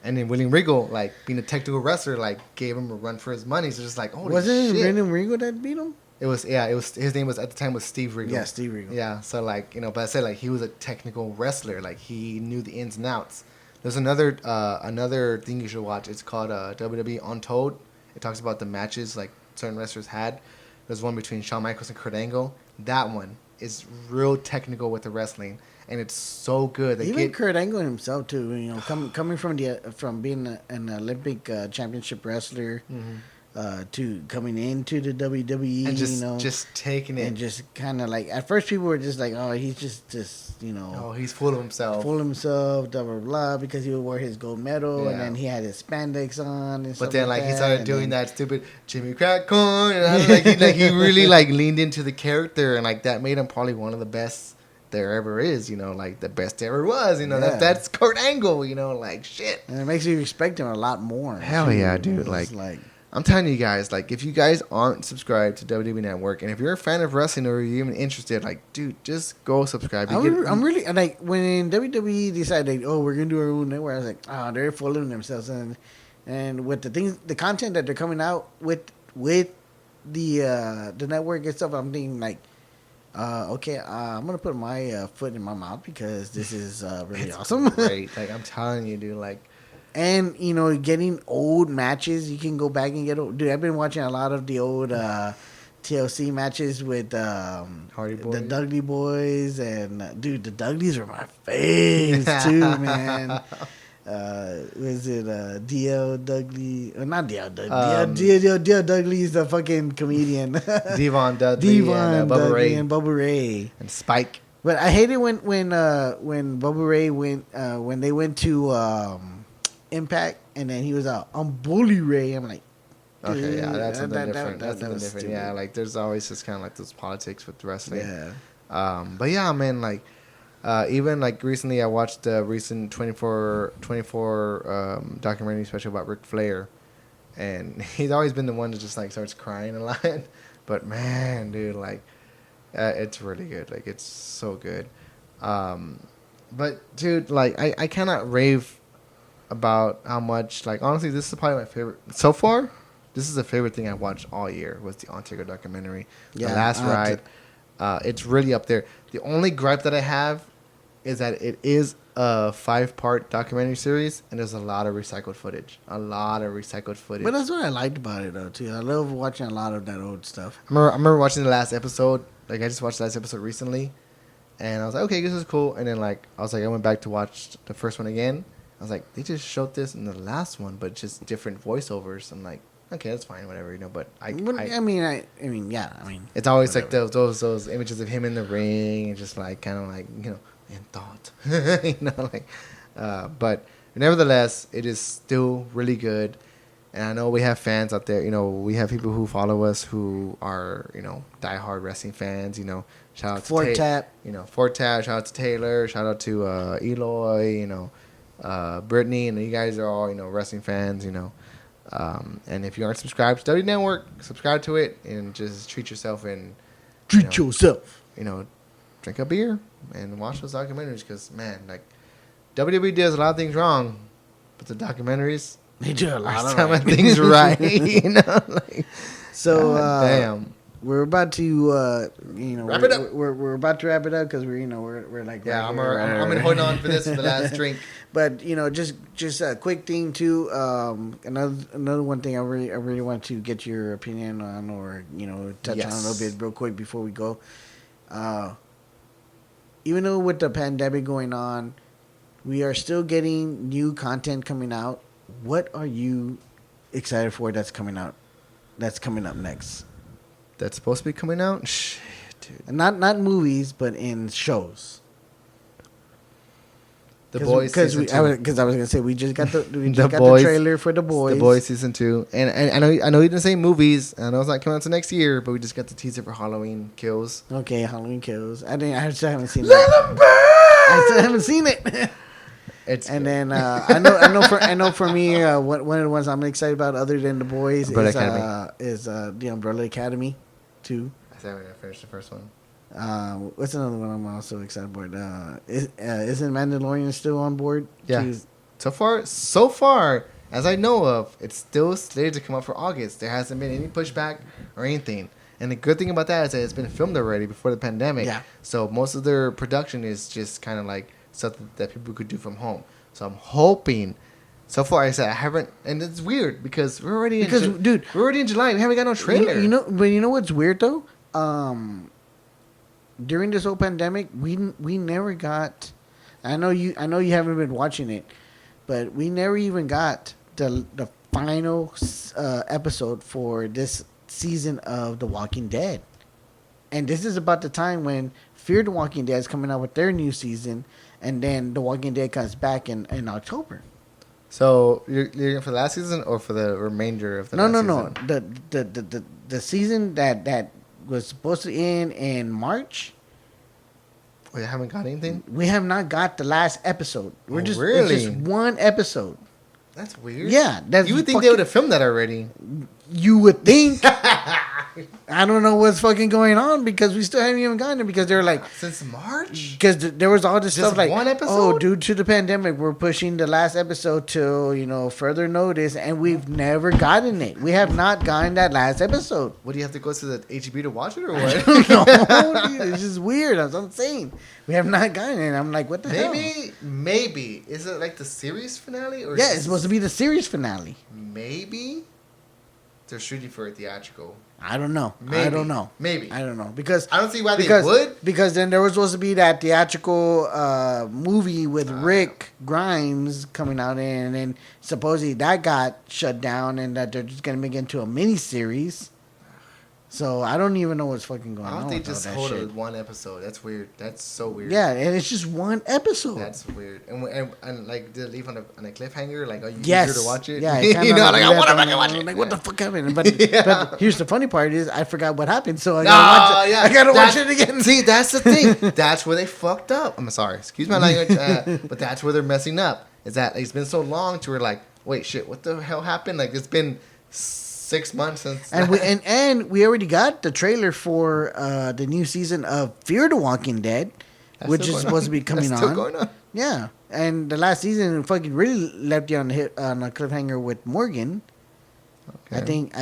And then William Regal, like, being a technical wrestler, like, gave him a run for his money. So just like, holy was shit. it William Regal that beat him? It was his name was at the time was Steve Regal. Yeah, Steve Regal. Yeah, so like, but I said, like, he was a technical wrestler, like, he knew the ins and outs. There's another thing you should watch. It's called WWE Untold. It talks about the matches like certain wrestlers had. There's one between Shawn Michaels and Kurt Angle. That one is real technical with the wrestling, and it's so good. Even Kurt Angle himself too. Coming from being an Olympic championship wrestler. Mm-hmm. To coming into the WWE, and just taking it, and just kind of like, at first people were just like, oh, he's just oh, he's full of himself, blah blah blah, because he would wear his gold medal, and then he had his spandex on, and but then like he started doing that stupid Jimmy Crack Corn, and he really like leaned into the character, and like that made him probably one of the best there ever is, like the best there ever was, that's Kurt Angle, like shit, and it makes you respect him a lot more. Hell yeah, dude, like I'm telling you guys, like, if you guys aren't subscribed to WWE Network, and if you're a fan of wrestling or you're even interested, like, dude, just go subscribe. I'm really, like, when WWE decided, oh, we're going to do our own network, I was like, oh, they're fooling themselves. And with the content that they're coming out with the network itself, I'm thinking like, okay, I'm gonna put my foot in my mouth because this is really awesome. Great. Like I'm telling you, dude. Like, and you know, getting old matches, you can go back and get old. Dude, I've been watching a lot of the old TLC matches with Hardy the Boys. Dudley Boys, and dude, the Dudleys were my faves too, man. Was it D.L. Dudley? Not D.L. Dudley. D.L. Dudley is the fucking comedian. Devon Dudley and Bubba Ray. And Bubba Ray. And Spike. But I hated when Bubba Ray went when they went to Impact, and then he was out. I'm Bully Ray. I'm like, Okay, yeah, that's something different. That That's something was different. stupid. Yeah, like there's always just kind of like those politics with wrestling. Yeah. But yeah, man, like even like recently, I watched the recent 24 documentary special about Ric Flair, and he's always been the one that just like starts crying a lot. But man, dude, like it's really good. Like it's so good. But dude, like I cannot rave about how much. Like honestly, this is probably my favorite so far. This is the favorite thing I watched all year was the Ontario documentary. Yeah, The Last Ride. It's really up there. The only gripe that I have is that it is a 5-part documentary series, and there's a lot of recycled footage. But that's what I liked about it, though, too. I love watching a lot of that old stuff. I remember watching the last episode. Like, I just watched the last episode recently, and I was like, okay, this is cool. And then, like, I went back to watch the first one again. I was like, they just showed this in the last one, but just different voiceovers. I'm like, okay, that's fine, whatever, you know. But I mean, it's always whatever. like those images of him in the ring, and just like kind of like, you know, in thought, you know, like. But nevertheless, it is still really good, and I know we have fans out there. You know, we have people who follow us who are, you know, diehard wrestling fans. You know, shout out to Fort Tap. You know, Fort Tap. Shout out to Taylor. Shout out to Eloy. You know, Brittany, and you guys are all, you know, wrestling fans. You know. And if you aren't subscribed to W Network, subscribe to it and just treat yourself and yourself. You know, drink a beer and watch those documentaries because, man, like WWE does a lot of things wrong, but the documentaries They do a lot of some of things right. You know, like, so damn. we're about to Wrap it up. We're about to wrap it up because we're like Yeah, right I'm here. gonna hold on for this for the last drink. But you know, just a quick thing too. Another one thing I really want to get your opinion on, or you know, touch on a little bit real quick before we go. Even though with the pandemic going on, we are still getting new content coming out. What are you excited for? That's coming out. That's coming up next. That's supposed to be coming out. Shit, dude. Not movies, but in shows. The Boys season 2. Because I was gonna say we just got the Boys, trailer for The Boys. The Boys season 2, and I know you didn't say movies. I know it's not coming out until next year, but we just got the teaser for Halloween Kills. Okay, Halloween Kills. I still haven't seen that. I still haven't seen it. And then I know for me one of the ones I'm excited about other than The Boys is the Umbrella Academy 2. I said I finished the first one. What's another one I'm also excited about? Isn't Mandalorian still on board? Yeah. So far, as I know of, it's still slated to come out for August. There hasn't been any pushback or anything. And the good thing about that is that it's been filmed already before the pandemic. Yeah. So most of their production is just kind of like something that people could do from home. So I'm hoping. So far, I said I haven't, and it's weird because we're already in July. We haven't got no trailer. But you know what's weird though? During this whole pandemic, we never got. I know you haven't been watching it, but we never even got the final episode for this season of The Walking Dead, and this is about the time when Fear the Walking Dead is coming out with their new season, and then The Walking Dead comes back in October. So you're looking for the last season or for the remainder of the last season? No. The season that was supposed to end in March. We haven't got anything? We have not got the last episode. Really? It's just one episode. That's weird. Yeah. You would think they would have filmed that already. you would think. I don't know what's fucking going on because we still haven't even gotten it because they're like Since March? because there was all this Just stuff like one episode? oh due to the pandemic we're pushing the last episode till further notice and we've never gotten it. We have not gotten that last episode. What do you have to go to the HB to watch it or what? No, dude, it's just weird. That's what I'm saying. We have not gotten it. I'm like, what the hell? Maybe. Is it like the series finale? Or Yeah, it's supposed to be the series finale. Maybe they're shooting for a theatrical. I don't know. Maybe. I don't know. Maybe. I don't know because I don't see why they because, would. Because then there was supposed to be that theatrical movie with Rick Grimes coming out in, and then supposedly that got shut down, and that they're just gonna make it into a mini series. So I don't even know what's fucking going on. Why don't they with all just that hold shit. it one episode? That's weird. That's so weird. Yeah, and it's just one episode. That's weird. And like, did it leave on a cliffhanger? Like, are you Yes. eager to watch it? Yeah, you know, like, I want to fucking watch it. Like, what the fuck happened? But, Yeah. but here's the funny part is I forgot what happened, so I gotta watch it. yeah. I gotta watch it That's- again. See, that's the thing. That's where they fucked up. I'm sorry. Excuse my language. But that's where they're messing up. Is that it's been so long to where like, wait, shit, what the hell happened? Like, it's been 6 months since. And we already got the trailer for the new season of Fear the Walking Dead, That's which still is going supposed on. to be coming That's on. still going on. Yeah, and the last season fucking really left you on a cliffhanger with Morgan. Okay. I think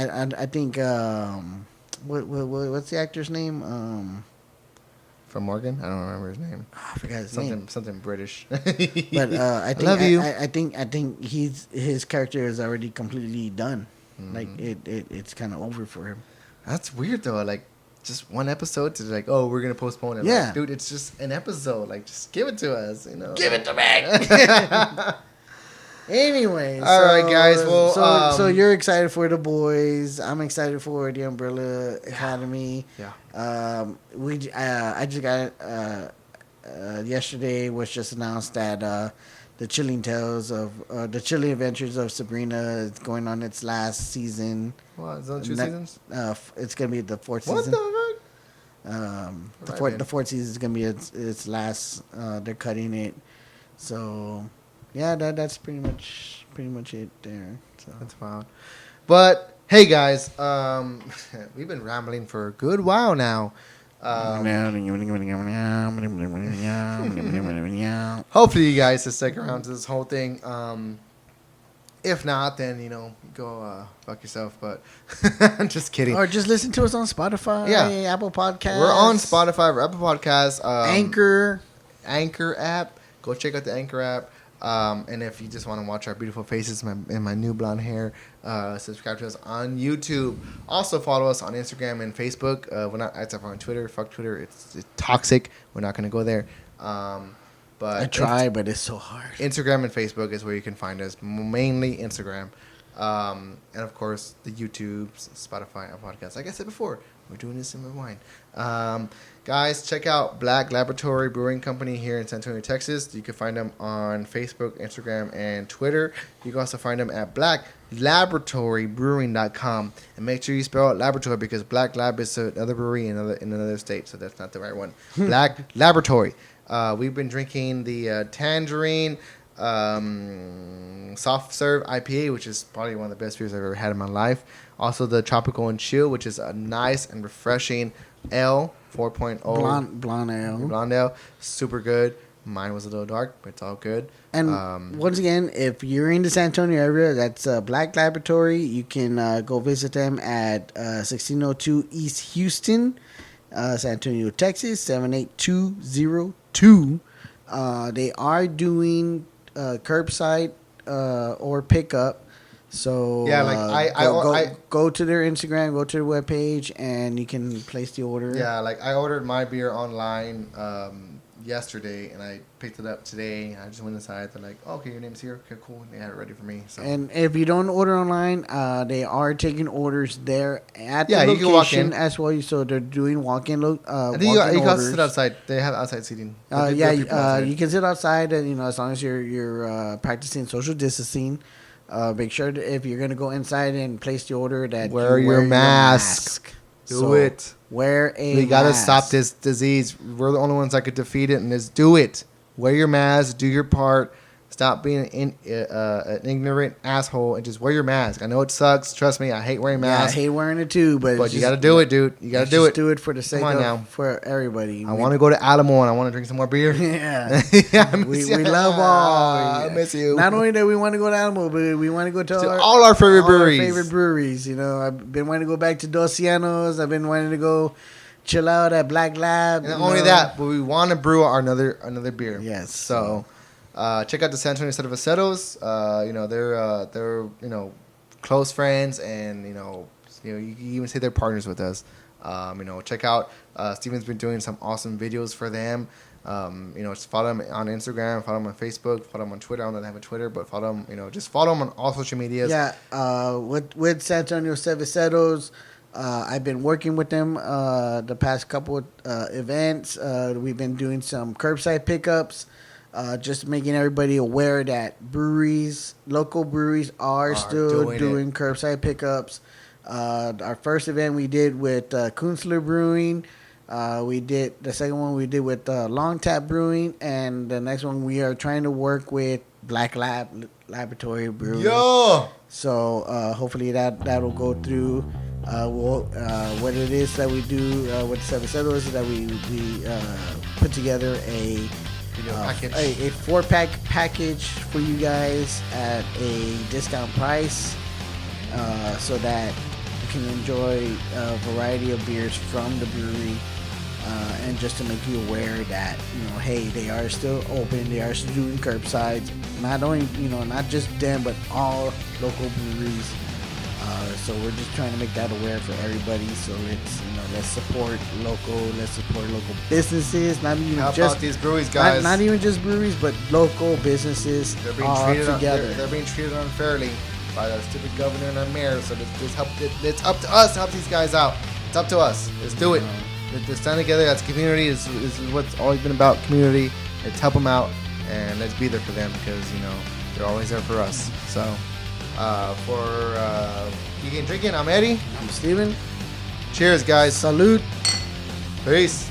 what's the actor's name? From Morgan? I don't remember his name. I forgot his name. Something British. But I think love you. I think his character is already completely done. Like it's kind of over for him. That's weird though. Like, just one episode to like, oh, we're gonna postpone it. Yeah. Like, dude, it's just an episode. Like, just give it to us. You know. Give it to me. Anyway, All right, guys. Well, so you're excited for The Boys. I'm excited for The Umbrella Academy. Yeah. I just got yesterday was just announced that the Chilling Tales of the Chilling Adventures of Sabrina is going on its last season. What? Is that 2 seasons? It's gonna be the fourth What season. the fuck? The fourth season is gonna be its last. They're cutting it, so yeah, that's pretty much it there. So That's wild. But hey, guys, we've been rambling for a good while now. Hopefully, you guys will stick around to this whole thing. If not, then go fuck yourself. But I'm just kidding. or just listen to us on Spotify, Yeah. Apple Podcasts. We're on Spotify, we're Apple Podcasts, Anchor. app. Go check out the Anchor app. And if you just want to watch our beautiful faces and my new blonde hair, subscribe to us on YouTube. Also follow us on Instagram and Facebook. We're not active on Twitter. Fuck Twitter. It's toxic. We're not going to go there. But I try, but it's so hard. Instagram and Facebook is where you can find us. Mainly Instagram. And of course, the YouTube, Spotify, and podcasts. Like I said before, we're doing this in my wine. Guys, check out Black Laboratory Brewing Company here in San Antonio, Texas. You can find them on Facebook, Instagram, and Twitter. You can also find them at blacklaboratorybrewing.com. And make sure you spell out laboratory because Black Lab is another brewery in another state, so that's not the right one. Black Laboratory. We've been drinking the Tangerine soft serve IPA, which is probably one of the best beers I've ever had in my life. Also the Tropical and Chill, which is a nice and refreshing ale, 4.0 Blonde ale. blonde ale, super good. Mine was a little dark, but it's all good. And once again, if you're in the San Antonio area, that's Black Laboratory. You can go visit them at 1602 East Houston, San Antonio, Texas, 78202. They are doing curbside or pickup. So Yeah, like I go to their Instagram, go to their webpage, and you can place the order. Yeah, like I ordered my beer online yesterday, and I picked it up today. I just went inside. They're like, "Oh, okay, your name's here. Okay, cool." And they had it ready for me. So And if you don't order online, they are taking orders there at Yeah, the you can walk location in. as well. So they're doing walk-in. I think you can also sit outside. They have outside seating. They'll people outside. You can sit outside, and as long as you're practicing social distancing. Make sure that if you're gonna go inside and place the order, that Wear you your wear mask. Do it. Wear a. We gotta mask. stop this disease. We're the only ones that could defeat it, and just do it. Wear your mask. Do your part. Stop being an ignorant asshole and just wear your mask. I know it sucks. Trust me, I hate wearing masks. I hate wearing it too, but you got to do it, dude. You got to do it. Do it for the sake of for everybody. I want to go to Alamo and I want to drink some more beer. Yeah, we love all. I miss you. Not only that we want to go to Alamo, but we want to go to all our favorite breweries. You know, I've been wanting to go back to Dos Llanos. I've been wanting to go chill out at Black Lab. And not only that, but we want to brew another beer. Yes. So. Check out the San Antonio Cerveceros. They're close friends, and you can even say they're partners with us. Check out Steven's been doing some awesome videos for them. Just follow them on Instagram, follow them on Facebook, follow them on Twitter. I don't know if they have a Twitter, but follow them. Just follow them on all social medias. Yeah. With San Antonio Cerveceros, I've been working with them the past couple events. We've been doing some curbside pickups. Just making everybody aware that local breweries are still doing curbside pickups. Our first event we did with Kunstler Brewing. The second one we did with Long Tap Brewing, and the next one we are trying to work with Black Laboratory Brewing. Yo! So hopefully that'll go through. What it is that we do with Cerveceros is that we put together a 4-pack package for you guys at a discount price, so that you can enjoy a variety of beers from the brewery, and just to make you aware that hey, they are still open, they are still doing curbsides. Not only not just them, but all local breweries. So we're just trying to make that aware for everybody. So it's let's support local businesses. Not even How just about these breweries, guys. Not even just breweries, but local businesses. They're being all treated together. They're being treated unfairly by the stupid governor and our mayor. So it's up to us to help these guys out. It's up to us. Let's do it. Let's stand together. That's community. This is what's always been about, community. Let's help them out and let's be there for them, because they're always there for us. So for Geekin Drinkin, I'm Eddie. I'm Steven. Cheers, guys. Salute. Peace.